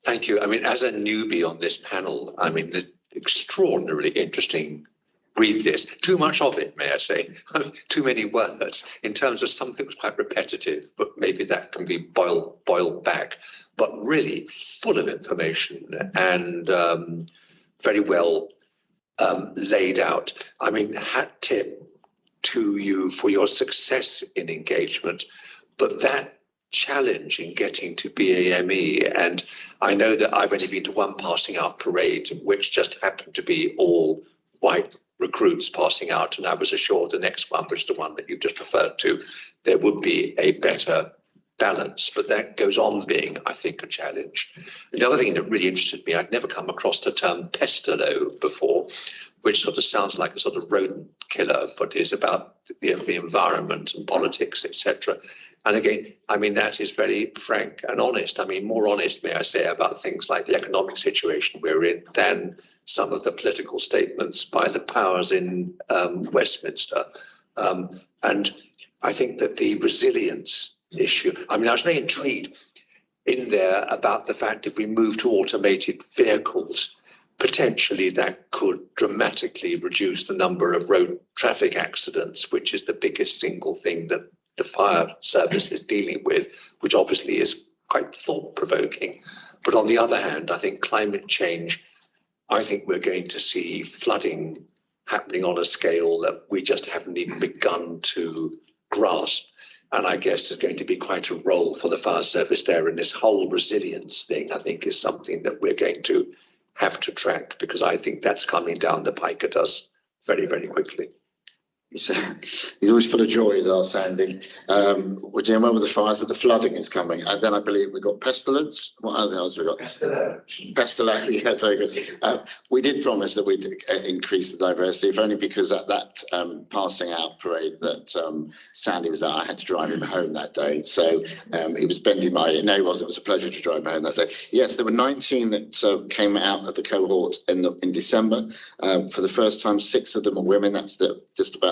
thank you. I mean, as a newbie on this panel, I mean, it's extraordinarily interesting. Read this. Too much of it, may I say. Too many words in terms of something was quite repetitive, but maybe that can be boiled back. But really full of information and very well laid out. I mean, hat tip to you for your success in engagement, but that challenge in getting to BAME, and I know that I've only been to one passing out parade, which just happened to be all white recruits passing out, and I was assured the next one, which is the one that you've just referred to, there would be a better balance, but that goes on being, I think, a challenge. And the other thing that really interested me, I'd never come across the term pestalo before, which sort of sounds like a sort of rodent killer, but is about the environment and politics, etc. And again, I mean, that is very frank and honest. I mean, more honest, may I say, about things like the economic situation we're in than some of the political statements by the powers in Westminster. And I think that the resilience issue, I mean, I was very intrigued in there about the fact if we move to automated vehicles, potentially that could dramatically reduce the number of road traffic accidents, which is the biggest single thing that the fire service is dealing with, which obviously is quite thought-provoking. But on the other hand, I think climate change I think we're going to see flooding happening on a scale that we just haven't even begun to grasp. And I guess there's going to be quite a role for the fire service there. And this whole resilience thing, I think, is something that we're going to have to track, because I think that's coming down the pike at us very, very quickly. He's always full of joy, is our Sandy. We're doing well with the fires, but the flooding is coming. And then I believe we've got pestilence. What other else have we got? Pestilence, yeah, very good. We did promise that we'd increase the diversity, if only because at that passing out parade that Sandy was at, I had to drive him home that day. So he was bending my ear. No, he wasn't. It was a pleasure to drive him home that day. Yes, there were 19 that came out of the cohort in December. For the first time, 6 of them are women. That's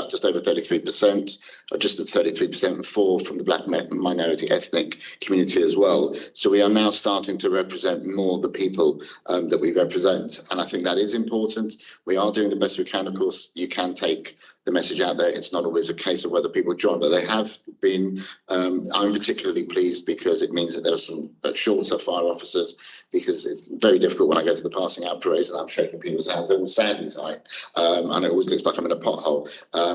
just over 33%, or just at 33%, and 4 from the black minority ethnic community as well. So we are now starting to represent more of the people that we represent. And I think that is important. We are doing the best we can. Of course, you can take the message out there. It's not always a case of whether people join, but they have been. I'm particularly pleased because it means that there are some shorter fire officers, because it's very difficult when I go to the passing out parades and I'm shaking people's hands. They're all Sandy's height, and it always looks like I'm in a pothole,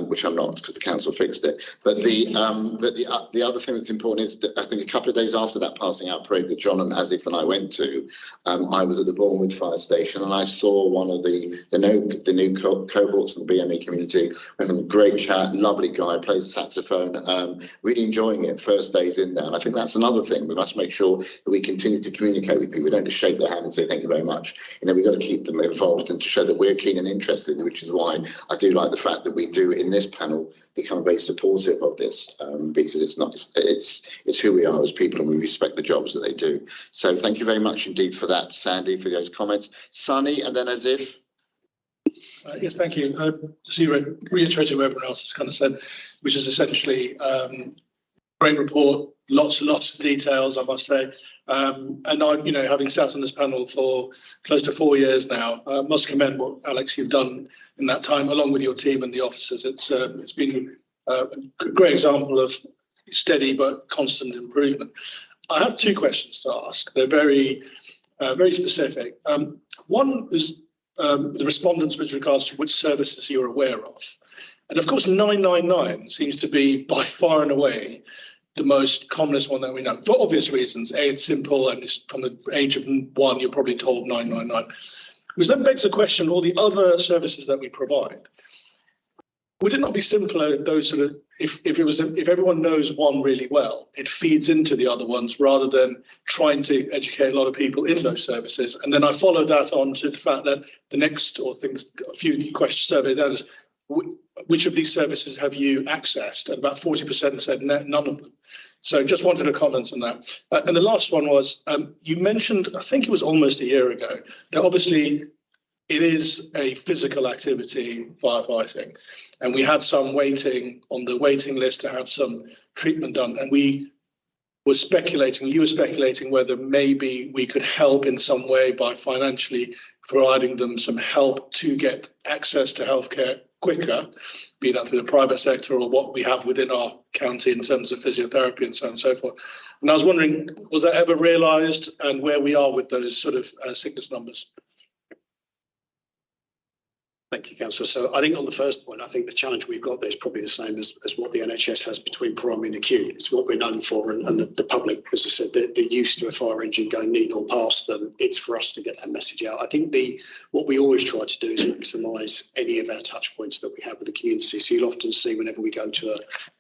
which I'm not, because the council fixed it. But the other thing that's important is that I think a couple of days after that passing out parade that John and Asif and I went to, I was at the Bournemouth fire station and I saw one of the new cohorts of the BME community. We had a great chat, lovely guy, plays the saxophone, really enjoying it first days in there. And I think that's another thing. We must make sure that we continue to communicate with people. We don't just shake their hand and say thank you very much. You know, we've got to keep them involved and to show that we're keen and interested, which is why I do like the fact that we do in this panel become very supportive of this, because it's who we are as people and we respect the jobs that they do. So thank you very much indeed for that, Sandy, for those comments. Sunny, and then Asif. Yes, thank you. Just reiterating what everyone else has kind of said, which is essentially great report, lots of details, I must say. And I, having sat on this panel for close to 4 years now, must commend what, Alex, you've done in that time, along with your team and the officers. It's been a great example of steady but constant improvement. I have 2 questions to ask. They're very specific. One is the respondents with regards to which services you're aware of. And of course, 999 seems to be by far and away the most commonest one that we know, for obvious reasons. A, it's simple, and it's from the age of 1, you're probably told 999. Which then begs the question, all the other services that we provide, would it not be simpler if those if everyone knows one really well, it feeds into the other ones rather than trying to educate a lot of people in those services? And then I follow that on to the fact that the next, a few questions survey that is, which of these services have you accessed? And about 40% said none of them. So just wanted to comment on that. And the last one was, you mentioned, I think it was almost a year ago, that obviously it is a physical activity, firefighting. And we had some waiting on the waiting list to have some treatment done. And we were speculating, you were speculating whether maybe we could help in some way by financially providing them some help to get access to healthcare quicker, be that through the private sector or what we have within our county in terms of physiotherapy and so on and so forth. And I was wondering, was that ever realised, and where we are with those sort of sickness numbers? Thank you, Councillor. So I think on the first point, I think the challenge we've got there is probably the same as what the NHS has between primary and acute. It's what we're known for, and the public, as I said, they're used to a fire engine going neat or past them. It's for us to get that message out. I think what we always try to do is maximise any of our touch points that we have with the community. So you'll often see whenever we go to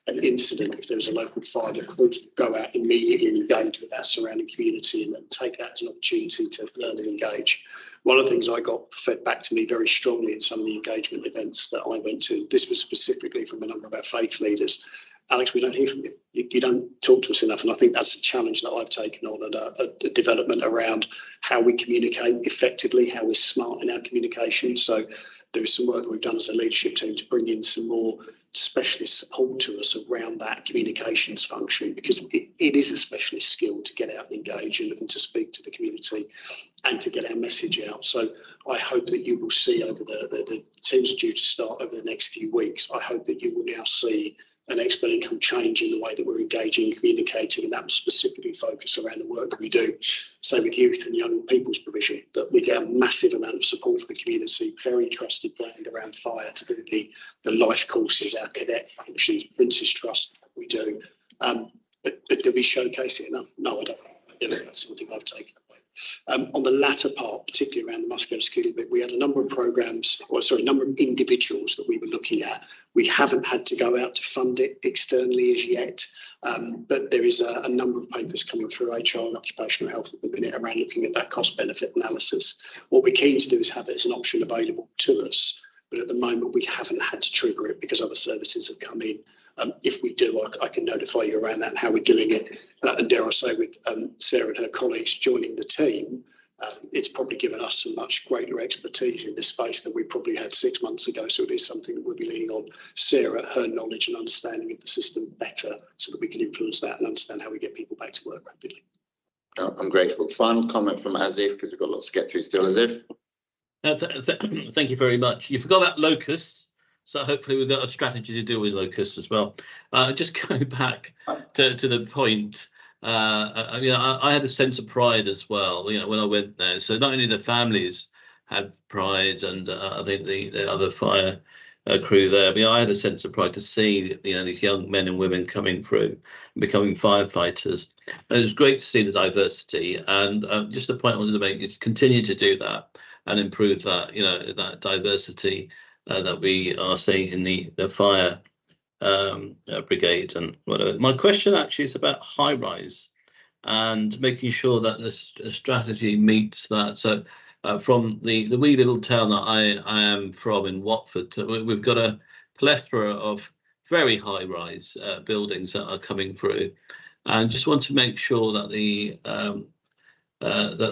an incident, if there's a local fire, that would go out immediately and engage with that surrounding community and take that as an opportunity to learn and engage. One of the things I got fed back to me very strongly in some of the engagement events that I went to, this was specifically from a number of our faith leaders, Alex, we don't hear from you. You don't talk to us enough. And I think that's a challenge that I've taken on, and a development around how we communicate effectively, how we're smart in our communication. So there is some work that we've done as a leadership team to bring in some more specialist support to us around that communications function, because it is a specialist skill to get out and engage and to speak to the community and to get our message out. So I hope that you will see over the teams are due to start over the next few weeks. I hope that you will now see an exponential change in the way that we're engaging, communicating, and that was specifically focused around the work that we do, say with youth and young people's provision, that we get a massive amount of support for the community, very trusted brand around fire to do the life courses, our cadet functions, Prince's Trust we do. But do we showcase it enough? No, I don't. That's something I've taken away. On the latter part, particularly around the musculoskeletal bit, we had a number of programs, a number of individuals that we were looking at. We haven't had to go out to fund it externally as yet, but there is a number of papers coming through HR and occupational health at the minute around looking at that cost benefit analysis. What we're keen to do is have it as an option available to us, but at the moment we haven't had to trigger it because other services have come in. If we do, I can notify you around that and how we're doing it. And dare I say, with Sarah and her colleagues joining the team, it's probably given us some much greater expertise in this space than we probably had 6 months ago. So it is something that we'll be leaning on Sarah, her knowledge and understanding of the system better so that we can influence that and understand how we get people back to work rapidly. I'm grateful. Final comment from Azif, because we've got lots to get through still. Azif. Thank you very much. You forgot about locusts. So hopefully we've got a strategy to deal with locusts as well. Just going back to the point, I had a sense of pride as well, when I went there. So not only the families had pride, and I think the other fire crew there, I had a sense of pride to see these young men and women coming through and becoming firefighters. And it was great to see the diversity. And just a point I wanted to make is continue to do that and improve that, that diversity that we are seeing in the fire brigade and whatever. My question actually is about high rise and making sure that the strategy meets that. So from the wee little town that I am from in Watford, we've got a plethora of very high rise buildings that are coming through, and just want to make sure that the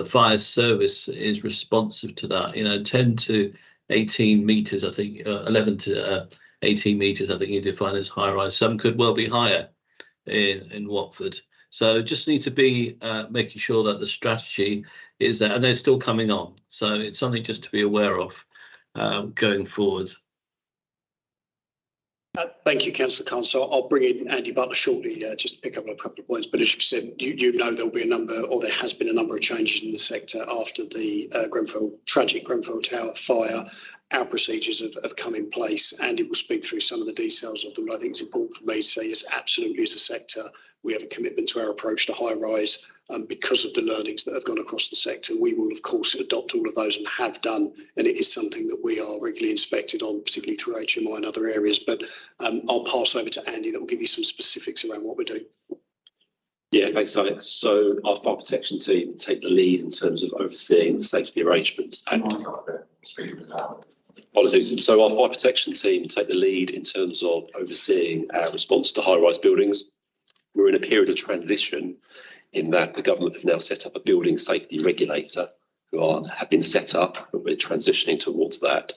fire service is responsive to that. 10 to 18 metres, I think, 11 to 18 metres, I think you define as high rise. Some could well be higher in Watford. So just need to be making sure that the strategy is there, and they're still coming on. So it's something just to be aware of going forward. Thank you, Councillor Khan. So I'll bring in Andy Butler shortly, just to pick up on a couple of points. But as you said, you know there'll be a number, or there has been a number of changes in the sector after the tragic Grenfell Tower fire. Our procedures have come in place. Andy will speak through some of the details of them. But I think it's important for me to say, yes, absolutely, as a sector, we have a commitment to our approach to high rise. Because of the learnings that have gone across the sector, we will, of course, adopt all of those and have done. And it is something that we are regularly inspected on, particularly through HMI and other areas. But I'll pass over to Andy that will give you some specifics around what we're doing. Yeah, thanks, Alex. So our fire protection team take the lead in terms of overseeing the safety arrangements. Apologies. So our fire protection team take the lead in terms of overseeing our response to high-rise buildings. We're in a period of transition in that the government have now set up a building safety regulator who have been set up, but we're transitioning towards that.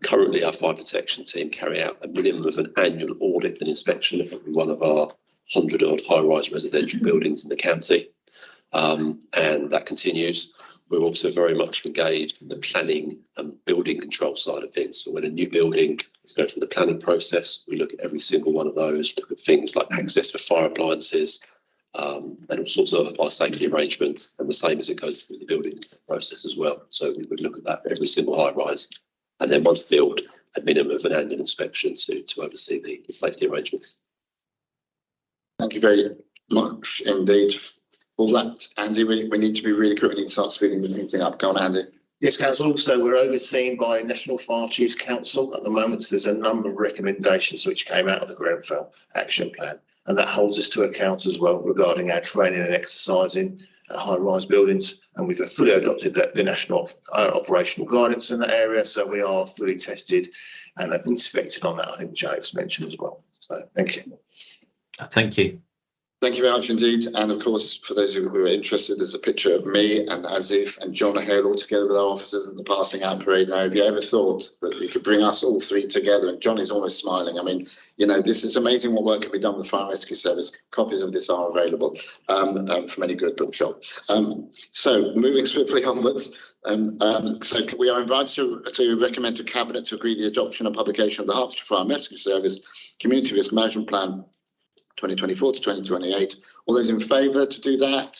Currently, our fire protection team carry out a minimum of an annual audit and inspection of every one of our 100-odd high-rise residential buildings in the county, and that continues. We're also very much engaged in the planning and building control side of things. So when a new building is going through the planning process, we look at every single one of those, look at things like access for fire appliances, and all sorts of our safety arrangements, and the same as it goes through the building process as well. So we would look at that for every single high rise, and then once built, a minimum of an annual inspection to oversee the safety arrangements. Thank you very much indeed. All that, Andy, we need to be really quick. We need to start speeding the meeting up. Go on, Andy. Yes, Council. So we're overseen by National Fire Chiefs Council at the moment. So there's a number of recommendations which came out of the Grenfell Action Plan, and that holds us to account as well regarding our training and exercising at high-rise buildings. And we've fully adopted the national operational guidance in that area. So we are fully tested and inspected on that, I think, which Alex mentioned as well. So thank you. Thank you. Thank you very much indeed. And of course, for those who are interested, there's a picture of me and Azif and John Hale all together with our officers at the passing out parade. Now, have you ever thought that we could bring us all three together? And John is almost smiling. I mean, you know, this is amazing what work can be done with Fire and Rescue Service. Copies of this are available from any good bookshop. So moving swiftly onwards. So we are invited to recommend to Cabinet to agree the adoption and publication of the Hertfordshire Fire and Rescue Service Community Risk Management Plan 2024 to 2028. All those in favour to do that?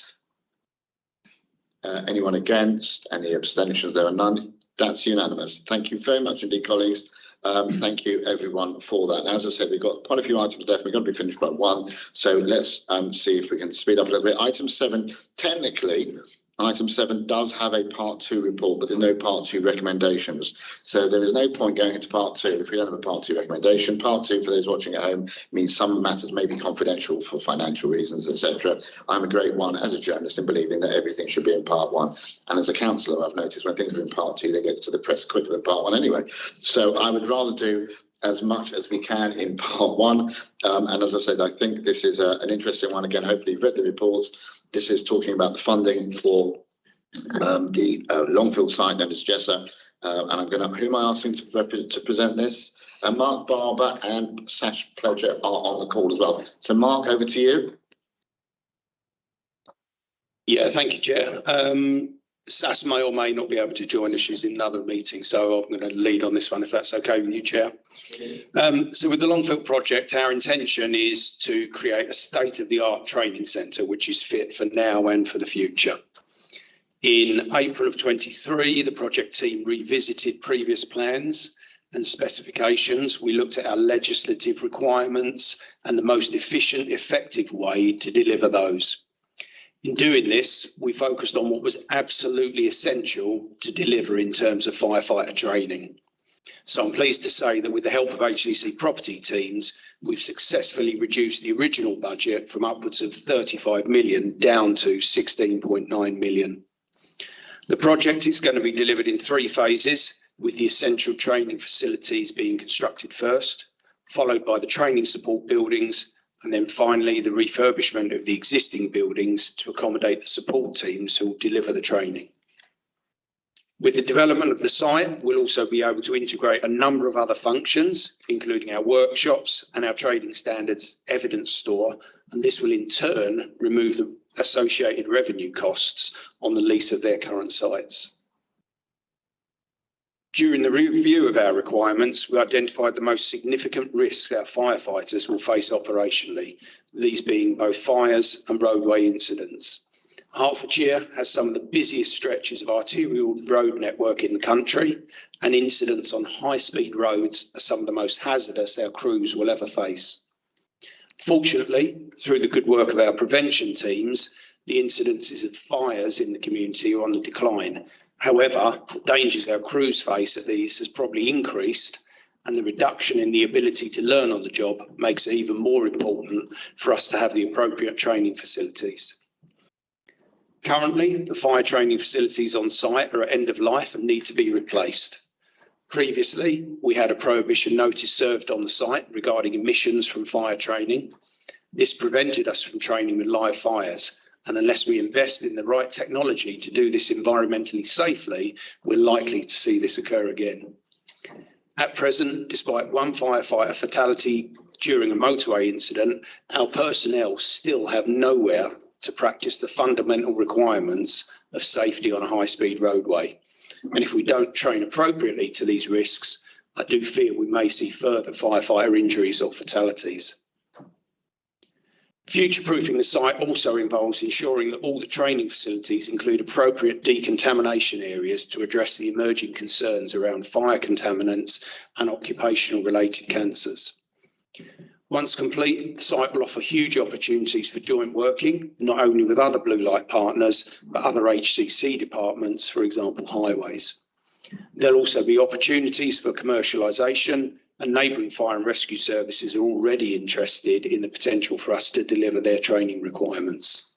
Anyone against? Any abstentions? There are none. That's unanimous. Thank you very much indeed, colleagues. Thank you everyone for that. And as I said, we've got quite a few items left. We're going to be finished by 1. So let's see if we can speed up a little bit. Item 7, technically, Item 7 does have a Part 2 report, but there's no Part 2 recommendations. So there is no point going into Part 2 if we don't have a Part 2 recommendation. Part 2, for those watching at home, means some matters may be confidential for financial reasons, etc. I'm a great one as a journalist in believing that everything should be in Part 1. And as a councillor, I've noticed when things are in Part 2, they get to the press quicker than Part 1 anyway. So I would rather do as much as we can in Part 1. And as I said, I think this is an interesting one. Again, hopefully you've read the reports. This is talking about the funding for the Longfield site known as Jessa. And I'm going to, who am I asking to present this? Mark Barber and Sash Pledger are on the call as well. So Mark, over to you. Yeah, thank you, Chair. Sass may or may not be able to join us. She's in another meeting, so I'm going to lead on this one if that's okay with you, Chair. So with the Longfield project, our intention is to create a state-of-the-art training centre which is fit for now and for the future. In April of 23, the project team revisited previous plans and specifications. We looked at our legislative requirements and the most efficient, effective way to deliver those. In doing this, we focused on what was absolutely essential to deliver in terms of firefighter training. So I'm pleased to say that with the help of HCC property teams, we've successfully reduced the original budget from upwards of 35 million down to 16.9 million. The project is going to be delivered in 3 phases, with the essential training facilities being constructed first, followed by the training support buildings, and then finally the refurbishment of the existing buildings to accommodate the support teams who will deliver the training. With the development of the site, we'll also be able to integrate a number of other functions, including our workshops and our trading standards evidence store, and this will in turn remove the associated revenue costs on the lease of their current sites. During the review of our requirements, we identified the most significant risks our firefighters will face operationally, these being both fires and roadway incidents. Hertfordshire has some of the busiest stretches of arterial road network in the country, and incidents on high-speed roads are some of the most hazardous our crews will ever face. Fortunately, through the good work of our prevention teams, the incidences of fires in the community are on the decline. However, the dangers our crews face at these has probably increased, and the reduction in the ability to learn on the job makes it even more important for us to have the appropriate training facilities. Currently, the fire training facilities on site are at end of life and need to be replaced. Previously, we had a prohibition notice served on the site regarding emissions from fire training. This prevented us from training with live fires, and unless we invest in the right technology to do this environmentally safely, we're likely to see this occur again. At present, despite one firefighter fatality during a motorway incident, our personnel still have nowhere to practice the fundamental requirements of safety on a high-speed roadway. And if we don't train appropriately to these risks, I do fear we may see further firefighter injuries or fatalities. Future-proofing the site also involves ensuring that all the training facilities include appropriate decontamination areas to address the emerging concerns around fire contaminants and occupational-related cancers. Once complete, the site will offer huge opportunities for joint working, not only with other blue light partners, but other HCC departments, for example, highways. There'll also be opportunities for commercialisation, and neighbouring fire and rescue services are already interested in the potential for us to deliver their training requirements.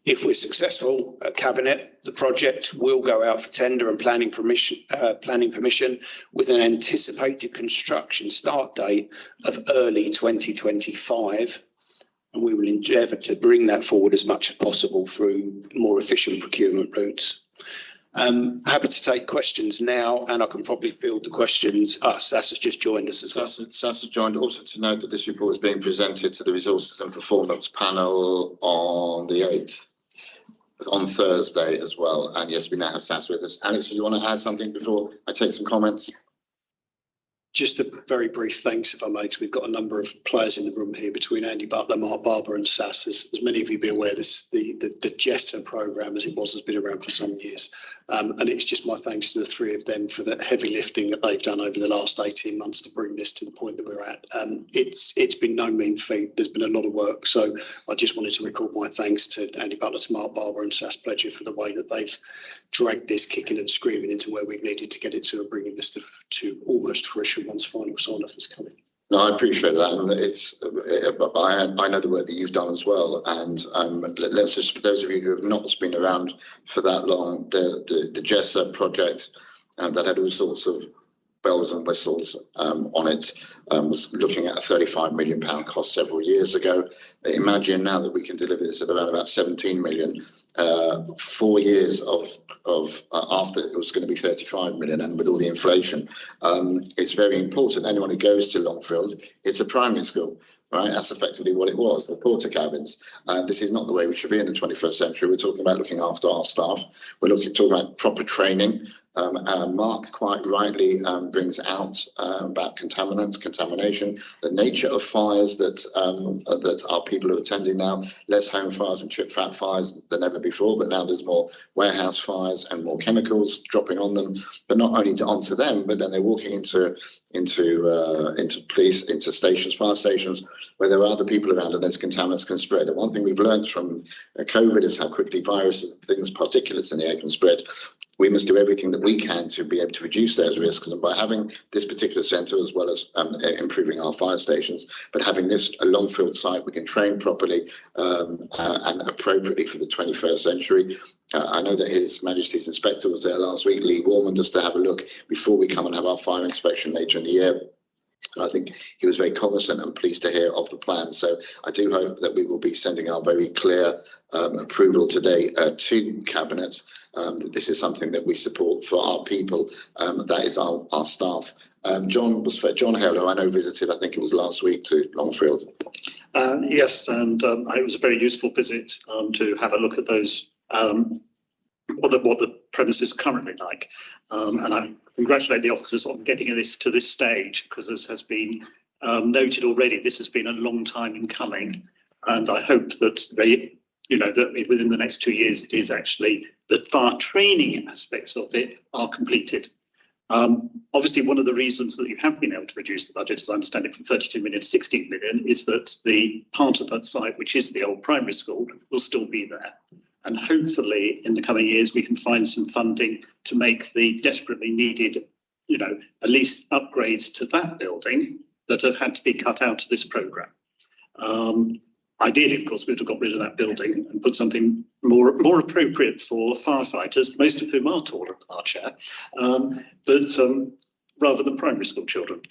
If we're successful at Cabinet, the project will go out for tender and planning permission with an anticipated construction start date of early 2025. and we will endeavour to bring that forward as much as possible through more efficient procurement routes. Happy to take questions now, and I can probably field the questions. Sas has just joined us as well. Sas has joined. Also to note that this report is being presented to the Resources and Performance panel on the 8th, on Thursday as well. And yes, we now have Sas with us. Alex, do you want to add something before I take some comments? Just a very brief thanks, if I may, because we've got a number of players in the room here between Andy Butler, Mark Barber and Sas. As many of you be aware, the Jester programme, as it was, has been around for some years. And it's just my thanks to the three of them for the heavy lifting that they've done over the last 18 months to bring this to the point that we're at. It's been no mean feat. There's been a lot of work. So I just wanted to record my thanks to Andy Butler, to Mark Barber and Sas Pledger for the way that they've dragged this kicking and screaming into where we've needed to get it to, and bringing this to almost fruition once final sign-off is coming. No, I appreciate that, and I know the work that you've done as well. And let's just, for those of you who have not been around for that long, the Jessa project that had all sorts of bells and whistles on it was looking at a £35 million cost several years ago. Imagine now that we can deliver this at around about 17 million. 4 years of after it was going to be 35 million, and with all the inflation, it's very important. Anyone who goes to Longfield, it's a primary school, right? That's effectively what it was, the porter cabins. This is not the way we should be in the 21st century. We're talking about looking after our staff. We're talking about proper training. Mark quite rightly brings out about contamination, the nature of fires that our people are attending now. Less home fires and chip fat fires than ever before, but now there's more warehouse fires and more chemicals dropping on them. But not only onto them, but then they're walking into police, into stations, fire stations, where there are other people around, and those contaminants can spread. And one thing we've learned from COVID is how quickly viruses, things, particulates in the air can spread. We must do everything that we can to be able to reduce those risks. And by having this particular centre, as well as improving our fire stations, but having this a Longfield site, we can train properly and appropriately for the 21st century. I know that His Majesty's Inspector was there last week, Lee Warman, just to have a look before we come and have our fire inspection later in the year. And I think he was very cognizant and pleased to hear of the plan. So I do hope that we will be sending our very clear approval today to Cabinet, that this is something that we support for our people. That is our staff. John Hale, I know, visited, I think it was last week, to Longfield. Yes, and it was a very useful visit to have a look at those, what the premises are currently like. And I congratulate the officers on getting this to this stage, because, as has been noted already, this has been a long time in coming. And I hope that that within the next 2 years, it is actually the fire training aspects of it are completed. Obviously, one of the reasons that you have been able to reduce the budget, as I understand it, from 32 million to 16 million, is that the part of that site, which is the old primary school, will still be there. And hopefully, in the coming years, we can find some funding to make the desperately needed, at least upgrades to that building that have had to be cut out of this programme. Ideally, of course, we'd have got rid of that building and put something more appropriate for firefighters, most of whom are taller than our chair, but rather than primary school children.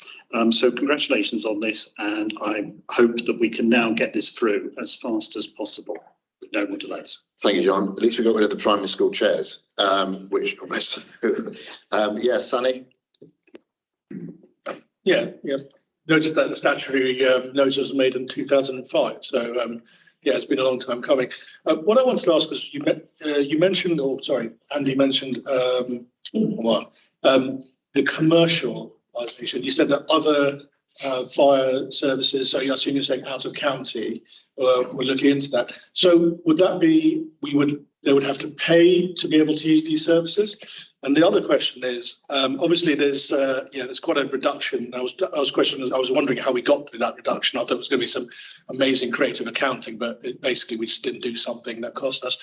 So congratulations on this, and I hope that we can now get this through as fast as possible with no more delays. Thank you, John. At least we got rid of the primary school chairs, which almost. Yes, Sonny. Yeah. Noted that the statutory notice was made in 2005. So, it's been a long time coming. What I wanted to ask was, you mentioned, Andy mentioned, the commercialisation. You said that other fire services, so I assume you're saying out of county, we're looking into that. So would that be, they would have to pay to be able to use these services? And the other question is, obviously there's quite a reduction. I was wondering how we got to that reduction. I thought it was going to be some amazing creative accounting, but basically we just didn't do something that cost us.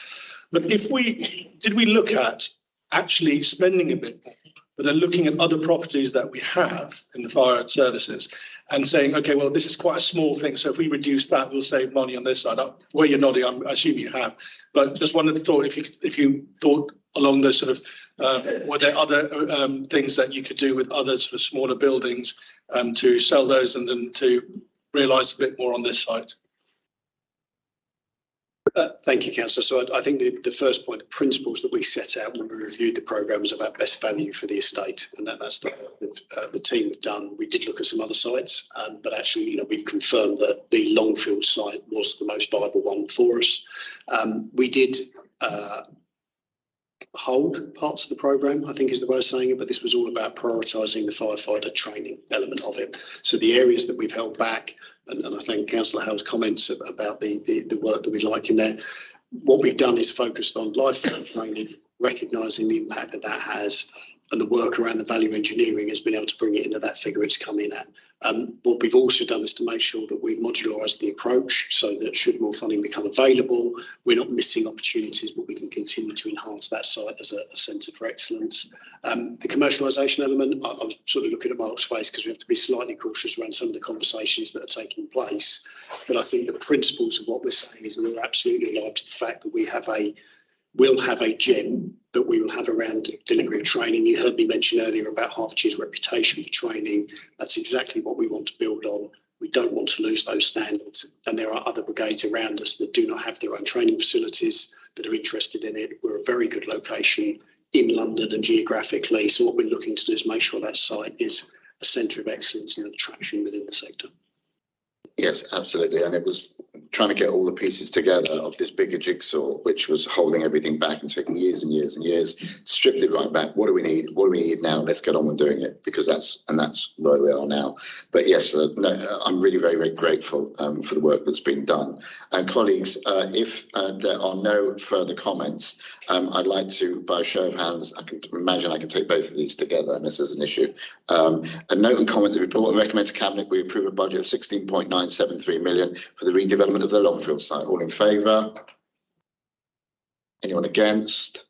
But did we look at actually spending a bit more, but then looking at other properties that we have in the fire services and saying, okay, well, this is quite a small thing, so if we reduce that, we'll save money on this side. Well, you're nodding, I assume you have, but just wanted to thought if you thought along those sort of, were there other things that you could do with other sort of smaller buildings to sell those and then to realise a bit more on this site? Thank you, Councillor. So I think the first point, the principles that we set out when we reviewed the programme was about best value for the estate, and that's the team have done. We did look at some other sites, but actually, we've confirmed that the Longfield site was the most viable one for us. We did hold parts of the programme, I think is the way of saying it, but this was all about prioritising the firefighter training element of it. So the areas that we've held back, and I thank Councillor Howe's comments about the work that we'd like in there. What we've done is focused on lifelong training, recognising the impact that has, and the work around the value engineering has been able to bring it into that figure it's come in at. What we've also done is to make sure that we've modularised the approach so that should more funding become available, we're not missing opportunities, but we can continue to enhance that site as a centre for excellence. The commercialisation element, I was sort of looking at Mark's face because we have to be slightly cautious around some of the conversations that are taking place. But I think the principles of what we're saying is that we're absolutely alive to the fact that we'll have a gem that we will have around delivery of training. You heard me mention earlier about Hertfordshire's reputation for training. That's exactly what we want to build on. We don't want to lose those standards. And there are other brigades around us that do not have their own training facilities that are interested in it. We're a very good location in London and geographically. So what we're looking to do is make sure that site is a centre of excellence and attraction within the sector. Yes, absolutely. And it was trying to get all the pieces together of this bigger jigsaw, which was holding everything back and taking years and years and years, stripped it right back. What do we need? What do we need now? Let's get on with doing it, because that's where we are now. But yes, no, I'm really very, very grateful for the work that's been done. And colleagues, if there are no further comments, I'd like to, by a show of hands, I can imagine I can take both of these together unless there's an issue. A note and comment the report and recommend to Cabinet we approve a budget of 16.973 million for the redevelopment of the Longfield site. All in favour? Anyone against?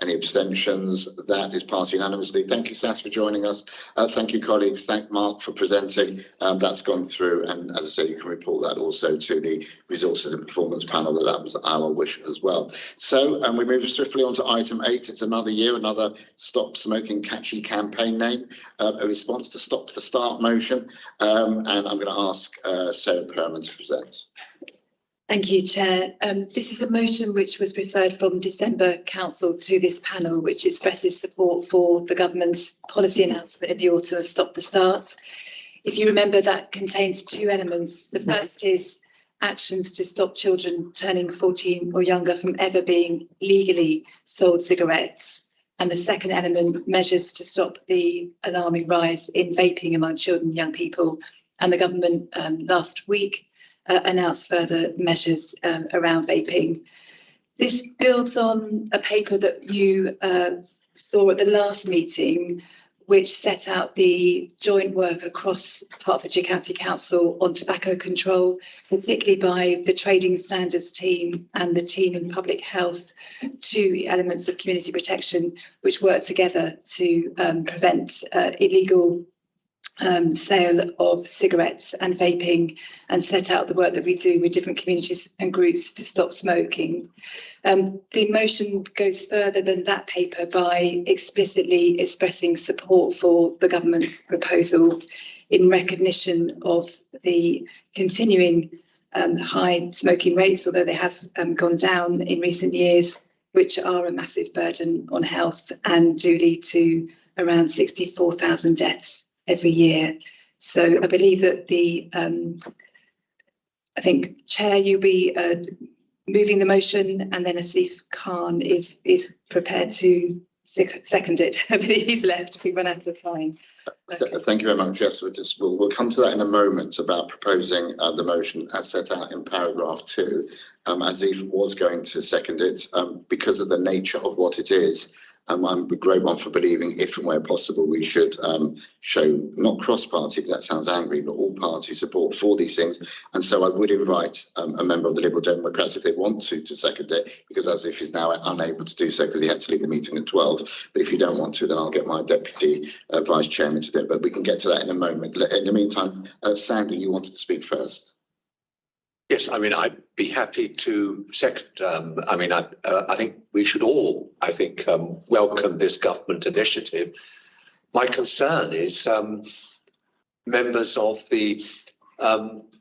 Any abstentions? That is passed unanimously. Thank you, Sas, for joining us. Thank you, colleagues. Thank Mark for presenting. That's gone through, and as I said, you can report that also to the Resources and Performance panel. That was our wish as well. So we move swiftly on to item 8. It's another year, another Stop Smoking Catchy campaign name, a response to Stop to the Start motion. And I'm going to ask Sarah Perman to present. Thank you, Chair. This is a motion which was referred from December Council to this panel, which expresses support for the government's policy announcement in the autumn of Stop the Start. If you remember, that contains two elements. The first is actions to stop children turning 14 or younger from ever being legally sold cigarettes. And the second element, measures to stop the alarming rise in vaping among children and young people. And the government last week announced further measures around vaping. This builds on a paper that you saw at the last meeting, which set out the joint work across Hertfordshire County Council on tobacco control, particularly by the trading standards team and the team in public health, two elements of community protection, which work together to prevent illegal sale of cigarettes and vaping, and set out the work that we do with different communities and groups to stop smoking. The motion goes further than that paper by explicitly expressing support for the government's proposals in recognition of the continuing high smoking rates, although they have gone down in recent years, which are a massive burden on health and do lead to around 64,000 deaths every year. So I believe that I think, Chair, you'll be moving the motion, and then Asif Khan is prepared to second it. I believe he's left if we run out of time. Okay. Thank you very much, Jess. We'll come to that in a moment about proposing the motion as set out in paragraph 2. Asif was going to second it because of the nature of what it is. I'm a great one for believing if and where possible we should show not cross-party, because that sounds angry, but all-party support for these things. And so I would invite a member of the Liberal Democrats, if they want to second it, because as if he's now unable to do so because he had to leave the meeting at 12. But if you don't want to, then I'll get my Deputy Vice Chairman to do it. But we can get to that in a moment. In the meantime, Sandy, you wanted to speak first. Yes, I mean, I'd be happy to second. I think we should all, welcome this government initiative. My concern is members of the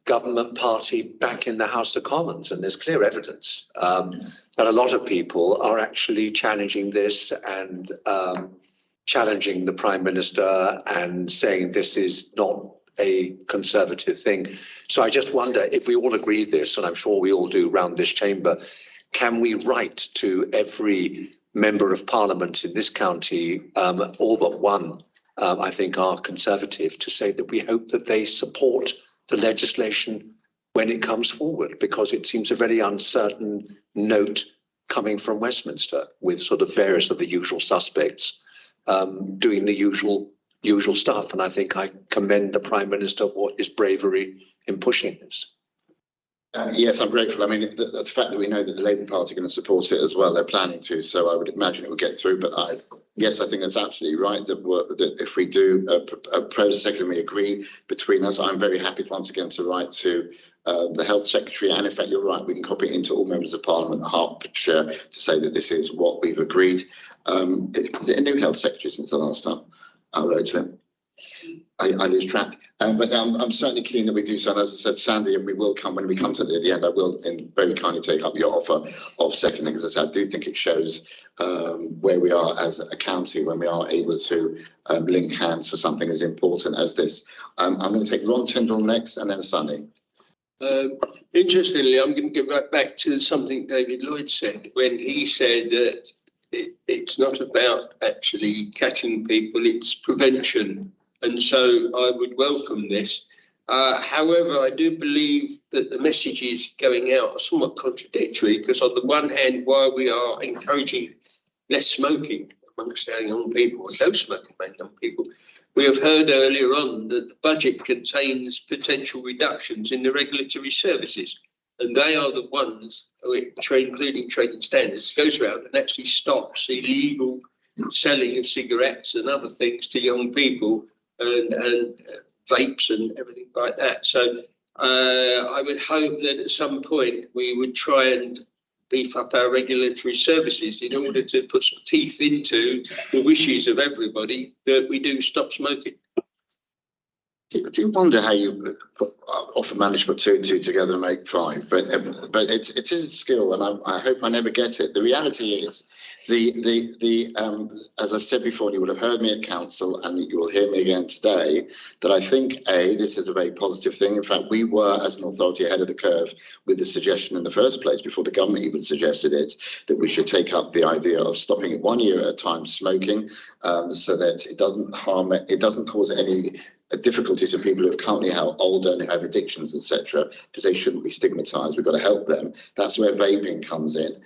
government party back in the House of Commons, and there's clear evidence that a lot of people are actually challenging this and challenging the Prime Minister and saying this is not a Conservative thing. So I just wonder if we all agree this, and I'm sure we all do round this chamber, can we write to every member of Parliament in this county, all but one, I think are Conservative, to say that we hope that they support the legislation when it comes forward, because it seems a very uncertain note coming from Westminster with sort of various of the usual suspects doing the usual stuff. And I think I commend the Prime Minister for his bravery in pushing this. Yes, I'm grateful. I mean, the fact that we know that the Labour Party are going to support it as well, they're planning to, so I would imagine it will get through. But yes, I think that's absolutely right, that if we do propose a second, we agree between us, I'm very happy once again to write to the Health Secretary, and in fact, you're right, we can copy it into all members of Parliament, Hertfordshire, to say that this is what we've agreed. Is it a new Health Secretary since the last time I wrote to him? I lose track. But I'm certainly keen that we do so. And as I said, Sandy, and we will come when we come to the end, I will very kindly take up your offer of seconding, because I do think it shows where we are as a county when we are able to link hands for something as important as this. I'm going to take Ron Tyndall next and then Sunny. Interestingly, I'm going to go right back to something David Lloyd said when he said that it's not about actually catching people, it's prevention. And so I would welcome this. However, I do believe that the messages going out are somewhat contradictory, because on the one hand, while we are encouraging less smoking amongst our young people, and no smoking among young people, we have heard earlier on that the budget contains potential reductions in the regulatory services. And they are the ones, including trading standards, goes around and actually stops illegal selling of cigarettes and other things to young people, and vapes and everything like that. So I would hope that at some point we would try and beef up our regulatory services in order to put some teeth into the wishes of everybody that we do stop smoking. Do you wonder how you often manage to put two and two together and make five? But it is a skill, and I hope I never get it. The reality is, as I've said before, and you will have heard me at council, and you will hear me again today, that I think this is a very positive thing. In fact, we were, as an authority, ahead of the curve with the suggestion in the first place, before the government even suggested it, that we should take up the idea of stopping it 1 year at a time smoking, so that it doesn't harm, it doesn't cause any difficulties for people who are currently older and have addictions, etc., because they shouldn't be stigmatized. We've got to help them. That's where vaping comes in,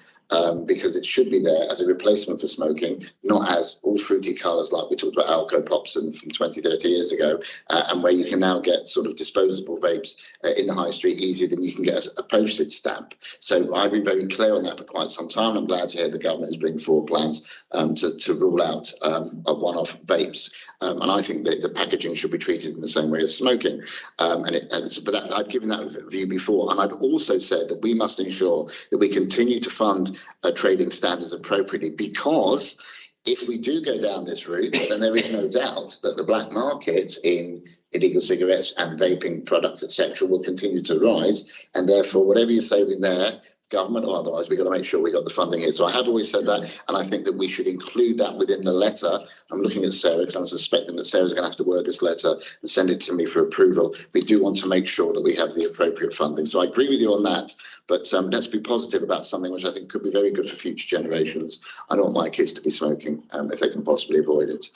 because it should be there as a replacement for smoking, not as all fruity colours like we talked about Alco Pops from 20, 30 years ago, and where you can now get sort of disposable vapes in the high street easier than you can get a postage stamp. So I've been very clear on that for quite some time. I'm glad to hear the government is bringing forward plans to rule out one-off vapes. And I think that the packaging should be treated in the same way as smoking. But I've given that view before. And I've also said that we must ensure that we continue to fund trading standards appropriately, because if we do go down this route, then there is no doubt that the black market in illegal cigarettes and vaping products, etc., will continue to rise. And therefore, whatever you're saving there, government or otherwise, we've got to make sure we got the funding here. So I have always said that, and I think that we should include that within the letter. I'm looking at Sarah because I'm suspecting that Sarah's going to have to word this letter and send it to me for approval. We do want to make sure that we have the appropriate funding. So I agree with you on that, but let's be positive about something which I think could be very good for future generations. I don't want my kids to be smoking if they can possibly avoid it,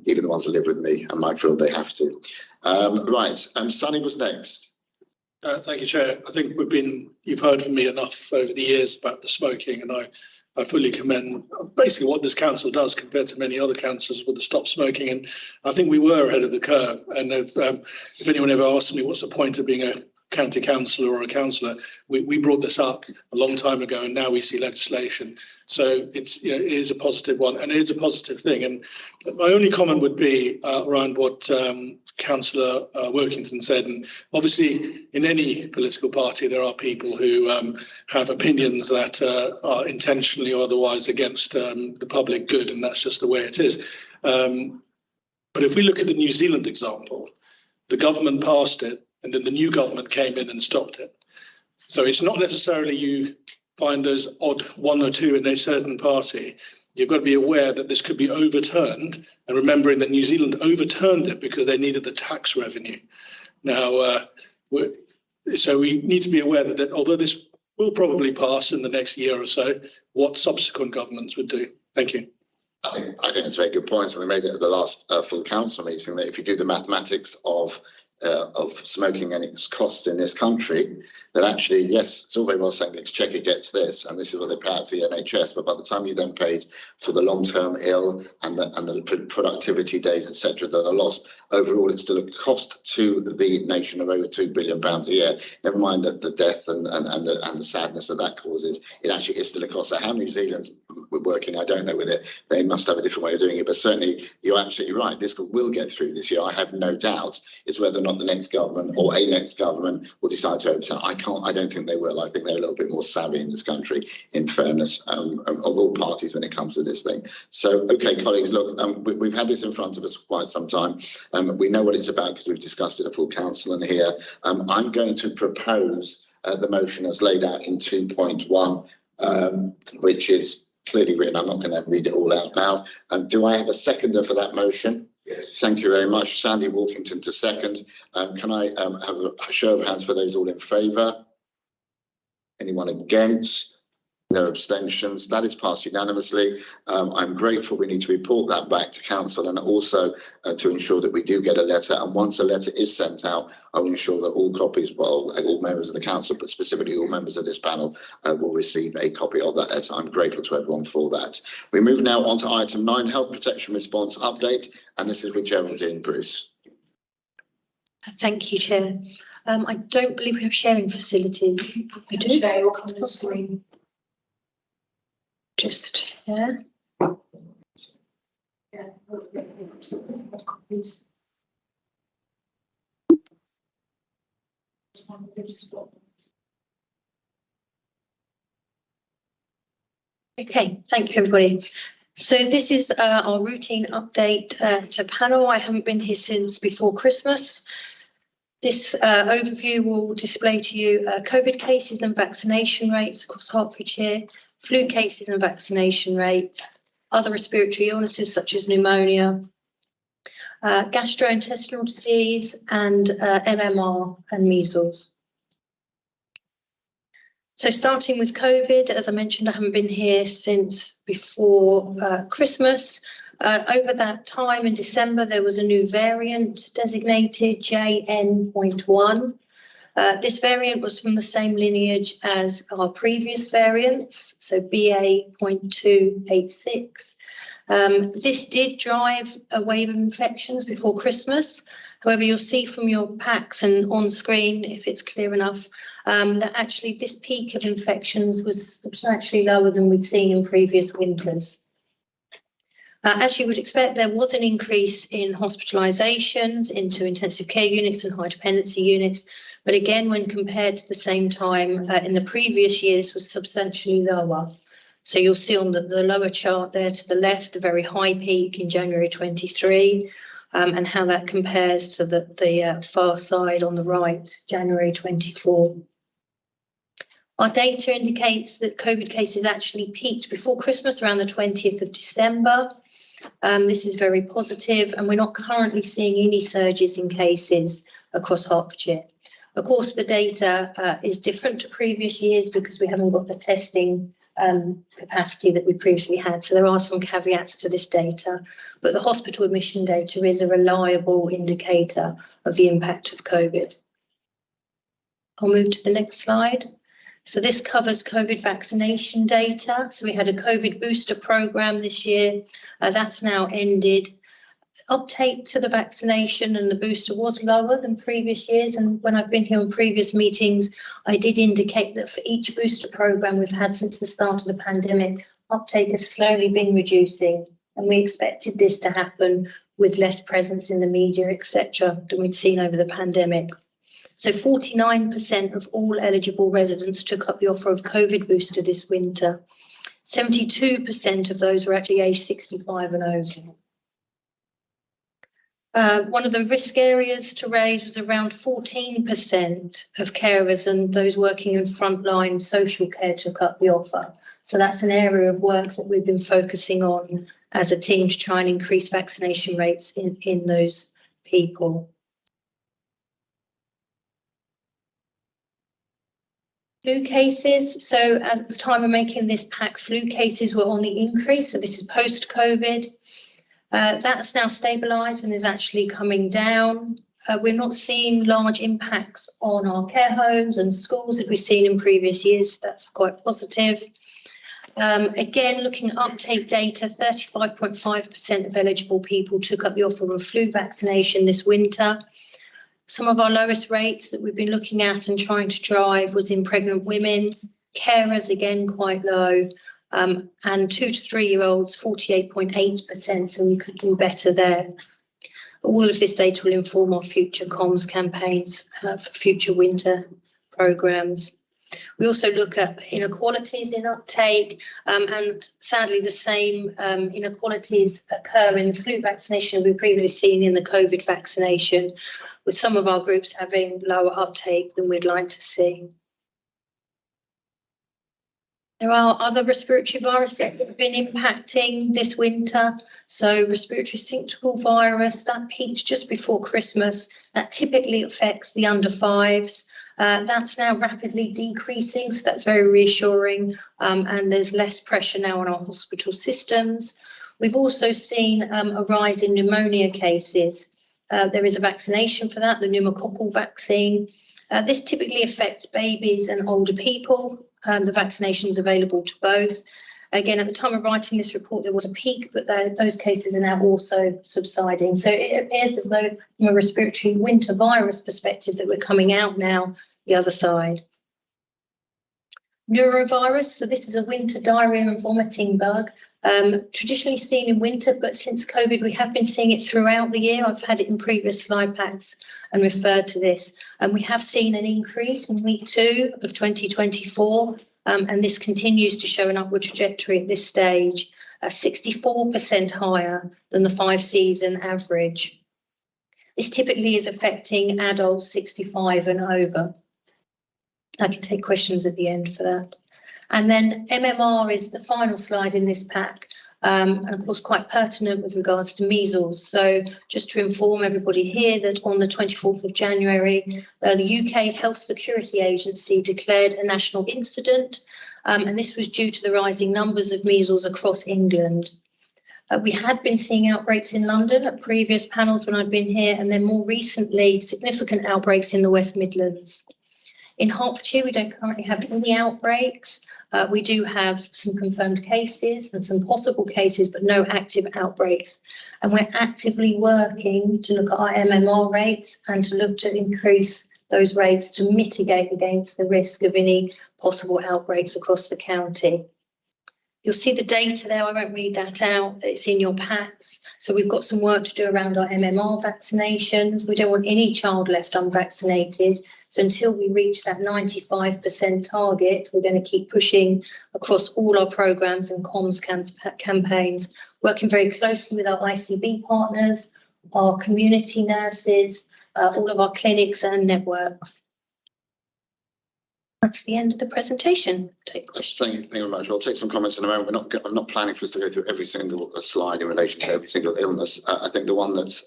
even the ones that live with me and might feel they have to. Sunny was next. Thank you, Chair. I think you've heard from me enough over the years about the smoking, and I fully commend basically what this council does compared to many other councils with the stop smoking. And I think we were ahead of the curve. And if anyone ever asks me what's the point of being a county councillor or a councillor, we brought this up a long time ago, and now we see legislation. So it is a positive one, and it is a positive thing. And my only comment would be around what Councillor Workington said. And obviously, in any political party, there are people who have opinions that are intentionally or otherwise against the public good, and that's just the way it is. But if we look at the New Zealand example, the government passed it and then the new government came in and stopped it. So it's not necessarily you find those odd one or two in a certain party. You've got to be aware that this could be overturned, and remembering that New Zealand overturned it because they needed the tax revenue. Now, so we need to be aware that although this will probably pass in the next year or so, what subsequent governments would do. Thank you. I think it's a very good point. And we made it at the last full council meeting that if you do the mathematics of smoking and its cost in this country, that actually, yes, it's all very well saying the Exchequer gets this, and this is what they pay out to the NHS, but by the time you then paid for the long-term ill and the productivity days, etc., that are lost, overall it's still a cost to the nation of over £2 billion a year. Never mind the death and the sadness that causes. It actually is still a cost. So how New Zealand's working, I don't know with it. They must have a different way of doing it, but certainly you're absolutely right. This will get through this year. I have no doubt. It's whether or not the next government or a next government will decide to overturn. I don't think they will. I think they're a little bit more savvy in this country, in fairness, of all parties when it comes to this thing. So, okay, colleagues, look, we've had this in front of us for quite some time. We know what it's about because we've discussed it at full council, and here I'm going to propose the motion as laid out in 2.1, which is clearly written. I'm not going to read it all out now. Do I have a seconder for that motion? Yes. Thank you very much. Sandy Walkington to second. Can I have a show of hands for those all in favour? Anyone against? No abstentions. That is passed unanimously. I'm grateful. We need to report that back to council, and also to ensure that we do get a letter. And once a letter is sent out, I will ensure that all copies, well, all members of the council, but specifically all members of this panel, will receive a copy of that letter. I'm grateful to everyone for that. We move now on to item 9, Health Protection Response Update, and this is with Geraldine Bruce. Thank you, Chair. I don't believe we have sharing facilities. We do. They will come on the screen. Just here. Yeah. Copies. Okay, thank you, everybody. So this is our routine update to panel. I haven't been here since before Christmas. This overview will display to you COVID cases and vaccination rates across Hertfordshire, flu cases and vaccination rates, other respiratory illnesses such as pneumonia, gastrointestinal disease, and MMR and measles. So starting with COVID, as I mentioned, I haven't been here since before Christmas. Over that time in December, there was a new variant designated JN.1. This variant was from the same lineage as our previous variants, so BA.286. This did drive a wave of infections before Christmas. However, you'll see from your packs and on screen, if it's clear enough, that actually this peak of infections was substantially lower than we'd seen in previous winters. As you would expect, there was an increase in hospitalisations into intensive care units and high dependency units. But again, when compared to the same time in the previous year, this was substantially lower. So you'll see on the lower chart there to the left, the very high peak in January 23, and how that compares to the far side on the right, January 24. Our data indicates that COVID cases actually peaked before Christmas around the 20th of December. This is very positive, and we're not currently seeing any surges in cases across Hertfordshire. Of course, the data is different to previous years because we haven't got the testing capacity that we previously had. So there are some caveats to this data, but the hospital admission data is a reliable indicator of the impact of COVID. I'll move to the next slide. So this covers COVID vaccination data. So we had a COVID booster program this year. That's now ended. Uptake to the vaccination and the booster was lower than previous years. And when I've been here on previous meetings, I did indicate that for each booster program we've had since the start of the pandemic, uptake has slowly been reducing. And we expected this to happen with less presence in the media, etc., than we'd seen over the pandemic. So 49% of all eligible residents took up the offer of COVID booster this winter. 72% of those were actually aged 65 and over. One of the risk areas to raise was around 14% of carers and those working in frontline social care took up the offer. So that's an area of work that we've been focusing on as a team to try and increase vaccination rates in those people. Flu cases. So at the time of making this pack, flu cases were on the increase. So this is post-COVID. That's now stabilised and is actually coming down. We're not seeing large impacts on our care homes and schools that we've seen in previous years. That's quite positive. Again, looking at uptake data, 35.5% of eligible people took up the offer of flu vaccination this winter. Some of our lowest rates that we've been looking at and trying to drive was in pregnant women, carers, again, quite low, and 2 to 3 year olds, 48.8%, so we could do better there. All of this data will inform our future comms campaigns for future winter programmes. We also look at inequalities in uptake, and sadly the same inequalities occur in the flu vaccination we've previously seen in the COVID vaccination, with some of our groups having lower uptake than we'd like to see. There are other respiratory viruses that have been impacting this winter. So respiratory syncytial virus, that peaked just before Christmas. That typically affects the under 5s. That's now rapidly decreasing, so that's very reassuring, and there's less pressure now on our hospital systems. We've also seen a rise in pneumonia cases. There is a vaccination for that, the pneumococcal vaccine. This typically affects babies and older people. The vaccination is available to both. Again, at the time of writing this report, there was a peak, but those cases are now also subsiding. So it appears as though, from a respiratory winter virus perspective, that we're coming out now the other side. Neurovirus, so this is a winter diarrhea and vomiting bug, traditionally seen in winter, but since COVID, we have been seeing it throughout the year. I've had it in previous slide packs and referred to this. And we have seen an increase in week 2 of 2024. And this continues to show an upward trajectory at this stage, 64% higher than the 5-season average. This typically is affecting adults 65 and over. I can take questions at the end for that. And then MMR is the final slide in this pack, and of course quite pertinent with regards to measles. So just to inform everybody here that on the 24th of January, the UK Health Security Agency declared a national incident, and this was due to the rising numbers of measles across England. We had been seeing outbreaks in London at previous panels when I'd been here, and then more recently significant outbreaks in the West Midlands. In Hertfordshire, we don't currently have any outbreaks. We do have some confirmed cases and some possible cases, but no active outbreaks. And we're actively working to look at our MMR rates and to look to increase those rates to mitigate against the risk of any possible outbreaks across the county. You'll see the data there. I won't read that out. It's in your packs. So we've got some work to do around our MMR vaccinations. We don't want any child left unvaccinated. So until we reach that 95% target, we're going to keep pushing across all our programmes and comms campaigns, working very closely with our ICB partners, our community nurses, all of our clinics and networks. That's the end of the presentation. Take questions. Thank you very much. I'll take some comments in a moment. I'm not planning for us to go through every single slide in relation to every single illness. I think the one that's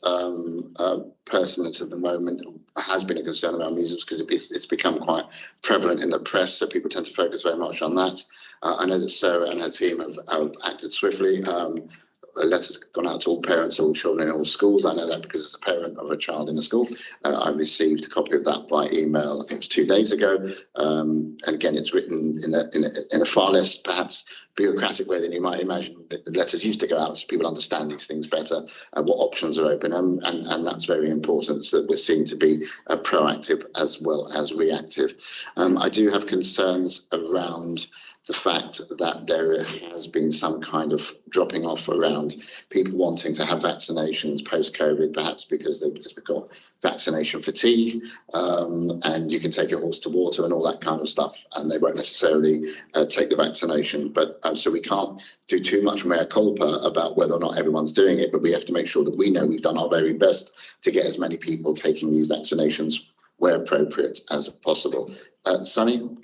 pertinent at the moment has been a concern around measles because it's become quite prevalent in the press, so people tend to focus very much on that. I know that Sarah and her team have acted swiftly. A letter's gone out to all parents, all children in all schools. I know that because as a parent of a child in a school, I received a copy of that by email, I think it was 2 days ago. And again, it's written in a far less perhaps bureaucratic way than you might imagine. The letters used to go out so people understand these things better, what options are open, and that's very important, so that we're seen to be proactive as well as reactive. I do have concerns around the fact that there has been some kind of dropping off around people wanting to have vaccinations post-COVID, perhaps because they've just got vaccination fatigue, and you can take your horse to water and all that kind of stuff, and they won't necessarily take the vaccination. But so we can't do too much mea culpa about whether or not everyone's doing it, but we have to make sure that we know we've done our very best to get as many people taking these vaccinations where appropriate as possible. Sonny?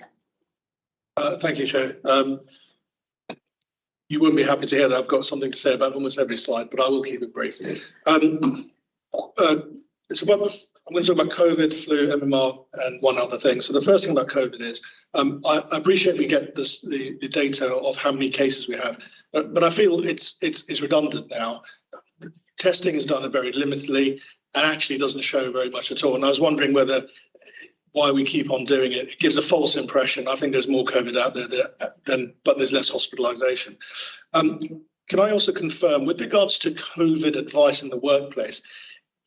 Thank you, Chair. You wouldn't be happy to hear that I've got something to say about almost every slide, but I will keep it brief. I'm going to talk about COVID, flu, MMR, and one other thing. So the first thing about COVID is I appreciate we get the data of how many cases we have, but I feel it's redundant now. The testing is done very limitedly and actually doesn't show very much at all. And I was wondering why we keep on doing it. It gives a false impression. I think there's more COVID out there but there's less hospitalisation. Can I also confirm, with regards to COVID advice in the workplace,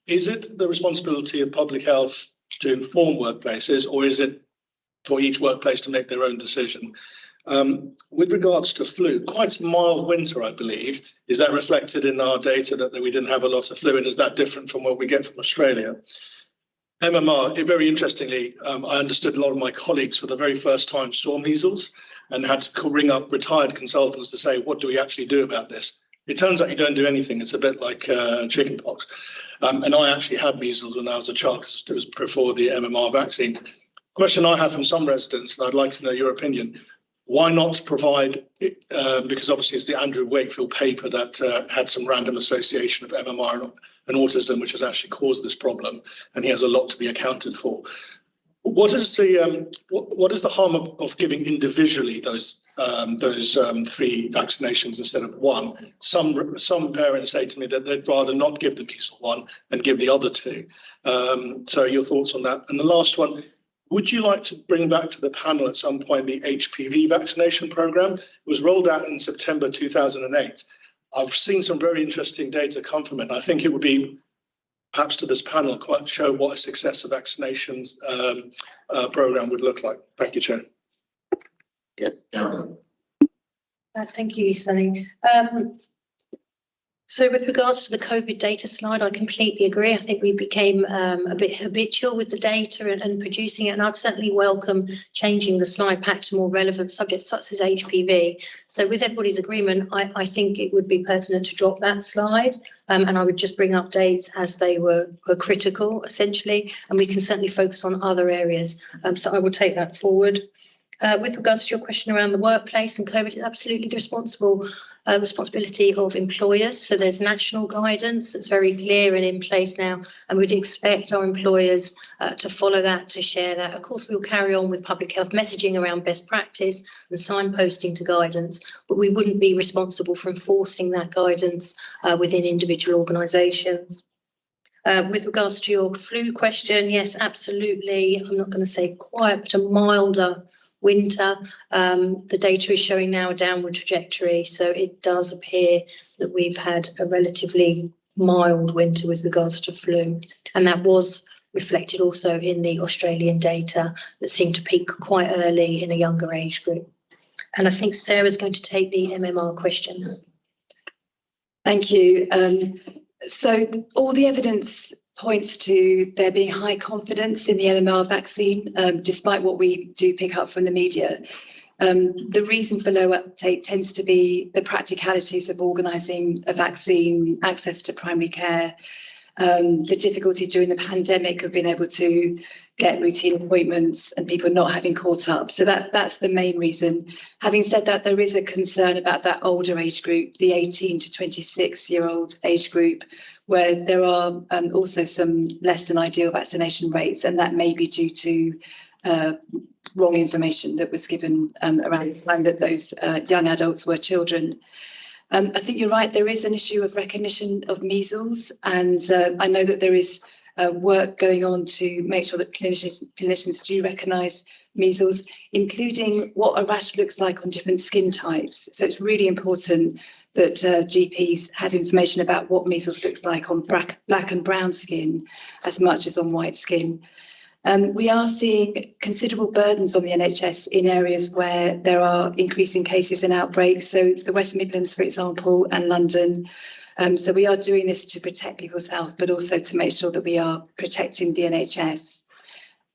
is it the responsibility of public health to inform workplaces, or is it for each workplace to make their own decision? With regards to flu, quite mild winter, I believe. Is that reflected in our data that we didn't have a lot of flu, and is that different from what we get from Australia? MMR, very interestingly, I understood a lot of my colleagues for the very first time saw measles and had to ring up retired consultants to say, what do we actually do about this? It turns out you don't do anything. It's a bit like chickenpox. And I actually had measles when I was a child, because it was before the MMR vaccine. Question I have from some residents, and I'd like to know your opinion, why not provide, because obviously it's the Andrew Wakefield paper that had some random association of MMR and autism, which has actually caused this problem, and he has a lot to be accounted for. What is the harm of giving individually those 3 vaccinations instead of 1? Some parents say to me that they'd rather not give the measles one and give the other 2. So your thoughts on that? And the last one, would you like to bring back to the panel at some point the HPV vaccination program? It was rolled out in September 2008. I've seen some very interesting data come from it. I think it would be perhaps to this panel quite show what a success of vaccinations program would look like. Thank you, Chair. Yeah. Thank you, Sonny. So with regards to the COVID data slide, I completely agree. I think we became a bit habitual with the data and producing it, and I'd certainly welcome changing the slide pack to more relevant subjects such as HPV. So with everybody's agreement, I think it would be pertinent to drop that slide, and I would just bring updates as they were critical, essentially, and we can certainly focus on other areas. So I will take that forward. With regards to your question around the workplace and COVID, it's absolutely the responsibility of employers. So there's national guidance that's very clear and in place now, and we'd expect our employers to follow that, to share that. Of course, we'll carry on with public health messaging around best practice and signposting to guidance, but we wouldn't be responsible for enforcing that guidance within individual organisations. With regards to your flu question, yes, absolutely. I'm not going to say quiet, but a milder winter. The data is showing now a downward trajectory, so it does appear that we've had a relatively mild winter with regards to flu, and that was reflected also in the Australian data that seemed to peak quite early in a younger age group. And I think Sarah's going to take the MMR question. Thank you. So all the evidence points to there being high confidence in the MMR vaccine, despite what we do pick up from the media. The reason for low uptake tends to be the practicalities of organising a vaccine, access to primary care, the difficulty during the pandemic of being able to get routine appointments and people not having caught up. So that's the main reason. Having said that, there is a concern about that older age group, the 18 to 26-year-old age group, where there are also some less than ideal vaccination rates, and that may be due to wrong information that was given around the time that those young adults were children. I think you're right, there is an issue of recognition of measles, and I know that there is work going on to make sure that clinicians do recognise measles, including what a rash looks like on different skin types. So it's really important that GPs have information about what measles looks like on black and brown skin as much as on white skin. We are seeing considerable burdens on the NHS in areas where there are increasing cases and outbreaks. So the West Midlands, for example, and London. So we are doing this to protect people's health, but also to make sure that we are protecting the NHS.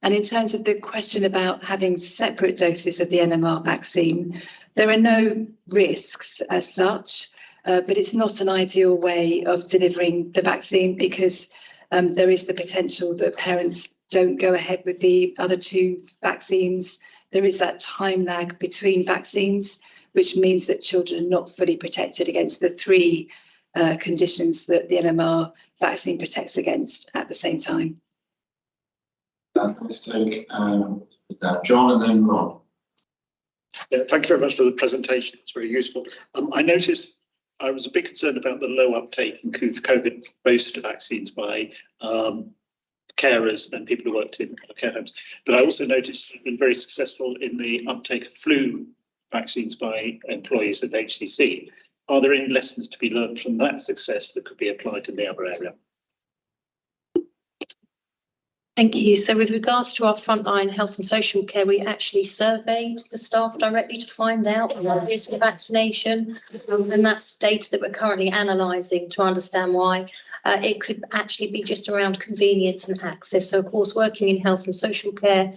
And in terms of the question about having separate doses of the MMR vaccine, there are no risks as such, but it's not an ideal way of delivering the vaccine because there is the potential that parents don't go ahead with the other two vaccines. There is that time lag between vaccines, which means that children are not fully protected against the three conditions that the MMR vaccine protects against at the same time. Let's take John and then Ron. Yeah, thank you very much for the presentation. It's very useful. I noticed I was a bit concerned about the low uptake in COVID booster vaccines by carers and people who worked in care homes. But I also noticed you've been very successful in the uptake of flu vaccines by employees at HCC. Are there any lessons to be learned from that success that could be applied in the other area? Thank you. So with regards to our frontline health and social care, we actually surveyed the staff directly to find out the risk of vaccination. And that's data that we're currently analysing to understand why. It could actually be just around convenience and access. So, of course, working in health and social care,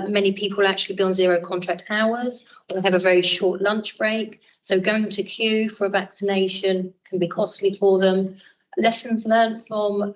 many people actually be on zero contract hours or have a very short lunch break. So going to queue for a vaccination can be costly for them. Lessons learned from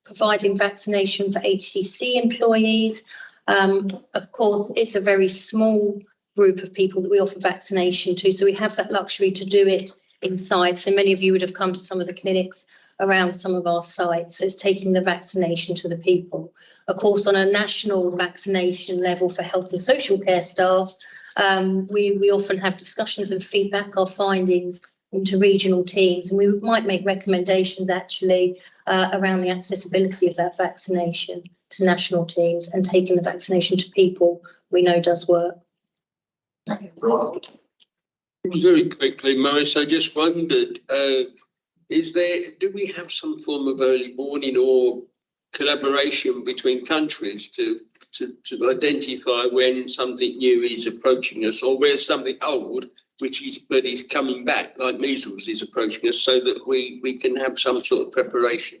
providing vaccination for HCC employees. Of course, it's a very small group of people that we offer vaccination to, so we have that luxury to do it inside. So many of you would have come to some of the clinics around some of our sites. So it's taking the vaccination to the people. Of course, on a national vaccination level for health and social care staff, we often have discussions and feedback our findings into regional teams, and we might make recommendations actually around the accessibility of that vaccination to national teams, and taking the vaccination to people we know does work. Very quickly, Maurice, I just wondered, do we have some form of early warning or collaboration between countries to identify when something new is approaching us, or where something old but is coming back, like measles is approaching us, so that we can have some sort of preparation?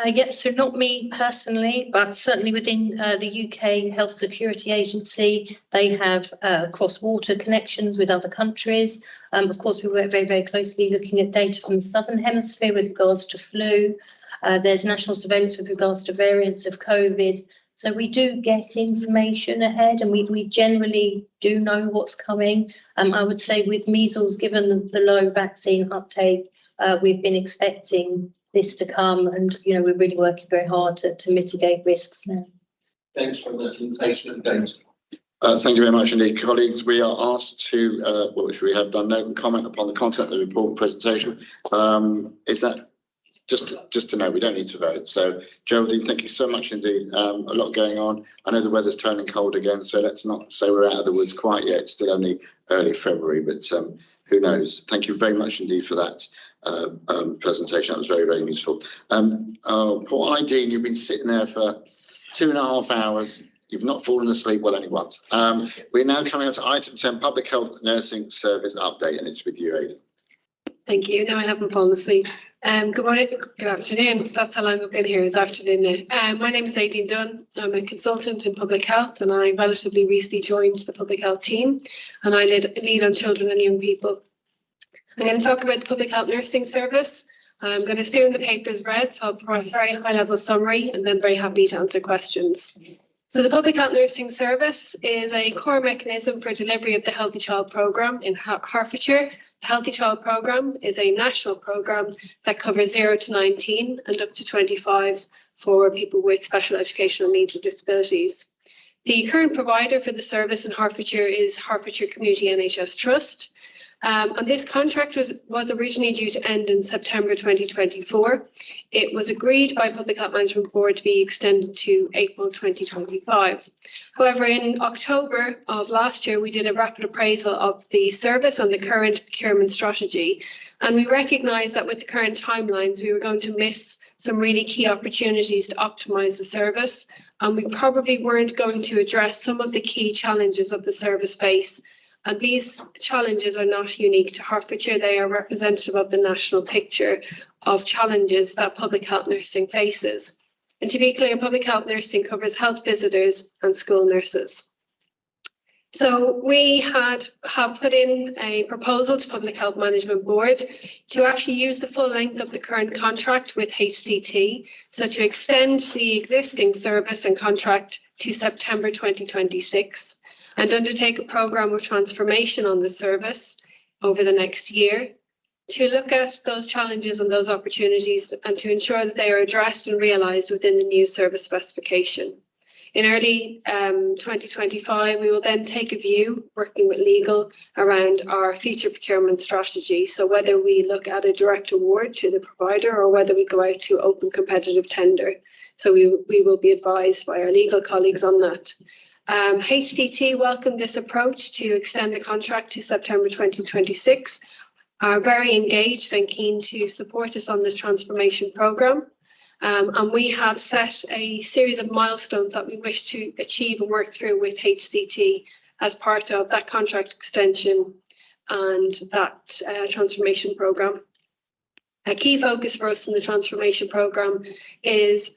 Yeah, so not me personally, but certainly within the UK Health Security Agency, they have cross-border connections with other countries. Of course, we work very, very closely looking at data from the Southern Hemisphere with regards to flu. There's national surveillance with regards to variants of COVID. So we do get information ahead, and we generally do know what's coming. I would say with measles, given the low vaccine uptake, we've been expecting this to come, and we're really working very hard to mitigate risks now. Thanks very much, and thanks for the data. Thank you very much indeed, colleagues. We are asked to, which we have done, note and comment upon the content of the report and presentation. Is that just to know, we don't need to vote. So, Geraldine, thank you so much indeed. A lot going on. I know the weather's turning cold again, so let's not say we're out of the woods quite yet. It's still only early February, but who knows? Thank you very much indeed for that presentation. That was very, very useful. Poor Ideen, you've been sitting there for 2.5 hours. You've not fallen asleep, well, only once. We're now coming on to item 10, Public Health Nursing Service Update, and it's with you, Aidan. Thank you. No, I haven't fallen asleep. Good morning, good afternoon. That's how long I've been here, this afternoon now. My name is Aidan Dunn. I'm a consultant in public health, and I relatively recently joined the public health team, and I lead on children and young people. I'm going to talk about the public health nursing service. I'm going to assume the paper is read, so I'll provide a very high level summary and then very happy to answer questions. So the Public Health Nursing Service is a core mechanism for delivery of the Healthy Child Programme in Hertfordshire. The Healthy Child Programme is a national programme that covers 0 to 19 and up to 25 for people with special educational needs and disabilities. The current provider for the service in Hertfordshire is Hertfordshire Community NHS Trust. And this contract was originally due to end in September 2024. It was agreed by Public Health Management Board to be extended to April 2025. However, in October of last year, we did a rapid appraisal of the service and the current procurement strategy. And we recognise that with the current timelines, we were going to miss some really key opportunities to optimise the service. And we probably weren't going to address some of the key challenges of the service face. And these challenges are not unique to Hertfordshire. They are representative of the national picture of challenges that public health nursing faces. And to be clear, public health nursing covers health visitors and school nurses. So we have put in a proposal to Public Health Management Board to actually use the full length of the current contract with HCT, so to extend the existing service and contract to September 2026 and undertake a programme of transformation on the service over the next year to look at those challenges and those opportunities and to ensure that they are addressed and realised within the new service specification. In early 2025, we will then take a view, working with legal, around our future procurement strategy. So whether we look at a direct award to the provider or whether we go out to open competitive tender. So we will be advised by our legal colleagues on that. HCT welcomed this approach to extend the contract to September 2026, are very engaged and keen to support us on this transformation programme. And we have set a series of milestones that we wish to achieve and work through with HCT as part of that contract extension and that transformation programme. A key focus for us in the transformation programme is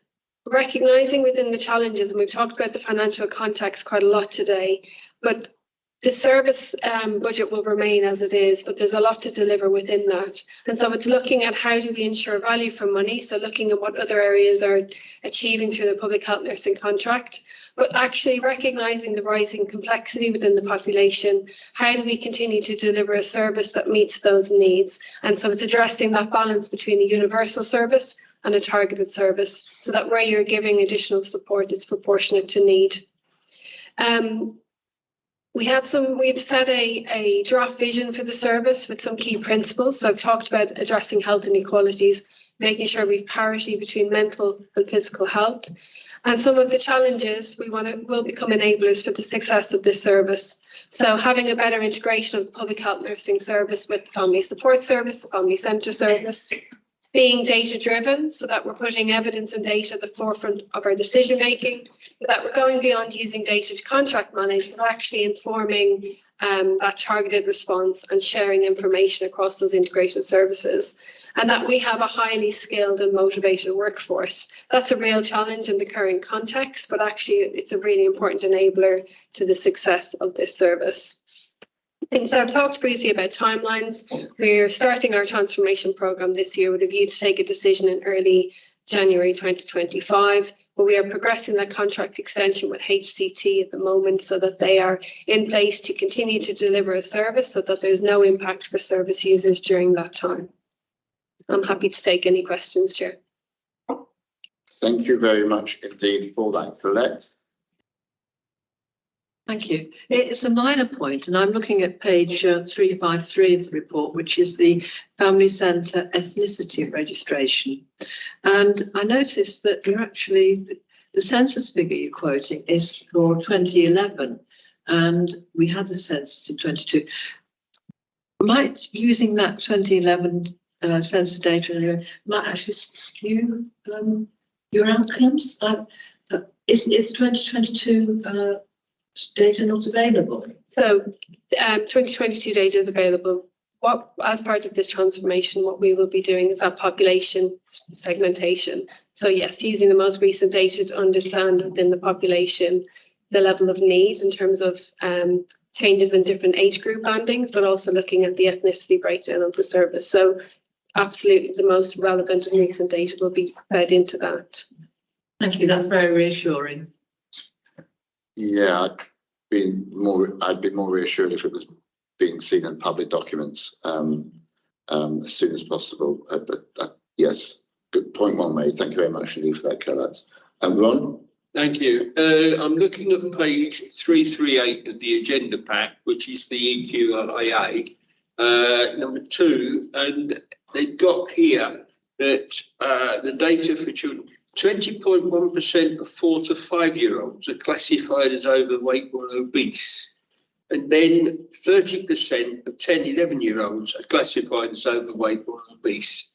recognising within the challenges, and we've talked about the financial context quite a lot today, but the service budget will remain as it is, but there's a lot to deliver within that. And so it's looking at how do we ensure value for money, so looking at what other areas are achieving through the public health nursing contract, but actually recognising the rising complexity within the population. How do we continue to deliver a service that meets those needs? And so it's addressing that balance between a universal service and a targeted service, so that where you're giving additional support, it's proportionate to need. We've set a draft vision for the service with some key principles. So I've talked about addressing health inequalities, making sure we've parity between mental and physical health. And some of the challenges will become enablers for the success of this service. So having a better integration of the public health nursing service with the family support service, the family centre service, being data driven, so that we're putting evidence and data at the forefront of our decision making, that we're going beyond using data to contract manage, but actually informing that targeted response and sharing information across those integrated services, and that we have a highly skilled and motivated workforce. That's a real challenge in the current context, but actually it's a really important enabler to the success of this service. And so I've talked briefly about timelines. We're starting our transformation programme this year with a view to take a decision in early January 2025, but we are progressing that contract extension with HCT at the moment so that they are in place to continue to deliver a service so that there's no impact for service users during that time. I'm happy to take any questions, Chair. Thank you very much indeed for that, Colette. Thank you. It's a minor point, and I'm looking at page 353 of the report, which is the Family Centre ethnicity registration. And I noticed that you're actually, the census figure you're quoting is for 2011, and we had the census in 22. Might using that 2011 census data might actually skew your outcomes? Is 2022 data not available? So 2022 data is available. As part of this transformation, what we will be doing is that population segmentation. So yes, using the most recent data to understand within the population the level of need in terms of changes in different age group bandings, but also looking at the ethnicity breakdown of the service. So absolutely the most relevant and recent data will be fed into that. Thank you, that's very reassuring. Yeah, I'd be more reassured if it was being seen in public documents as soon as possible. Yes, good point, well made. Thank you very much indeed for that, Colette. Ron? Thank you. I'm looking at page 338 of the agenda pack, which is the EQIA, number 2, and they've got here that the data for children, 20.1% of 4 to 5 year olds are classified as overweight or obese. and then 30% of 10, 11-year-olds are classified as overweight or obese.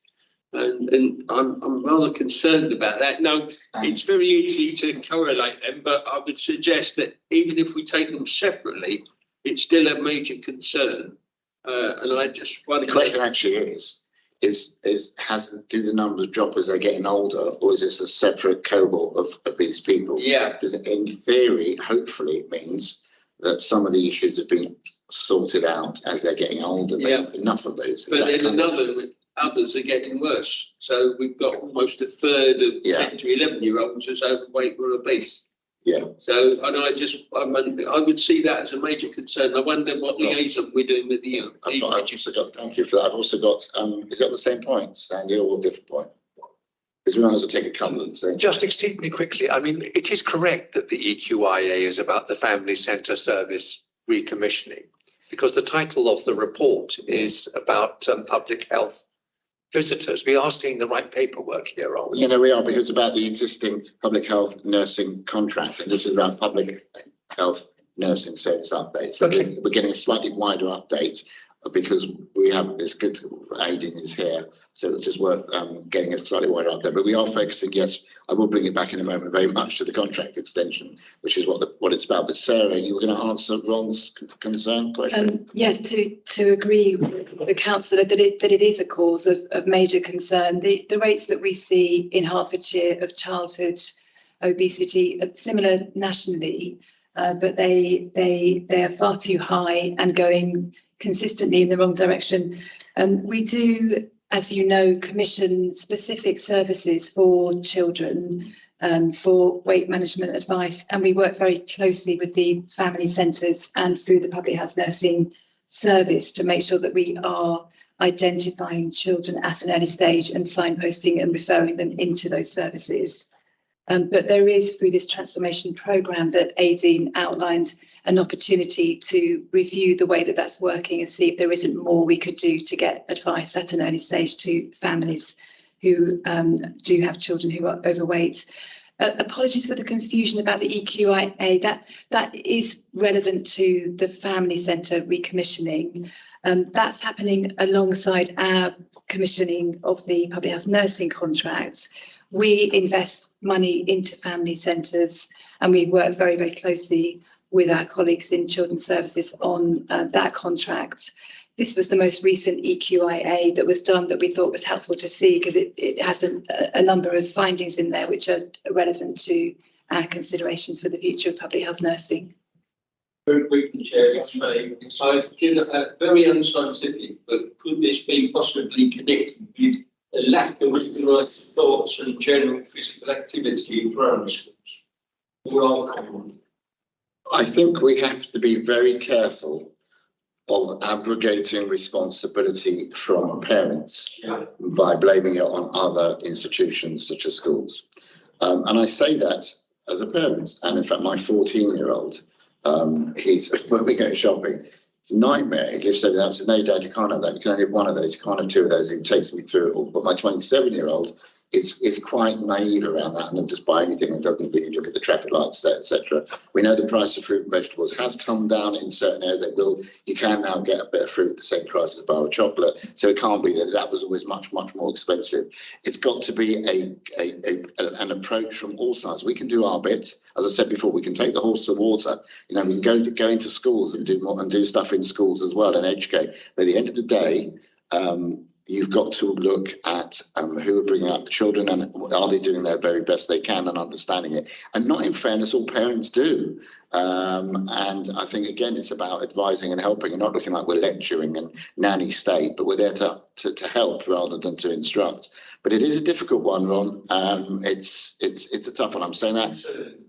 And I'm rather concerned about that. Now, it's very easy to correlate them, but I would suggest that even if we take them separately, it's still a major concern. And I just wonder. The question actually is do the numbers drop as they're getting older, or is this a separate cohort of these people? Yeah. Because in theory, hopefully, it means that some of the issues have been sorted out as they're getting older. Yeah. Enough of those. But then others are getting worse. So we've got almost a third of 10 to 11-year-olds as overweight or obese. Yeah. So, and I would see that as a major concern. I wonder what liaison we're doing with the. I've also got. Thank you for that. I've also got. Is that the same point, Sandy, or a different point? Because we might as well take a couple of things. Just extremely quickly, I mean, it is correct that the EQIA is about the family centre service recommissioning, because the title of the report is about public health visitors. We are seeing the right paperwork here, aren't we? You know, we are, because it's about the existing public health nursing contract, and this is about public health nursing service updates. So we're getting a slightly wider update because it's good Aidan is here, so it's just worth getting a slightly wider update. But we are focusing, yes, I will bring it back in a moment, very much to the contract extension, which is what it's about. But Sarah, you were going to answer Ron's question? Yes, to agree with the councillor that it is a cause of major concern. The rates that we see in Hertfordshire of childhood obesity are similar nationally, but they are far too high and going consistently in the wrong direction. We do, as you know, commission specific services for children for weight management advice, and we work very closely with the family centres and through the public health nursing service to make sure that we are identifying children at an early stage and signposting and referring them into those services. But there is, through this transformation programme that Aidan outlined, an opportunity to review the way that that's working and see if there isn't more we could do to get advice at an early stage to families who do have children who are overweight. Apologies for the confusion about the EQIA. That is relevant to the family centre recommissioning. That's happening alongside our commissioning of the public health nursing contracts. We invest money into family centres, and we work very, very closely with our colleagues in children's services on that contract. This was the most recent EQIA that was done that we thought was helpful to see, because it has a number of findings in there which are relevant to our considerations for the future of public health nursing. Very quickly, Chair, it's very unscientific, but could this be possibly connected with a lack of recognised sports and general physical activity in primary schools? I think we have to be very careful of abrogating responsibility from parents by blaming it on other institutions such as schools. And I say that as a parent. And in fact, my 14-year-old, when we go shopping, it's a nightmare. He lives over there. I said, no, Dad, you can't have that. You can only have one of those. You can't have two of those. He takes me through it all. But my 27-year-old is quite naive around that and will just buy anything and doesn't really look at the traffic lights, etc. We know the price of fruit and vegetables has come down in certain areas. You can now get a bit of fruit at the same price as a bar of chocolate. So it can't be that was always much, much more expensive. It's got to be an approach from all sides. We can do our bit. As I said before, we can take the horse to water. You know, we can go into schools and do more and do stuff in schools as well and educate. But at the end of the day, you've got to look at who are bringing up the children and are they doing their very best they can and understanding it. And not in fairness, all parents do. And I think, again, it's about advising and helping and not looking like we're lecturing and nanny state, but we're there to help rather than to instruct. But it is a difficult one, Ron. It's a tough one. I'm saying that.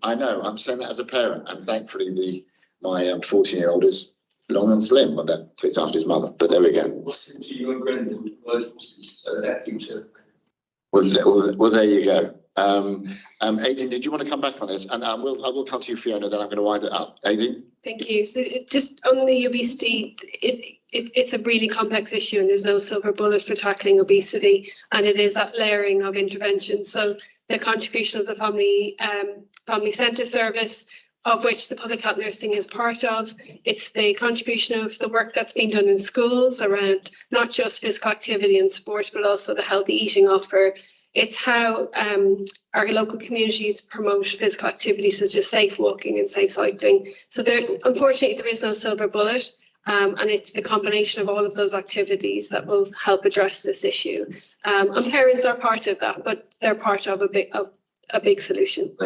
I know. I'm saying that as a parent. And thankfully, my 14-year-old is long and slim, but that takes after his mother. But there we go. Well, there you go. Aidan, did you want to come back on this? And I will come to you, Fiona, then I'm going to wind it up. Aidan? Thank you. So just on the obesity, it's a really complex issue and there's no silver bullet for tackling obesity, and it is that layering of intervention. So the contribution of the family centre service, of which the public health nursing is part of. It's the contribution of the work that's been done in schools around not just physical activity and sport, but also the healthy eating offer. It's how our local communities promote physical activity such as safe walking and safe cycling. So unfortunately, there is no silver bullet. And it's the combination of all of those activities that will help address this issue. And parents are part of that, but they're part of a big solution.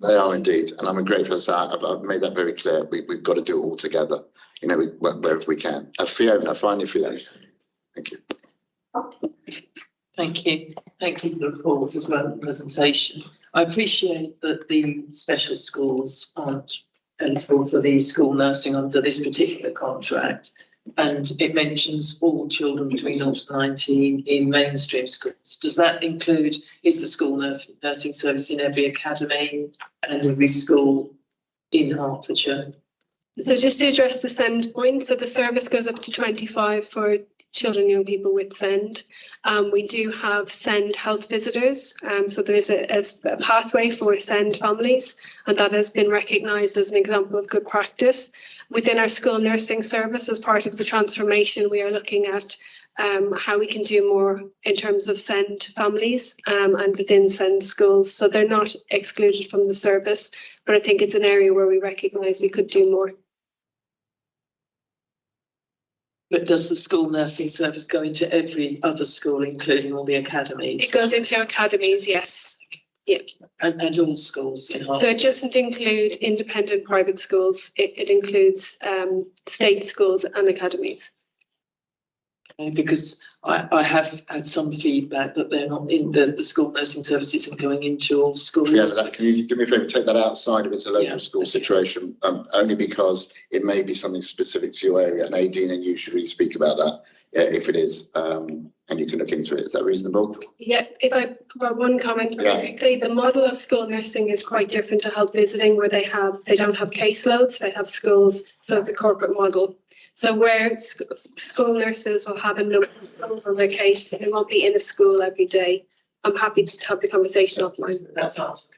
They are indeed, and I'm grateful for that. I've made that very clear. We've got to do it all together, you know, wherever we can. Fiona, finally, Fiona. Thank you. Thank you. Thank you for the report as well, the presentation. I appreciate that the special schools aren't eligible for the school nursing under this particular contract, and it mentions all children between 0 to 19 in mainstream schools. Does that include, is the school nursing service in every academy and every school in Hertfordshire? So just to address the SEND point, so the service goes up to 25 for children and young people with SEND. We do have SEND health visitors, so there is a pathway for SEND families, and that has been recognised as an example of good practice. Within our school nursing service, as part of the transformation, we are looking at how we can do more in terms of SEND families and within SEND schools. So they're not excluded from the service, but I think it's an area where we recognise we could do more. But does the school nursing service go into every other school, including all the academies? It goes into academies, yes. Yeah. And all schools in Hertfordshire? So it doesn't include independent private schools. It includes state schools and academies. Okay, because I have had some feedback that they're not in the school nursing service isn't going into all schools. Yeah, can you do me a favour, take that outside if it's a local school situation, only because it may be something specific to your area, and Aideen and you should really speak about that if it is, and you can look into it. Is that reasonable? Yeah, if I provide one comment very quickly, the model of school nursing is quite different to health visiting, where they don't have caseloads, they have schools, so it's a corporate model. So where school nurses will have a number of schools on their case, they won't be in a school every day. I'm happy to have the conversation offline. That's awesome.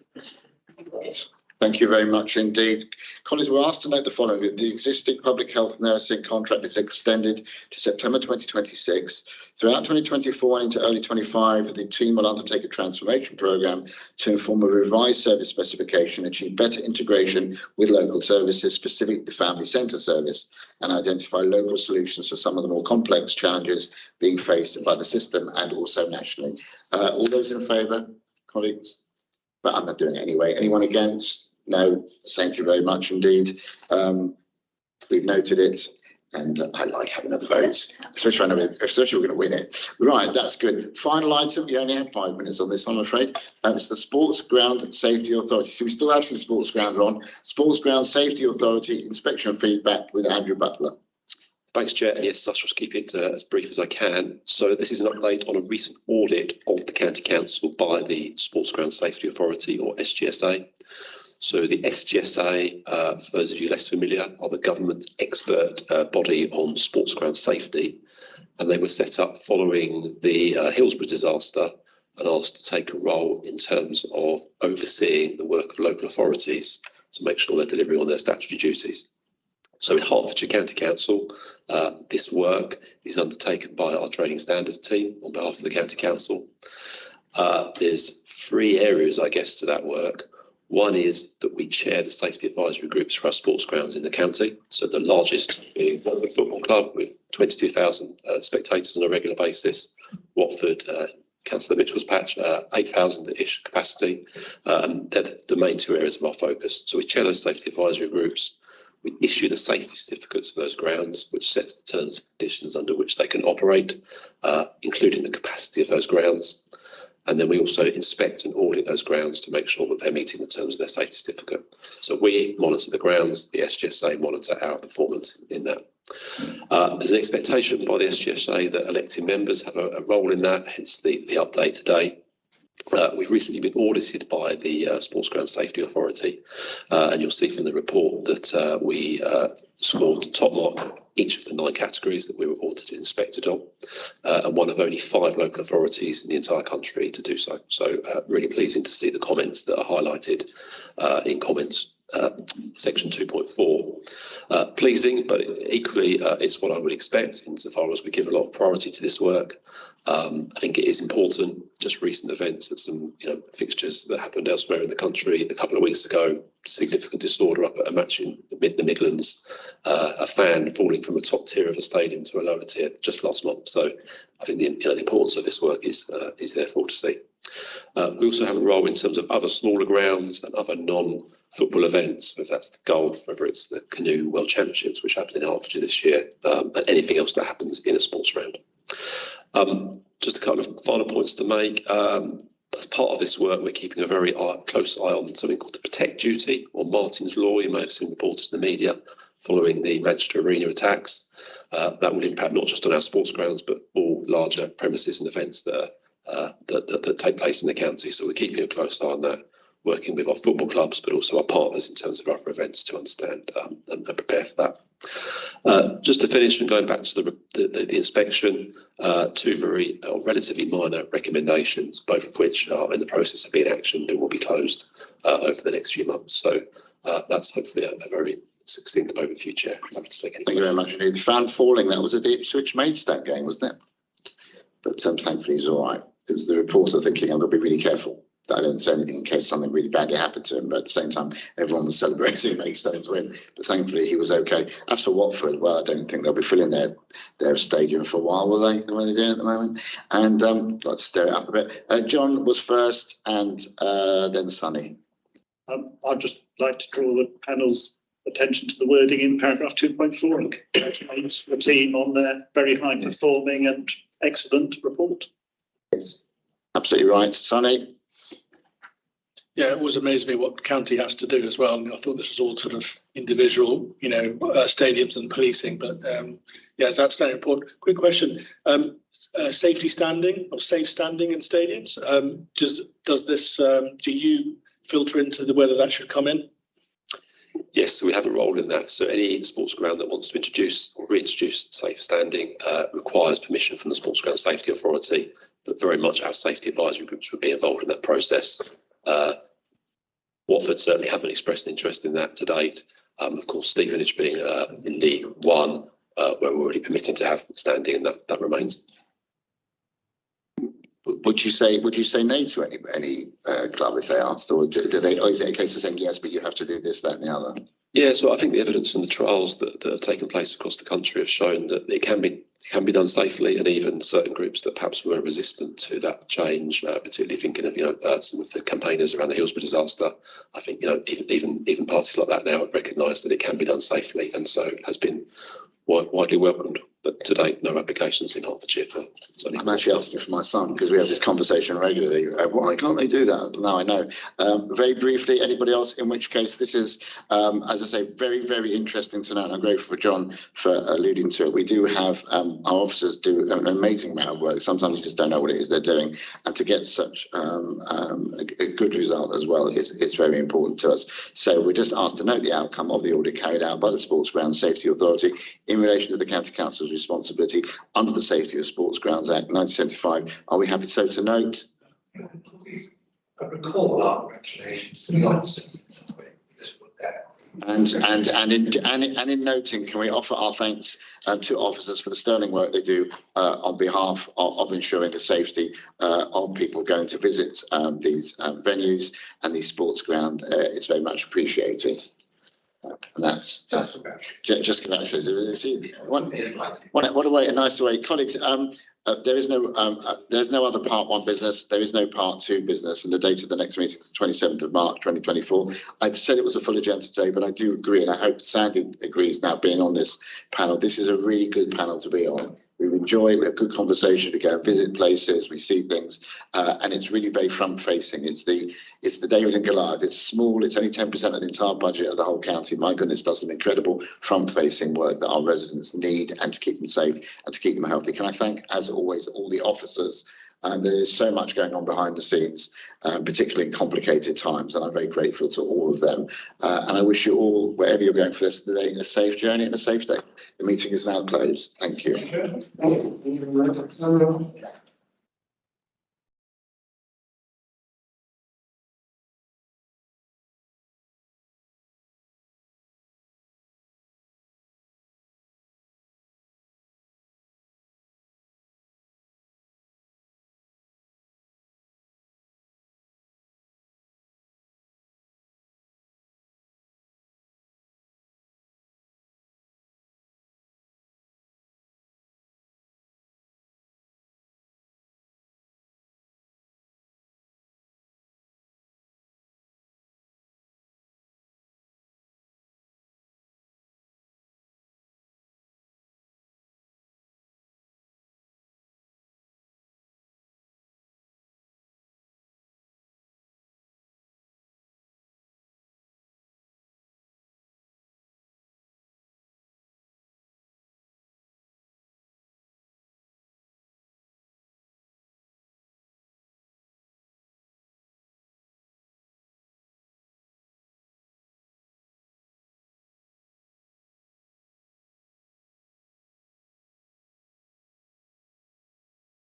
Thank you very much indeed. Colleagues, we're asked to note the following: that the existing public health nursing contract is extended to September 2026. Throughout 2024 and into early 25, the team will undertake a transformation programme to inform a revised service specification, achieve better integration with local services, specifically the family centre service, and identify local solutions for some of the more complex challenges being faced by the system and also nationally. All those in favour, colleagues? But I'm not doing it anyway. Anyone against? No. Thank you very much indeed. We've noted it, and I like having a vote, especially when we're going to win it. Right, that's good. Final item. We only have 5 minutes on this one, I'm afraid. It's the Sports Ground Safety Authority. So we still have the Sports Ground on. Sports Ground Safety Authority inspection feedback with Andrew Butler. Thanks, Chair. And yes, I'll just keep it as brief as I can. So this is an update on a recent audit of the County Council by the Sports Ground Safety Authority, or SGSA. So the SGSA, for those of you less familiar, are the government expert body on sports ground safety. And they were set up following the Hillsborough disaster and asked to take a role in terms of overseeing the work of local authorities to make sure they're delivering on their statutory duties. So in Hertfordshire County Council, this work is undertaken by our training standards team on behalf of the County Council. There's 3 areas, I guess, to that work. One is that we chair the safety advisory groups for our sports grounds in the county. So the largest being Watford Football Club with 22,000 spectators on a regular basis. Watford, Councillor Mitchell's patch, 8,000-ish capacity. They're the main 2 areas of our focus. So we chair those safety advisory groups. We issue the safety certificates for those grounds, which sets the terms and conditions under which they can operate, including the capacity of those grounds. And then we also inspect and audit those grounds to make sure that they're meeting the terms of their safety certificate. So we monitor the grounds, the SGSA monitor our performance in that. There's an expectation by the SGSA that elected members have a role in that, hence the update today. We've recently been audited by the Sports Ground Safety Authority, and you'll see from the report that we scored top mark each of the 9 categories that we were audited and inspected on, and one of only 5 local authorities in the entire country to do so. So really pleasing to see the comments that are highlighted in comments section 2.4. Pleasing, but equally it's what I would expect insofar as we give a lot of priority to this work. I think it is important. Just recent events and some fixtures that happened elsewhere in the country a couple of weeks ago. Significant disorder up at a match in the Midlands. A fan falling from a top tier of a stadium to a lower tier just last month. So I think the importance of this work is therefore to see. We also have a role in terms of other smaller grounds and other non-football events, whether that's the golf, whether it's the canoe World Championships, which happened in Hertfordshire this year, and anything else that happens in a sports round. Just a couple of final points to make. As part of this work, we're keeping a very close eye on something called the Protect Duty, or Martin's Law. You may have seen reported in the media following the Manchester Arena attacks. That will impact not just on our sports grounds, but all larger premises and events that take place in the county. So we're keeping a close eye on that, working with our football clubs, but also our partners in terms of other events to understand and prepare for that. Just to finish and going back to the inspection, two very relatively minor recommendations, both of which are in the process of being actioned and will be closed over the next few months. So that's hopefully a very succinct overview, Chair. Thank you very much indeed. Fan falling, that was at the Ipswich Maidstone game, wasn't it? But thankfully he's all right. It was the reporter thinking, I'm going to be really careful that I don't say anything in case something really badly happened to him. But at the same time, everyone was celebrating Maidstone's win. But thankfully he was okay. As for Watford, well, I don't think they'll be filling their stadium for a while, will they, the way they're doing at the moment? And I'd like to stir it up a bit. John was first and then Sonny. I'd just like to draw the panel's attention to the wording in paragraph 2.4 and congratulate the team on their very high performing and excellent report. Yes. Absolutely right. Sonny? Yeah, it always amazed me what county has to do as well. And I thought this was all sort of individual, stadiums and policing. But yeah, it's outstanding report. Quick question: safety standing or safe standing in stadiums. Does this? Do you filter into whether that should come in? Yes, so we have a role in that. So any sports ground that wants to introduce or reintroduce safe standing requires permission from the Sports Ground Safety Authority, but very much our safety advisory groups would be involved in that process. Watford certainly haven't expressed an interest in that to date. Of course, Stevenage being in League One, where we're already permitted to have standing, and that remains. Would you say no to any club if they asked, or do they? Or is it a case of saying yes, but you have to do this, that, and the other? Yeah, so I think the evidence and the trials that have taken place across the country have shown that it can be done safely, and even certain groups that perhaps were resistant to that change, particularly thinking of some of the campaigners around the Hillsborough disaster. I think even parties like that now have recognised that it can be done safely, and so has been widely welcomed. But to date, no applications in Hertfordshire for Sonny. I'm actually asking for my son because we have this conversation regularly. Why can't they do that? Now I know. Very briefly, anybody else? In which case, this is, as I say, very, very interesting to know. And I'm grateful for John for alluding to it. We do have our officers do an amazing amount of work. Sometimes you just don't know what it is they're doing, and to get such a good result as well is very important to us. So we're just asked to note the outcome of the audit carried out by the Sports Ground Safety Authority in relation to the County Council's responsibility under the Safety of Sports Grounds Act 1975. Are we happy to note? I recall our congratulations to the officers. And in noting, can we offer our thanks to officers for the sterling work they do on behalf of ensuring the safety of people going to visit these venues and these sports ground. It's very much appreciated. And that's just congratulations. What a way, a nice way, colleagues. There's no other part one business. There is no part two business, and the date of the next meeting is the 27th of March 2024. I'd said it was a full agenda today, but I do agree, and I hope Sandy agrees now being on this panel. This is a really good panel to be on. We enjoy it. We have good conversation. We go and visit places. We see things, and it's really very front-facing. It's the David and Goliath. It's small. It's only 10% of the entire budget of the whole county. My goodness, does some incredible front-facing work that our residents need, and to keep them safe and to keep them healthy. Can I thank, as always, all the officers? There is so much going on behind the scenes, particularly in complicated times, and I'm very grateful to all of them. And I wish you all, wherever you're going for this today, a safe journey and a safe day. The meeting is now closed. Thank you.